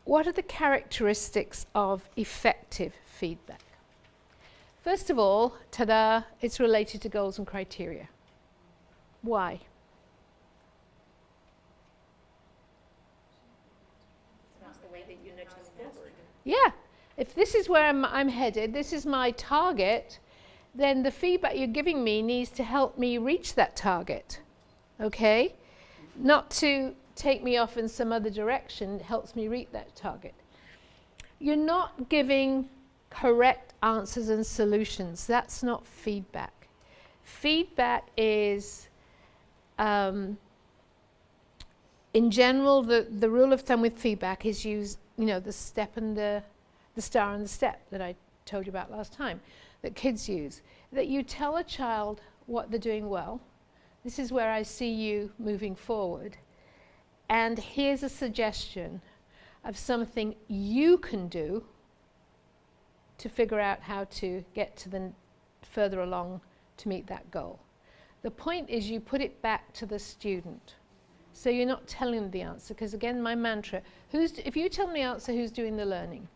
what are the characteristics of effective feedback? First of all, ta-da, it's related to goals and criteria. Why? That's the way that you nudge them forward. Yeah, if this is where I'm headed, this is my target, then the feedback you're giving me needs to help me reach that target, okay? Not to take me off in some other direction, it helps me reach that target. You're not giving correct answers and solutions. That's not feedback. Feedback is, in general, the rule of thumb with feedback is use, the step and the star and the step that I told you about last time, that kids use. That you tell a child what they're doing well. This is where I see you moving forward. And here's a suggestion of something you can do to figure out how to get to the further along to meet that goal. The point is you put it back to the student. So you're not telling them the answer, because again, my mantra, if you tell them the answer, who's doing the learning?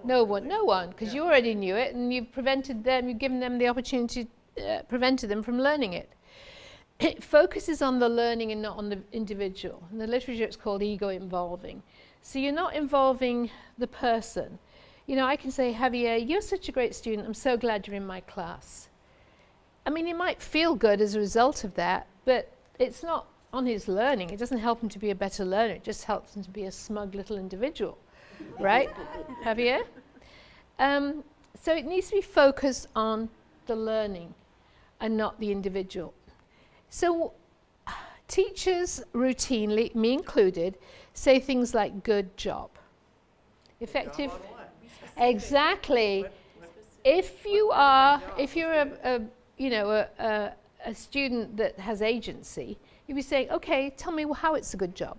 No one, because you already knew it, and you've prevented them, you've given them the opportunity, prevented them from learning it. It focuses on the learning and not on the individual. In the literature, it's called ego involving. So you're not involving the person. I can say, Javier, you're such a great student. I'm so glad you're in my class. I mean, he might feel good as a result of that, but it's not on his learning. It doesn't help him to be a better learner. It just helps him to be a smug little individual. Right, Javier? So it needs to be focused on the learning and not the individual. So teachers routinely, me included, say things like good job. Effective. Exactly. If you're a student that has agency, you'd be saying, okay, tell me how it's a good job.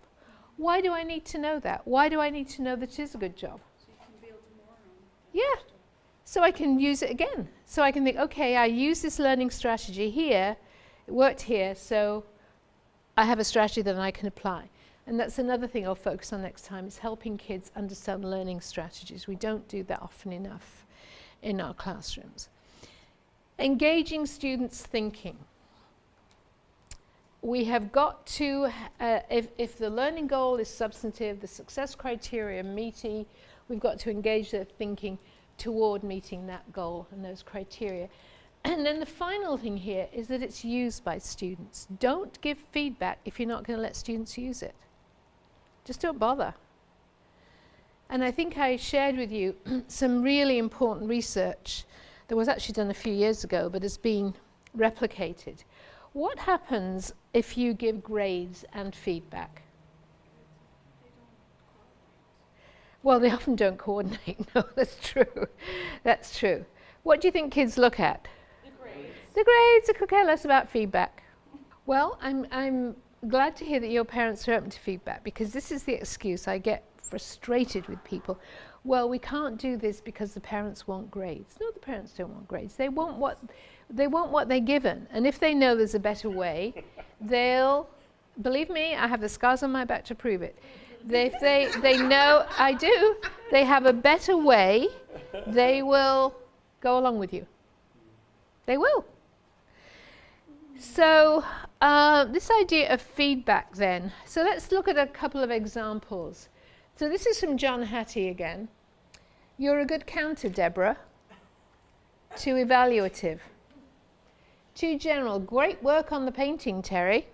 Why do I need to know that? Why do I need to know that it is a good job? So you can build more on. Yeah. So I can use it again. So I can think, okay, I use this learning strategy here. It worked here, so I have a strategy that I can apply. And that's another thing I'll focus on next time, is helping kids understand learning strategies. We don't do that often enough in our classrooms. Engaging students' thinking. We have got to, if the learning goal is substantive, the success criteria meaty, we've got to engage their thinking toward meeting that goal and those criteria. And then the final thing here is that it's used by students. Don't give feedback if you're not going to let students use it. Just don't bother. And I think I shared with you some really important research that was actually done a few years ago, but has been replicated. What happens if you give grades and feedback? Well, they often don't coordinate. No, that's true. That's true. What do you think kids look at? The grades. The grades. They could care less about feedback. Well, I'm glad to hear that your parents are open to feedback, because this is the excuse I get frustrated with people. Well, we can't do this because the parents want grades. No, the parents don't want grades. They want what they're given. And if they know there's a better way, they'll, believe me, I have the scars on my back to prove it. If they know, I do, they have a better way, they will go along with you. They will. So this idea of feedback then. So let's look at a couple of examples. So this is from John Hattie again. You're a good counter, Deborah. Too evaluative. Too general. Great work on the painting, Terry.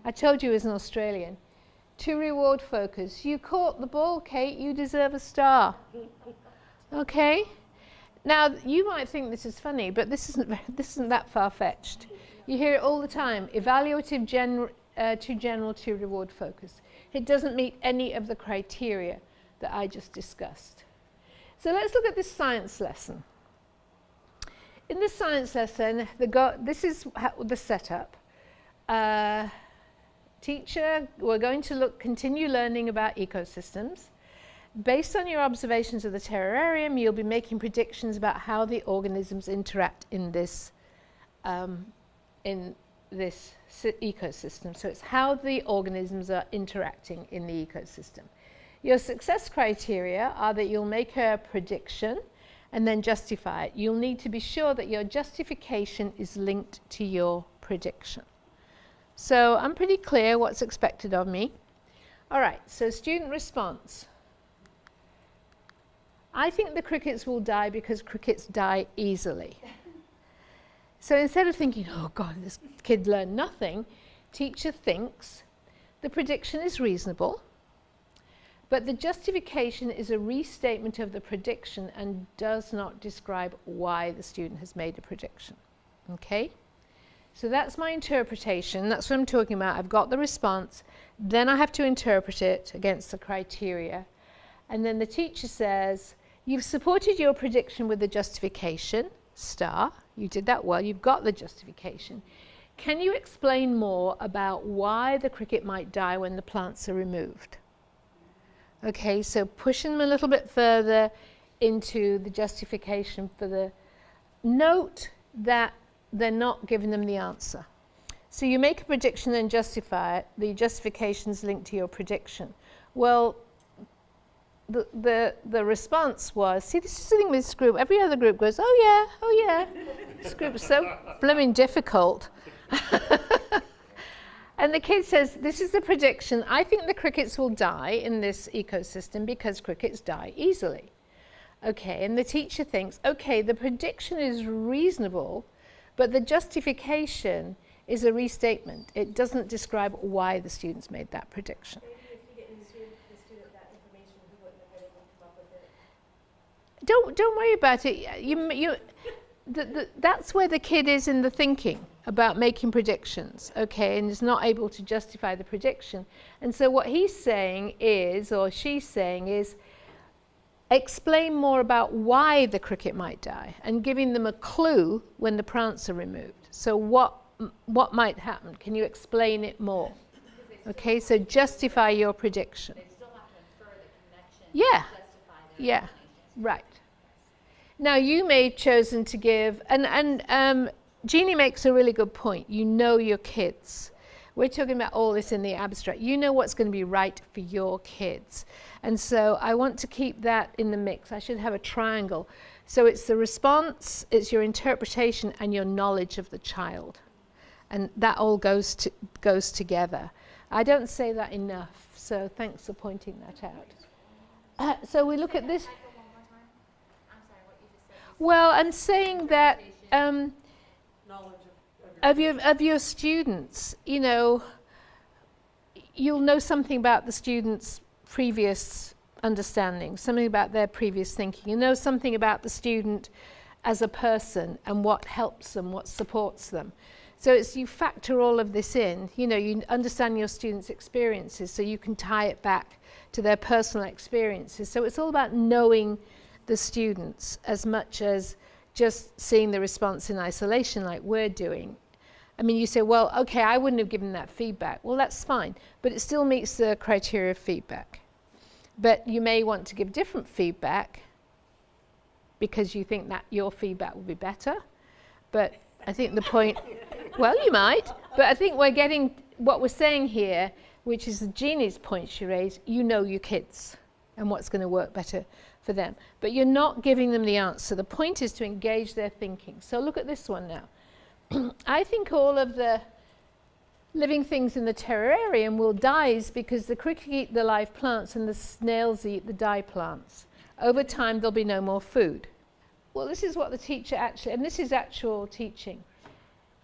I told you he was an Australian. Too reward focused. You caught the ball, Kate. You deserve a star. Okay? Now, you might think this is funny, but this isn't that far-fetched. You hear it all the time. Evaluative, too general, too reward focused. It doesn't meet any of the criteria that I just discussed. So let's look at this science lesson. In this science lesson, this is the setup. Teacher, we're going to continue learning about ecosystems. Based on your observations of the terrarium, you'll be making predictions about how the organisms interact in this ecosystem. So it's how the organisms are interacting in the ecosystem. Your success criteria are that you'll make a prediction and then justify it. You'll need to be sure that your justification is linked to your prediction. So I'm pretty clear what's expected of me. All right, so student response. I think the crickets will die because crickets die easily. So instead of thinking, oh God, this kid learned nothing, teacher thinks the prediction is reasonable, but the justification is a restatement of the prediction and does not describe why the student has made a prediction. Okay? So that's my interpretation. That's what I'm talking about. I've got the response. Then I have to interpret it against the criteria. And then the teacher says, you've supported your prediction with the justification, star. You did that well. You've got the justification. Can you explain more about why the cricket might die when the plants are removed? Okay, so pushing them a little bit further into the justification for the note that they're not giving them the answer. So you make a prediction and justify it. The justification is linked to your prediction. Well, the response was, see, this is the thing with this group. Every other group goes, oh yeah. This group is so blooming difficult. And the kid says, this is the prediction. I think the crickets will die in this ecosystem because crickets die easily. Okay, and the teacher thinks, okay, the prediction is reasonable, but the justification is a restatement. It doesn't describe why the students made that prediction. Maybe if you get the student that information, he wouldn't have been able to come up with it. Don't worry about it. That's where the kid is in the thinking about making predictions, okay, and is not able to justify the prediction. And so what he's saying is, or she's saying is, explain more about why the cricket might die and giving them a clue when the plants are removed. So what might happen? Can you explain it more? Okay, so justify your prediction. They still have to infer the connection. Yeah, To justify their yeah, right. Now you may have chosen to give, and Jeannie makes a really good point. You know your kids. We're talking about all this in the abstract. You know what's going to be right for your kids. And so I want to keep that in the mix. I should have a triangle. So it's the response, it's your interpretation, and your knowledge of the child. And that all goes together. I don't say that enough, so thanks for pointing that out. So we look at this. Well, I'm saying that of your students, you know, you'll know something about the students' previous understanding, something about their previous thinking. You know something about the student as a person and what helps them, what supports them. So it's you factor all of this in. You know, you understand your students' experiences, so you can tie it back to their personal experiences. So it's all about knowing the students as much as just seeing the response in isolation like we're doing. I mean, you say, well, okay, I wouldn't have given that feedback. Well, that's fine, but it still meets the criteria of feedback. But you may want to give different feedback because you think that your feedback will be better. But I think the point, well, you might, but I think we're getting what we're saying here, which is Jeannie's point she raised, you know your kids and what's going to work better for them. But you're not giving them the answer. The point is to engage their thinking. So look at this one now. I think all of the living things in the terrarium will die because the cricket eat the live plants and the snails eat the die plants. Over time, there'll be no more food. Well, this is what the teacher actually, and this is actual teaching.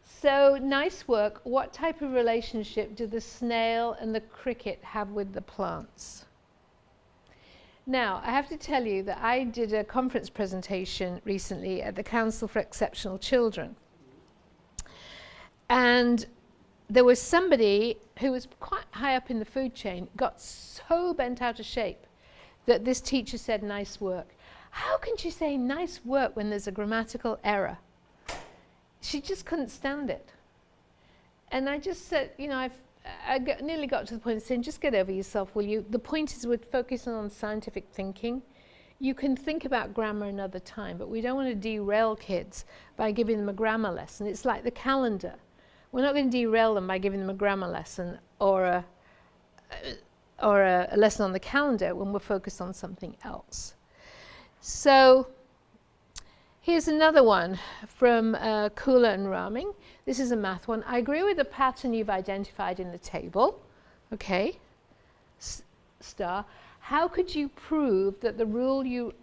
So, nice work. What type of relationship do the snail and the cricket have with the plants? Now, I have to tell you that I did a conference presentation recently at the Council for Exceptional Children. And there was somebody who was quite high up in the food chain, got so bent out of shape that this teacher said, nice work. How can she say nice work when there's a grammatical error? She just couldn't stand it. And I just said, you know, nearly got to the point of saying, just get over yourself, will you? The point is we're focusing on scientific thinking. You can think about grammar another time, but we don't want to derail kids by giving them a grammar lesson. It's like the calendar. We're not going to derail them by giving them a grammar lesson or or a lesson on the calendar when we're focused on something else. So here's another one from Kula and Raming. This is a math one. I agree with the pattern you've identified in the table. Okay. Star. How could you prove that the rule you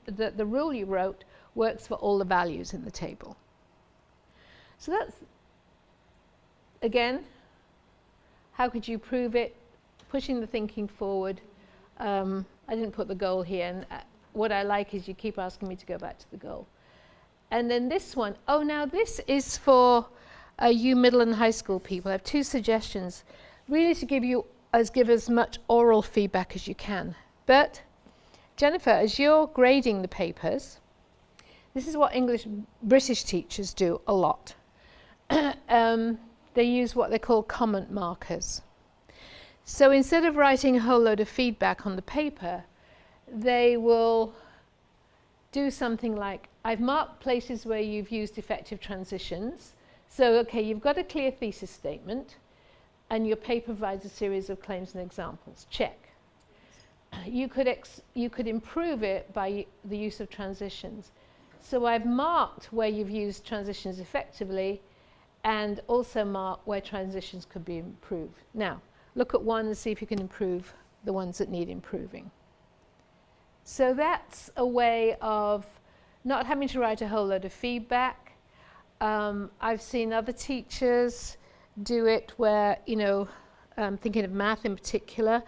wrote works for all the values in the table? So that's, again, how could you prove it? Pushing the thinking forward. I didn't put the goal here, and what I like is you keep asking me to go back to the goal. And then this one, oh, now this is for you middle and high school people. I have 2 suggestions, really to give as much oral feedback as you can. But Jennifer, as you're grading the papers, this is what British teachers do a lot. They use what they call comment markers. So instead of writing a whole load of feedback on the paper, they will do something like, I've marked places where you've used effective transitions. So, okay, you've got a clear thesis statement, and your paper provides a series of claims and examples. Check. You could improve it by the use of transitions. So I've marked where you've used transitions effectively, and also marked where transitions could be improved. Now, look at one and see if you can improve the ones that need improving. So that's a way of not having to write a whole load of feedback. I've seen other teachers do it where, thinking of math in particular,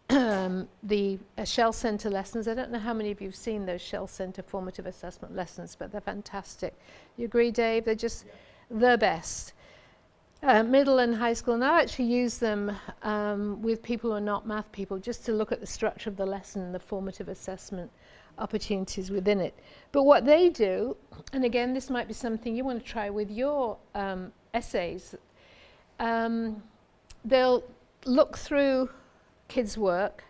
the Shell Center lessons. I don't know how many of you have seen those Shell Center formative assessment lessons, but they're fantastic. You agree, Dave? They're just the best. Middle and high school, and I actually use them with people who are not math people, just to look at the structure of the lesson and the formative assessment opportunities within it. But what they do, and again, this might be something you want to try with your essays, they'll look through kids' work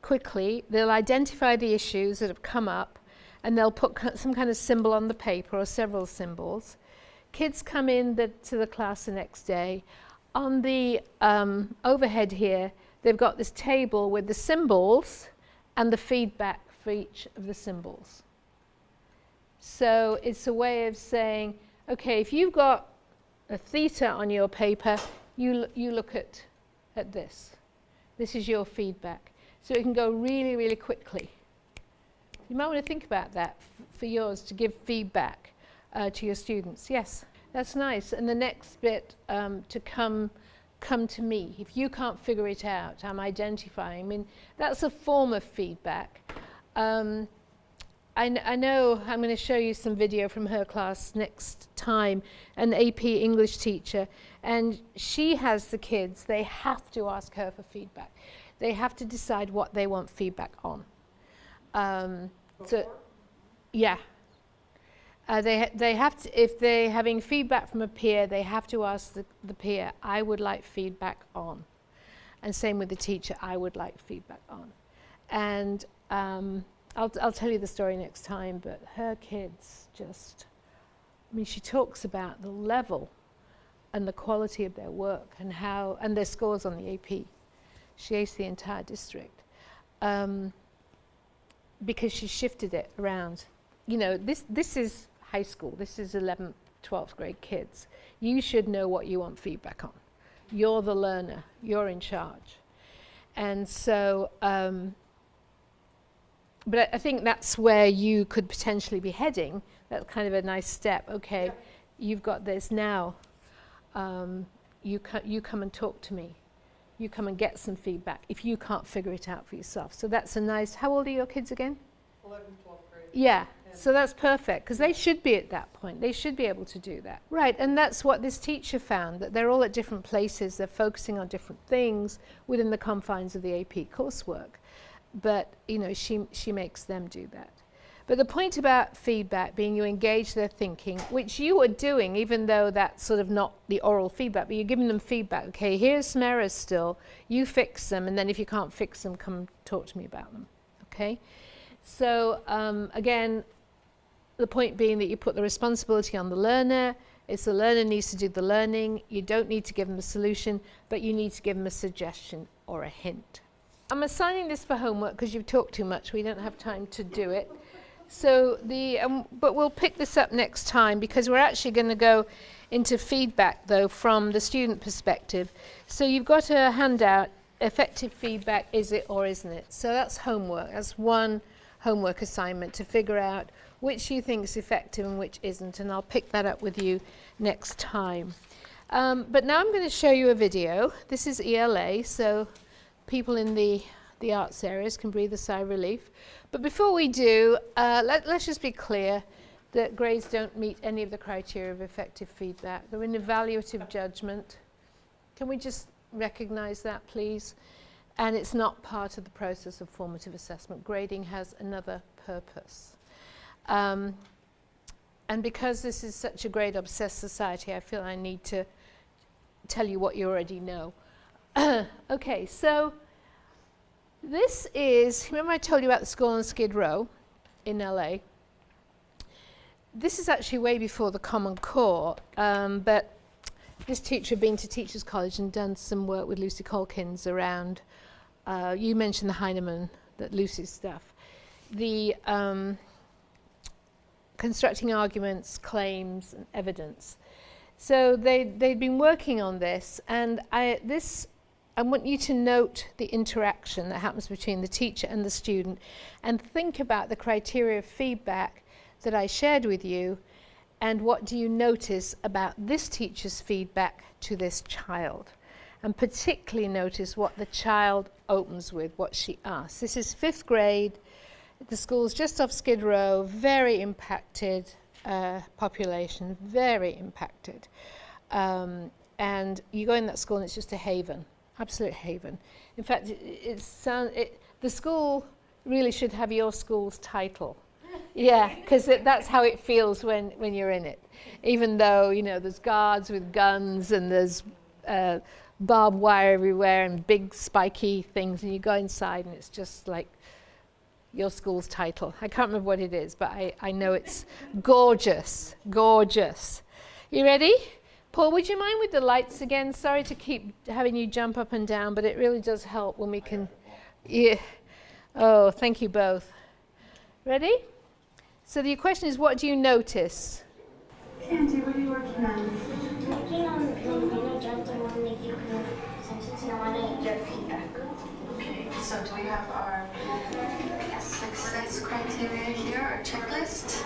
quickly, they'll identify the issues that have come up, and they'll put some kind of symbol on the paper or several symbols. Kids come in to the class the next day. On the overhead here, they've got this table with the symbols and the feedback for each of the symbols. So it's a way of saying, okay, if you've got a theta on your paper, you look at this. This is your feedback. So it can go really, really quickly. You might want to think about that for yours, to give feedback to your students. Yes, that's nice. And the next bit, to come to me. If you can't figure it out, I'm identifying. I mean, that's a form of feedback. I know I'm going to show you some video from her class next time, an AP English teacher, and she has the kids, they have to ask her for feedback. They have to decide what they want feedback on. Yeah. They have to, if they're having feedback from a peer, they have to ask the peer, I would like feedback on. And same with the teacher, I would like feedback on. And I'll tell you the story next time, but her kids just, I mean, she talks about the level and the quality of their work and how, and their scores on the AP. She aced the entire district because she shifted it around. You know, this is high school. This is 11th, 12th grade kids. You should know what you want feedback on. You're the learner. You're in charge. And so, but I think that's where you could potentially be heading. That's kind of a nice step. Okay, yeah. You've got this now. You come and talk to me. You come and get some feedback if you can't figure it out for yourself. So that's a nice, how old are your kids again? 11th, 12th grade. Yeah, so that's perfect, because they should be at that point. They should be able to do that. Right, and that's what this teacher found, that they're all at different places, they're focusing on different things within the confines of the AP coursework. But, you know, she makes them do that. But the point about feedback being you engage their thinking, which you are doing, even though that's sort of not the oral feedback, but you're giving them feedback. Okay, here's some errors still. You fix them, and then if you can't fix them, come talk to me about them. Okay? So, again, the point being that you put the responsibility on the learner. It's the learner needs to do the learning. You don't need to give them a solution, but you need to give them a suggestion or a hint. I'm assigning this for homework because you've talked too much. We don't have time to do it. So but we'll pick this up next time because we're actually going to go into feedback though from the student perspective. So you've got a handout, effective feedback, is it or isn't it? So that's homework. That's one homework assignment to figure out which you think is effective and which isn't, and I'll pick that up with you next time. But now I'm going to show you a video. This is ELA, so people in the arts areas can breathe a sigh of relief. But before we do, let's just be clear that grades don't meet any of the criteria of effective feedback. They're an evaluative judgment. Can we just recognize that, please? And it's not part of the process of formative assessment. Grading has another purpose. And because this is such a grade-obsessed society, I feel I need to tell you what you already know. Okay, so this is, remember I told you about the school on Skid Row in LA? This is actually way before the Common Core, but this teacher had been to Teachers College and done some work with Lucy Colkins around, you mentioned the Heinemann, that Lucy's stuff, the constructing arguments, claims, and evidence. So they'd been working on this, and I want you to note the interaction that happens between the teacher and the student and think about the criteria of feedback that I shared with you, and what do you notice about this teacher's feedback to this child. And particularly notice what the child opens with, what she asks. This is 5th grade. The school's just off Skid Row, very impacted population, very impacted. And you go in that school and it's just a haven, absolute haven. In fact, the school really should have your school's title. Yeah, because that's how it feels when you're in it. Even though, you know, there's guards with guns and there's barbed wire everywhere and big spiky things, and you go inside and it's just like your school's title. I can't remember what it is, but I know it's gorgeous, gorgeous. You ready? Paul, would you mind with the lights again? Sorry to keep having you jump up and down, but it really does help when we can... Yeah. Oh, thank you both. Ready? So the question is, what do you notice? Angie, what are you working on? Working on the judge, I want to make you clear sentences and I want to get feedback. Okay, so do we have our success criteria here, our checklist?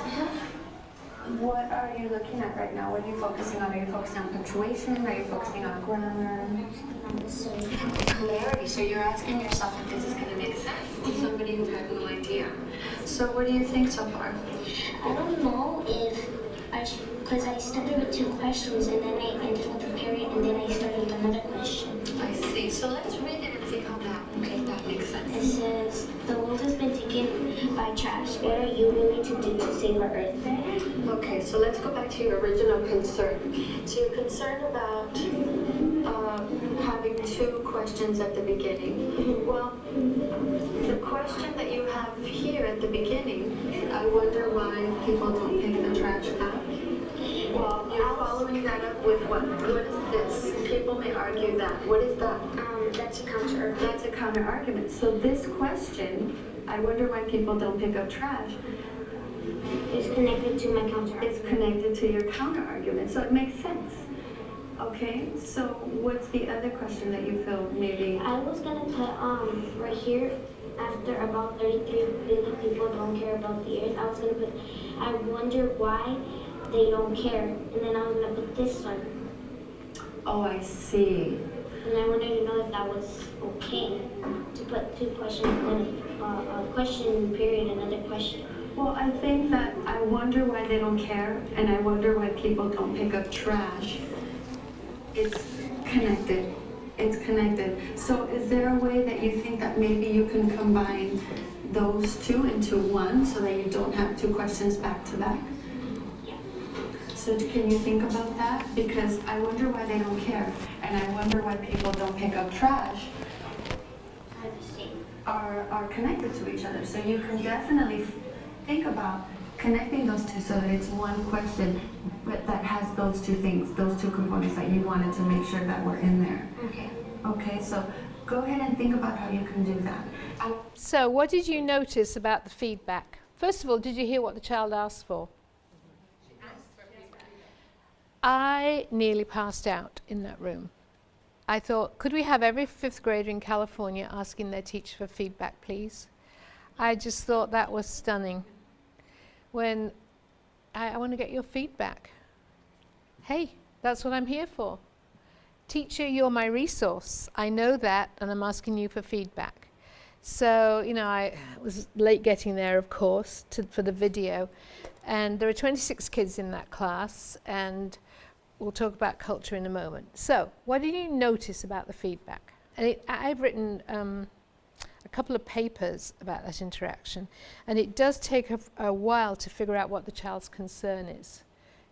What are you looking at right now? What are you focusing on? Are you focusing on punctuation? Are you focusing on grammar? Clarity. So you're asking yourself if this is going to make sense to somebody who has no idea. So what do you think so far? I don't know if because I started with 2 questions and then I ended with a period and then I started with another question. I see. So let's read it and see how that makes sense. It says, the world has been taken by trash. What are you willing to do to save our earth? Okay, so let's go back to your original concern. So you're concerned about having 2 questions at the beginning. Well, the question that you have here at the beginning, I wonder why people don't pick the trash out. Well, you're following that up with what? What is this? People may argue that. What is that? That's a counter. That's a counter argument. So this question, I wonder why people don't pick up trash, It's connected to my counter argument. It's connected to your counter argument. So it makes sense. Okay, so what's the other question that you feel maybe? I was gonna put right here, after about 33 billion people don't care about the earth, I was gonna put, I wonder why they don't care, and then I was gonna put this one. Oh, I see. And I wanted to know if that was okay to put 2 questions, a question period, another question. Well, I think that I wonder why they don't care, and I wonder why people don't pick up trash. It's connected. It's connected. So is there a way that you think that maybe you can combine those 2 into one so that you don't have 2 questions back to back? Yeah. So can you think about that? Because I wonder why they don't care, and I wonder why people don't pick up trash are connected to each other. So you can definitely think about connecting those 2 so that it's one question, but that has those 2 things, those 2 components that you wanted to make sure that were in there. Okay. Okay, so go ahead and think about how you can do that. So what did you notice about the feedback? First of all, did you hear what the child asked for? I nearly passed out in that room. I thought, could we have every 5th grader in California asking their teacher for feedback, please? I just thought that was stunning. When I want to get your feedback. Hey, that's what I'm here for. Teacher, you're my resource. I know that, and I'm asking you for feedback. So, you know, I was late getting there, of course, for the video. And there are 26 kids in that class, and we'll talk about culture in a moment. So, what did you notice about the feedback? And I've written a couple of papers about that interaction, and it does take a while to figure out what the child's concern is.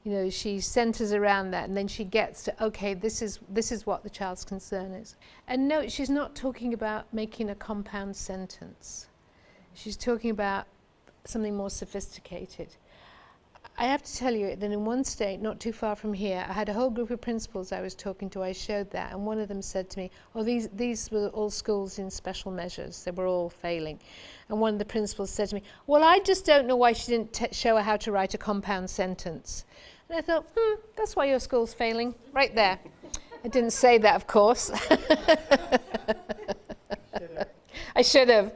You know, she centers around that, and then she gets to, okay, this is what the child's concern is. And note, she's not talking about making a compound sentence. She's talking about something more sophisticated. I have to tell you that in one state, not too far from here, I had a whole group of principals I was talking to. I showed that, and one of them said to me, oh, these were all schools in special measures. They were all failing. And one of the principals said to me, well, I just don't know why she didn't show her how to write a compound sentence. And I thought, that's why your school's failing, right there. I didn't say that, of course. I should have.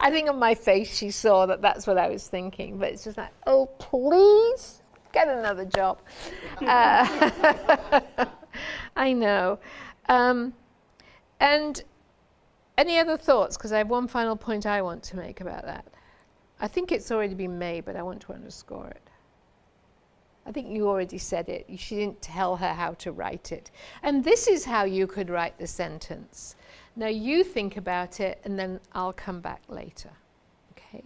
I think on my face she saw that that's what I was thinking, but it's just like, oh, please, get another job. I know. And any other thoughts? Because I have one final point I want to make about that. I think it's already been made, but I want to underscore it. I think you already said it. She didn't tell her how to write it. And this is how you could write the sentence. Now you think about it, and then I'll come back later. Okay?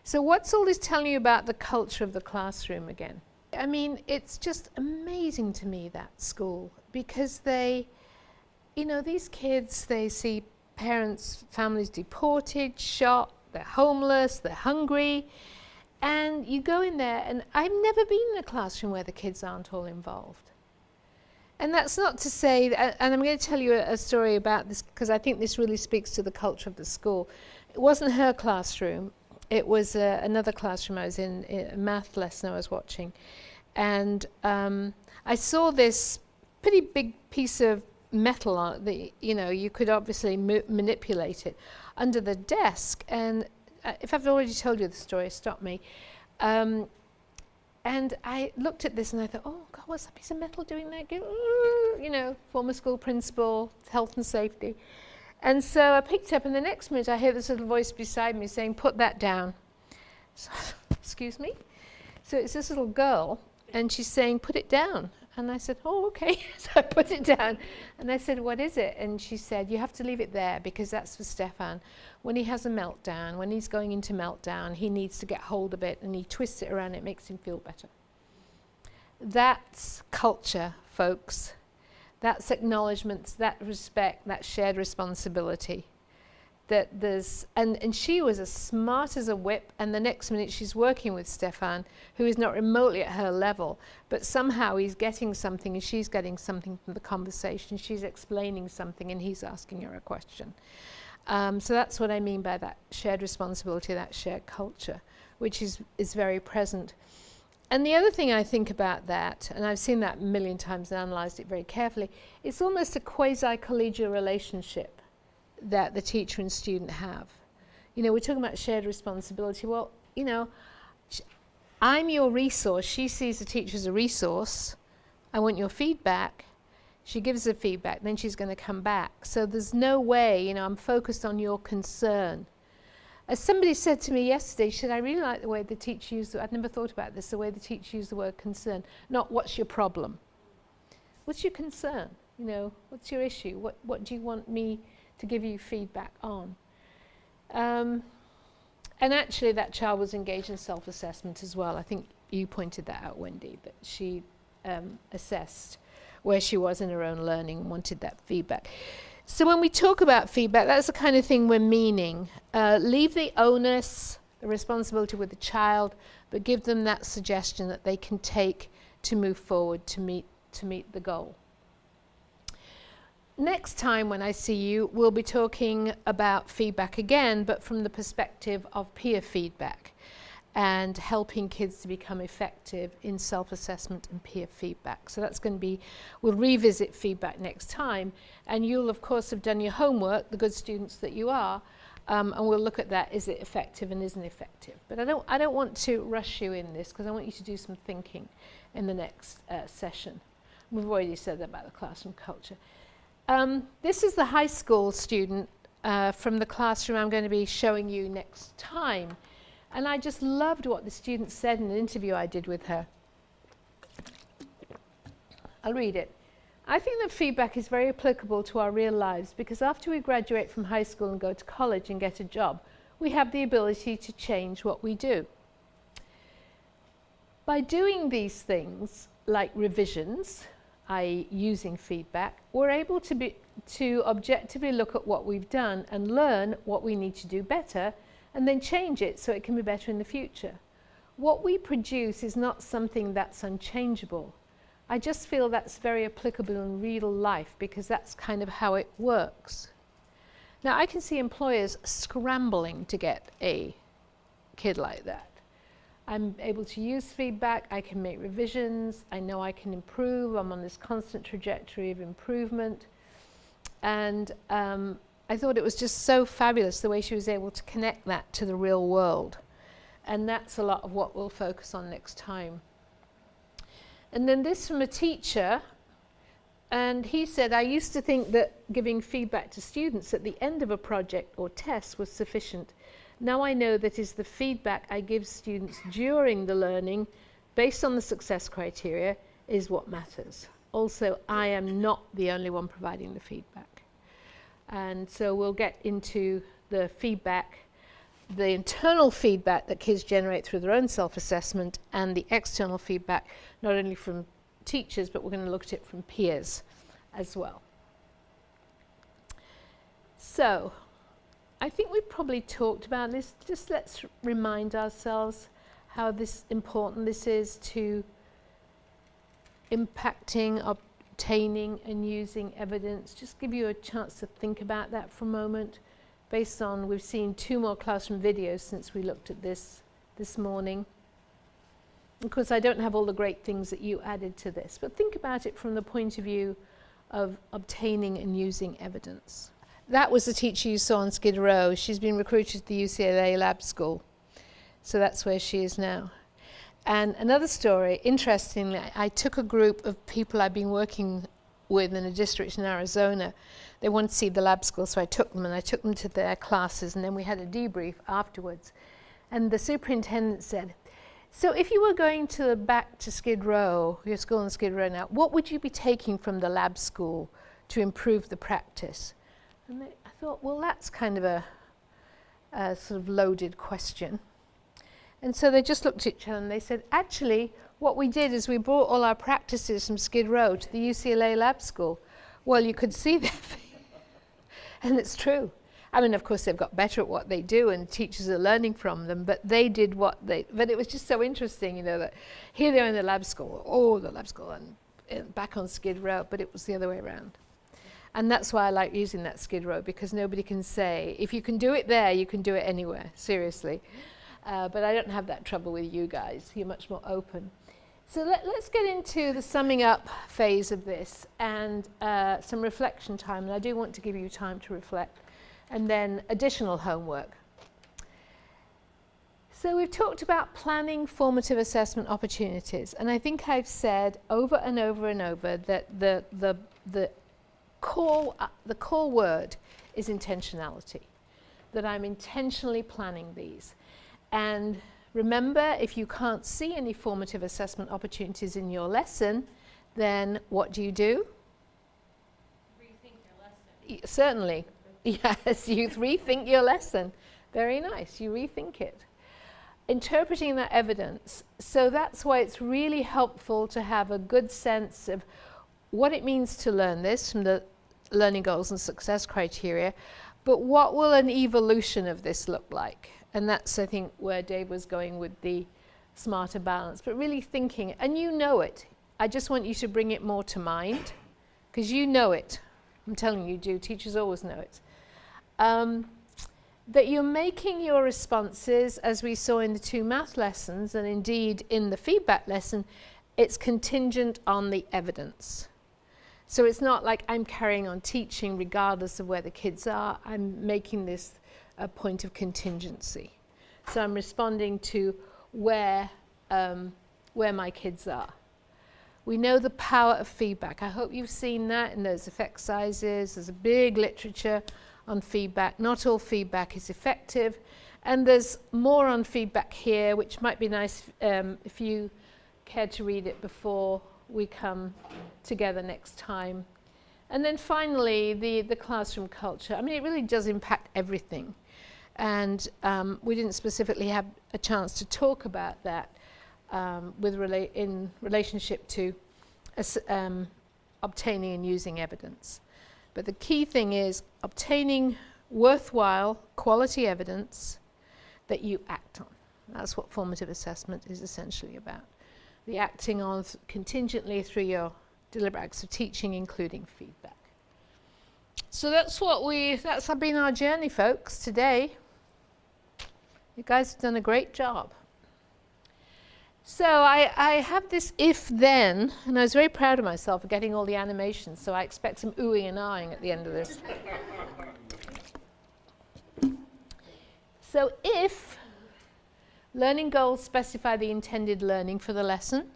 So what's all this telling you about the culture of the classroom again? I mean, it's just amazing to me, that school, because they, you know, these kids, they see parents, families deported, shot, they're homeless, they're hungry. And you go in there, and I've never been in a classroom where the kids aren't all involved. And that's not to say, and I'm going to tell you a story about this, because I think this really speaks to the culture of the school. It wasn't her classroom. It was another classroom I was in, a math lesson I was watching. And I saw this pretty big piece of metal on it, you know, you could obviously manipulate it, under the desk. And if I've already told you the story, stop me. And I looked at this and I thought, oh God, what's that piece of metal doing there? You know, former school principal, health and safety. And so I picked up, and the next minute I hear this little voice beside me saying, put that down. So, excuse me? So it's this little girl, and she's saying, put it down. And I said, oh, okay. So I put it down. And I said, what is it? And she said, you have to leave it there, because that's for Stefan. When he has a meltdown, when he's going into meltdown, he needs to get hold of it, and he twists it around. It makes him feel better. That's culture, folks. That's acknowledgement, that respect, that shared responsibility. That there's, and she was as smart as a whip, and the next minute she's working with Stefan, who is not remotely at her level, but somehow he's getting something and she's getting something from the conversation. She's explaining something and he's asking her a question. So that's what I mean by that shared responsibility, that shared culture, which is very present. And the other thing I think about that, and I've seen that a million times and analysed it very carefully, it's almost a quasi-collegial relationship that the teacher and student have. You know, we're talking about shared responsibility. Well, you know, I'm your resource. She sees the teacher as a resource. I want your feedback. She gives the feedback, then she's going to come back. So there's no way, you know, I'm focused on your concern. As somebody said to me yesterday, she said, I really like the way the teacher used it. I'd never thought about this, the way the teacher used the word concern. Not what's your problem. What's your concern? You know, what's your issue? What do you want me to give you feedback on? And actually that child was engaged in self-assessment as well. I think you pointed that out, Wendy, that she assessed where she was in her own learning and wanted that feedback. So when we talk about feedback, that's the kind of thing we're meaning. Leave the onus, the responsibility with the child, but give them that suggestion that they can take to move forward to meet the goal. next time when I see you, we'll be talking about feedback again, but from the perspective of peer feedback and helping kids to become effective in self-assessment and peer feedback. So that's going to be, we'll revisit feedback next time, and you'll of course have done your homework, the good students that you are, and we'll look at that, is it effective and isn't effective. But I don't want to rush you in this, because I want you to do some thinking in the next session. We've already said that about the classroom culture. This is the high school student from the classroom I'm going to be showing you next time. And I just loved what the student said in an interview I did with her. I'll read it. I think that feedback is very applicable to our real lives, because after we graduate from high school and go to college and get a job, we have the ability to change what we do. By doing these things, like revisions, i.e. using feedback, we're able to objectively look at what we've done and learn what we need to do better, and then change it so it can be better in the future. What we produce is not something that's unchangeable. I just feel that's very applicable in real life, because that's kind of how it works. Now, I can see employers scrambling to get a kid like that. I'm able to use feedback, I can make revisions, I know I can improve, I'm on this constant trajectory of improvement. And I thought it was just so fabulous the way she was able to connect that to the real world. And that's a lot of what we'll focus on next time. And then this from a teacher, and he said, I used to think that giving feedback to students at the end of a project or test was sufficient. Now I know that is the feedback I give students during the learning, based on the success criteria, is what matters. Also, I am not the only one providing the feedback. And so we'll get into the feedback, the internal feedback that kids generate through their own self-assessment, and the external feedback, not only from teachers, but we're going to look at it from peers as well. So, I think we've probably talked about this. Just let's remind ourselves how important this is to impacting, obtaining and using evidence. Just give you a chance to think about that for a moment, based on, we've seen 2 more classroom videos since we looked at this morning. Of course, I don't have all the great things that you added to this, but think about it from the point of view of obtaining and using evidence. That was the teacher you saw on Skid Row. She's been recruited to the UCLA Lab School. So that's where she is now. And another story, interestingly, I took a group of people I've been working with in a district in Arizona. They wanted to see the lab school, so I took them to their classes, and then we had a debrief afterwards. And the superintendent said, so if you were going back to Skid Row, your school in Skid Row now, what would you be taking from the lab school to improve the practice? And I thought, well, that's kind of a sort of loaded question. And so they just looked at each other and they said, actually, what we did is we brought all our practices from Skid Row to the UCLA Lab School. Well, you could see that. And it's true. I mean, of course, they've got better at what they do and teachers are learning from them, but they did but it was just so interesting, you know, that here they are in the lab school, and back on Skid Row, but it was the other way around. And that's why I like using that Skid Row, because nobody can say, if you can do it there, you can do it anywhere, seriously. But I don't have that trouble with you guys. You're much more open. So let's get into the summing up phase of this and some reflection time. And I do want to give you time to reflect. And then additional homework. So we've talked about planning formative assessment opportunities. And I think I've said over and over and over that the core word is intentionality. That I'm intentionally planning these. And remember, if you can't see any formative assessment opportunities in your lesson, then what do? Rethink your lesson. Certainly. Yes, you rethink your lesson. Very nice, you rethink it. Interpreting that evidence. So that's why it's really helpful to have a good sense of what it means to learn this from the learning goals and success criteria, but what will an evolution of this look like? And that's, I think, where Dave was going with the smarter balance, but really thinking, and you know it. I just want you to bring it more to mind, because you know it. I'm telling you do, teachers always know it. That you're making your responses, as we saw in the 2 math lessons, and indeed in the feedback lesson, it's contingent on the evidence. So it's not like I'm carrying on teaching regardless of where the kids are. I'm making this a point of contingency. So I'm responding to where my kids are. We know the power of feedback. I hope you've seen that in those effect sizes. There's a big literature on feedback. Not all feedback is effective. And there's more on feedback here, which might be nice if you care to read it before we come together next time. And then finally, the classroom culture. I mean, it really does impact everything. And we didn't specifically have a chance to talk about that in relationship to obtaining and using evidence. But the key thing is obtaining worthwhile quality evidence that you act on. That's what formative assessment is essentially about. The acting on contingently through your deliberate acts of teaching, including feedback. So that's been our journey, folks, today. You guys have done a great job. So I have this if-then, and I was very proud of myself for getting all the animations, so I expect some oohing and ahhing at the end of this. So if learning goals specify the intended learning for the lesson,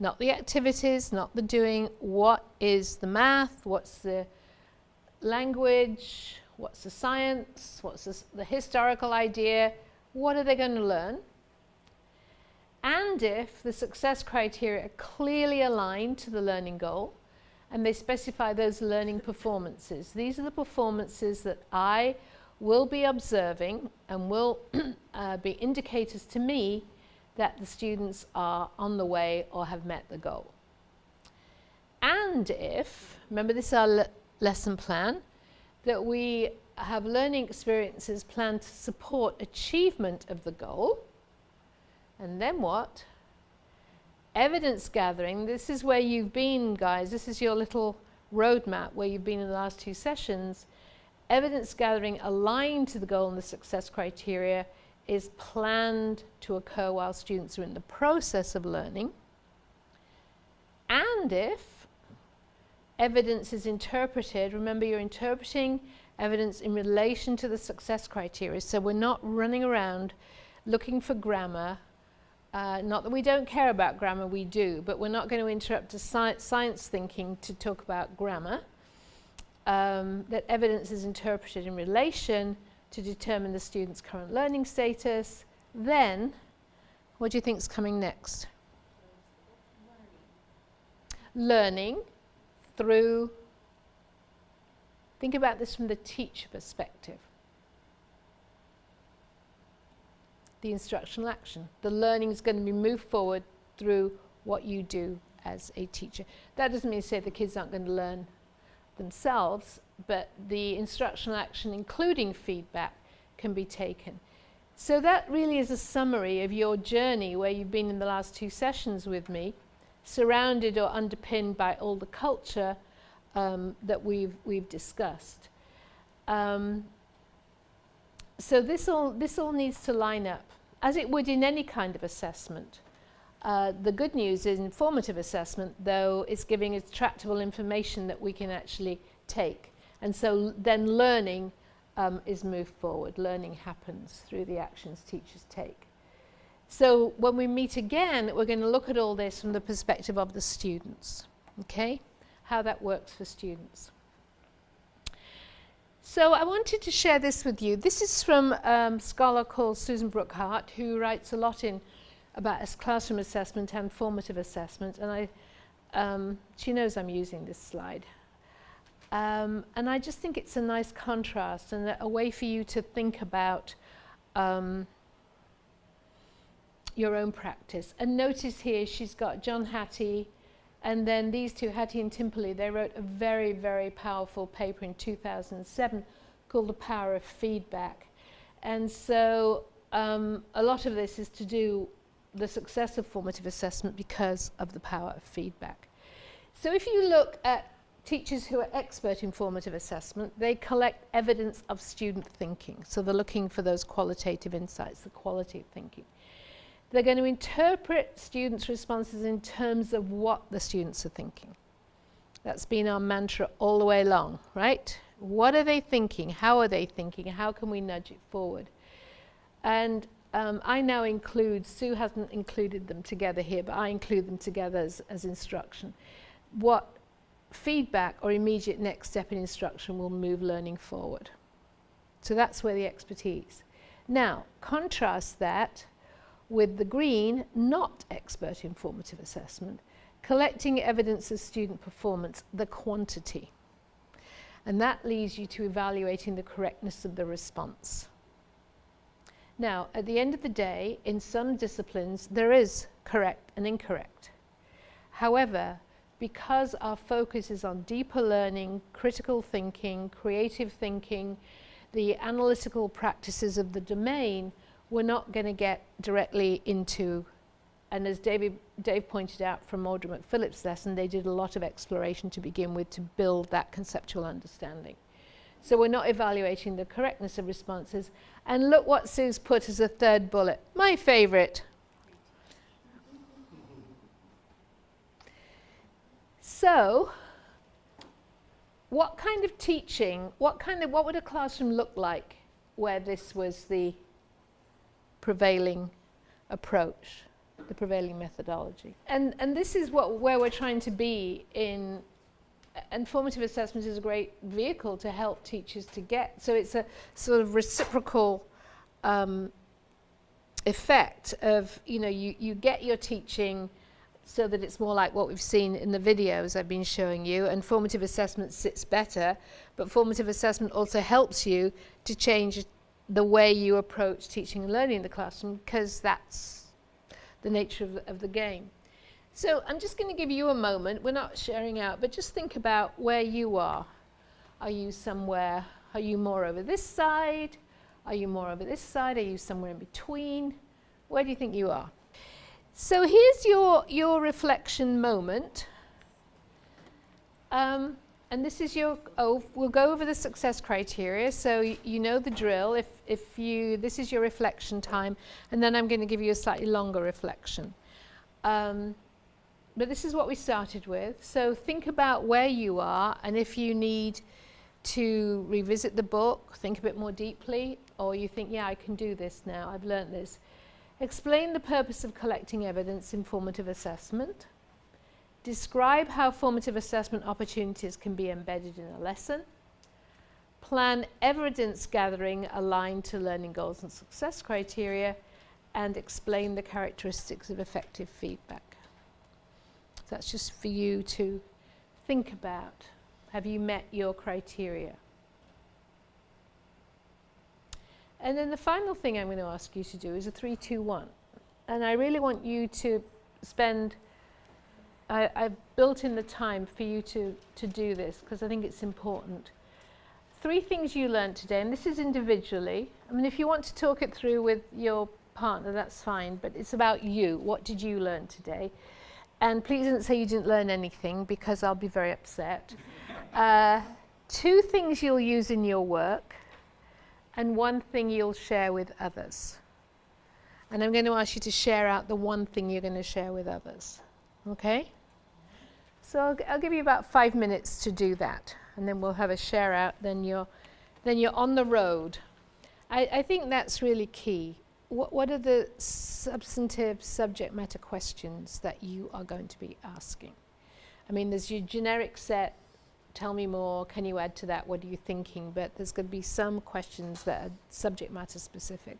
not the activities, not the doing, what is the math, what's the language, what's the science, what's the historical idea, what are they going to learn? And if the success criteria are clearly aligned to the learning goal and they specify those learning performances. These are the performances that I will be observing and will be indicators to me that the students are on the way or have met the goal. And if, remember this is our lesson plan, that we have learning experiences planned to support achievement of the goal. And then what? Evidence gathering. This is where you've been, guys. This is your little roadmap where you've been in the last 2 sessions. Evidence gathering aligned to the goal and the success criteria is planned to occur while students are in the process of learning. And if evidence is interpreted, remember you're interpreting evidence in relation to the success criteria. So we're not running around looking for grammar. Not that we don't care about grammar, we do, but we're not going to interrupt the science thinking to talk about grammar. That evidence is interpreted in relation to determine the student's current learning status. Then, what do you think is coming next? Learning through, think about this from the teacher perspective. The instructional action. The learning is going to be moved forward through what you do as a teacher. That doesn't mean to say the kids aren't going to learn themselves, but the instructional action, including feedback, can be taken. So that really is a summary of your journey where you've been in the last 2 sessions with me, surrounded or underpinned by all the culture that we've discussed. So this all needs to line up, as it would in any kind of assessment. The good news is in formative assessment, though, is giving us tractable information that we can actually take. And so then learning is moved forward. Learning happens through the actions teachers take. So when we meet again, we're going to look at all this from the perspective of the students, okay? How that works for students. So I wanted to share this with you. This is from a scholar called Susan Brookhart, who writes a lot about classroom assessment and formative assessment. And she knows I'm using this slide. And I just think it's a nice contrast and a way for you to think about your own practice. And notice here she's got John Hattie, and then these two, Hattie and Timperley, they wrote a very, very powerful paper in 2007 called The Power of Feedback. And so a lot of this is to do the success of formative assessment because of the power of feedback. So if you look at teachers who are expert in formative assessment, they collect evidence of student thinking. So they're looking for those qualitative insights, the quality of thinking. They're going to interpret students' responses in terms of what the students are thinking. That's been our mantra all the way along, right? What are they thinking? How are they thinking? How can we nudge it forward? And I now include, Sue hasn't included them together here, but I include them together as instruction. What feedback or immediate next step in instruction will move learning forward? So that's where the expertise. Now, contrast that with the green, not expert in formative assessment, collecting evidence of student performance, the quantity. And that leads you to evaluating the correctness of the response. Now, at the end of the day, in some disciplines, there is correct and incorrect. However, because our focus is on deeper learning, critical thinking, creative thinking, the analytical practices of the domain, we're not going to get directly into, and as Dave pointed out from Audra McPhillips' lesson, they did a lot of exploration to begin with to build that conceptual understanding. So we're not evaluating the correctness of responses. And look what Sue's put as a third bullet, my favorite. So, what kind of teaching, what would a classroom look like where this was the prevailing approach, the prevailing methodology? And this is where we're trying to be in, and formative assessment is a great vehicle to help teachers to get. So it's a sort of reciprocal effect of, you get your teaching so that it's more like what we've seen in the videos I've been showing you, and formative assessment sits better, but formative assessment also helps you to change the way you approach teaching and learning in the classroom, because that's the nature of the game. So I'm just going to give you a moment. We're not sharing out, but just think about where you are. Are you somewhere, are you more over this side? Are you more over this side? Are you somewhere in between? Where do you think you are? So here's your reflection moment. And this is we'll go over the success criteria, so you know the drill. This is your reflection time, and then I'm going to give you a slightly longer reflection. But this is what we started with. So think about where you are, and if you need to revisit the book, think a bit more deeply, or you think, yeah, I can do this now, I've learnt this. Explain the purpose of collecting evidence in formative assessment. Describe how formative assessment opportunities can be embedded in a lesson. Plan evidence gathering aligned to learning goals and success criteria, and explain the characteristics of effective feedback. So that's just for you to think about. Have you met your criteria? And then the final thing I'm going to ask you to do is a 3-2-1. And I really want you to spend, I've built in the time for you to do this, because I think it's important. 3 things you learned today, and this is individually. I mean, if you want to talk it through with your partner, that's fine, but it's about you. What did you learn today? And please don't say you didn't learn anything, because I'll be very upset. 2 things you'll use in your work, and 1 thing you'll share with others. And I'm going to ask you to share out the 1 thing you're going to share with others. Okay? So I'll give you about 5 minutes to do that, and then we'll have a share out, then you're on the road. I think that's really key. What are the substantive subject matter questions that you are going to be asking? I mean, there's your generic set, tell me more, can you add to that, what are you thinking? But there's going to be some questions that are subject matter specific,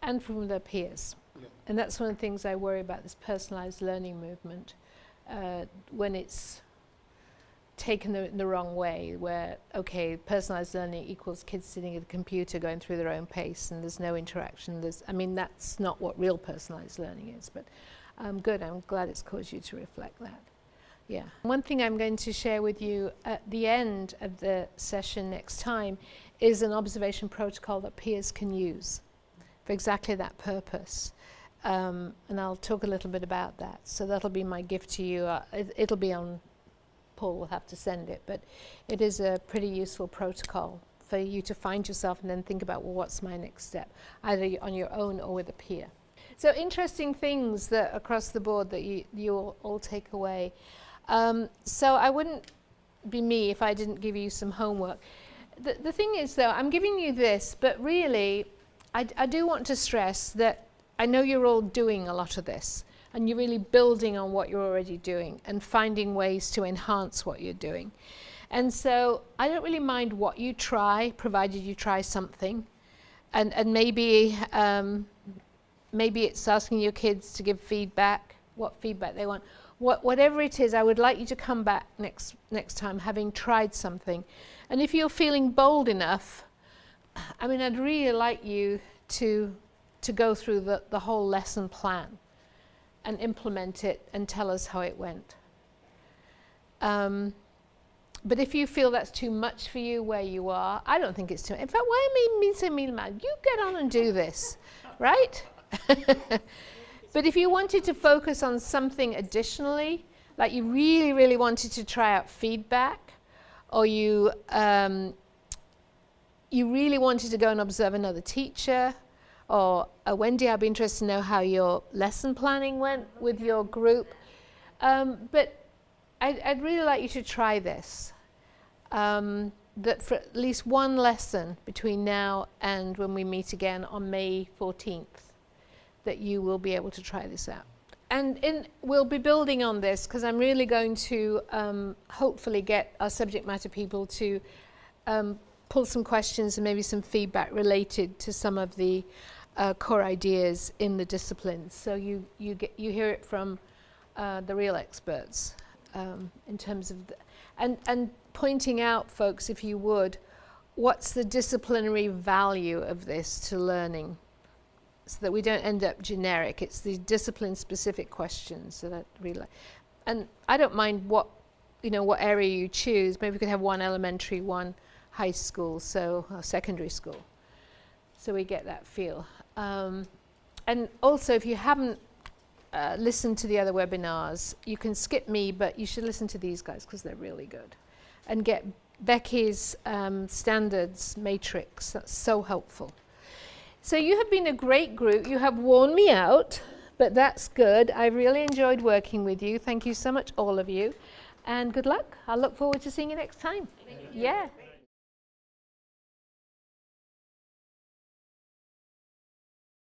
and from their peers. Yeah. And that's one of the things I worry about, this personalized learning movement, when it's taken the wrong way, where, okay, personalized learning equals kids sitting at a computer going through their own pace and there's no interaction. I mean, that's not what real personalized learning is, but good, I'm glad it's caused you to reflect that. Yeah. One thing I'm going to share with you at the end of the session next time is an observation protocol that peers can use for exactly that purpose. And I'll talk a little bit about that. So that'll be my gift to you. It'll be on Paul will have to send it, but it is a pretty useful protocol for you to find yourself and then think about, well, what's my next step, either on your own or with a peer. So interesting things that across the board that you all take away. So I wouldn't be me if I didn't give you some homework. The thing is, though, I'm giving you this, but really, I do want to stress that I know you're all doing a lot of this, and you're really building on what you're already doing and finding ways to enhance what you're doing. And so I don't really mind what you try, provided you try something. And maybe it's asking your kids to give feedback, what feedback they want. Whatever it is, I would like you to come back next time having tried something. And if you're feeling bold enough, I mean, I'd really like you to go through the whole lesson plan and implement it and tell us how it went. But if you feel that's too much for you where you are, I don't think it's too much. In fact, why am I being so mean about it? You get on and do this, right? But if you wanted to focus on something additionally, like you really, really wanted to try out feedback, or you really wanted to go and observe another teacher, or Wendy, I'd be interested to know how your lesson planning went with your group. But I'd really like you to try this. That for at least one lesson between now and when we meet again on May 14th, that you will be able to try this out. And we'll be building on this, because I'm really going to hopefully get our subject matter people to pull some questions and maybe some feedback related to some of the core ideas in the disciplines. So you hear it from the real experts in terms of and pointing out, folks, if you would, what's the disciplinary value of this to learning, so that we don't end up generic. It's the discipline-specific questions that I really like. And I don't mind what area you choose. Maybe we could have one elementary, one high school, so secondary school, so we get that feel. And also, if you haven't listened to the other webinars, you can skip me, but you should listen to these guys because they're really good. And get Becky's standards matrix. That's so helpful. So you have been a great group. You have worn me out, but that's good. I really enjoyed working with you. Thank you so much, all of you. And good luck. I look forward to seeing you next time. Yeah.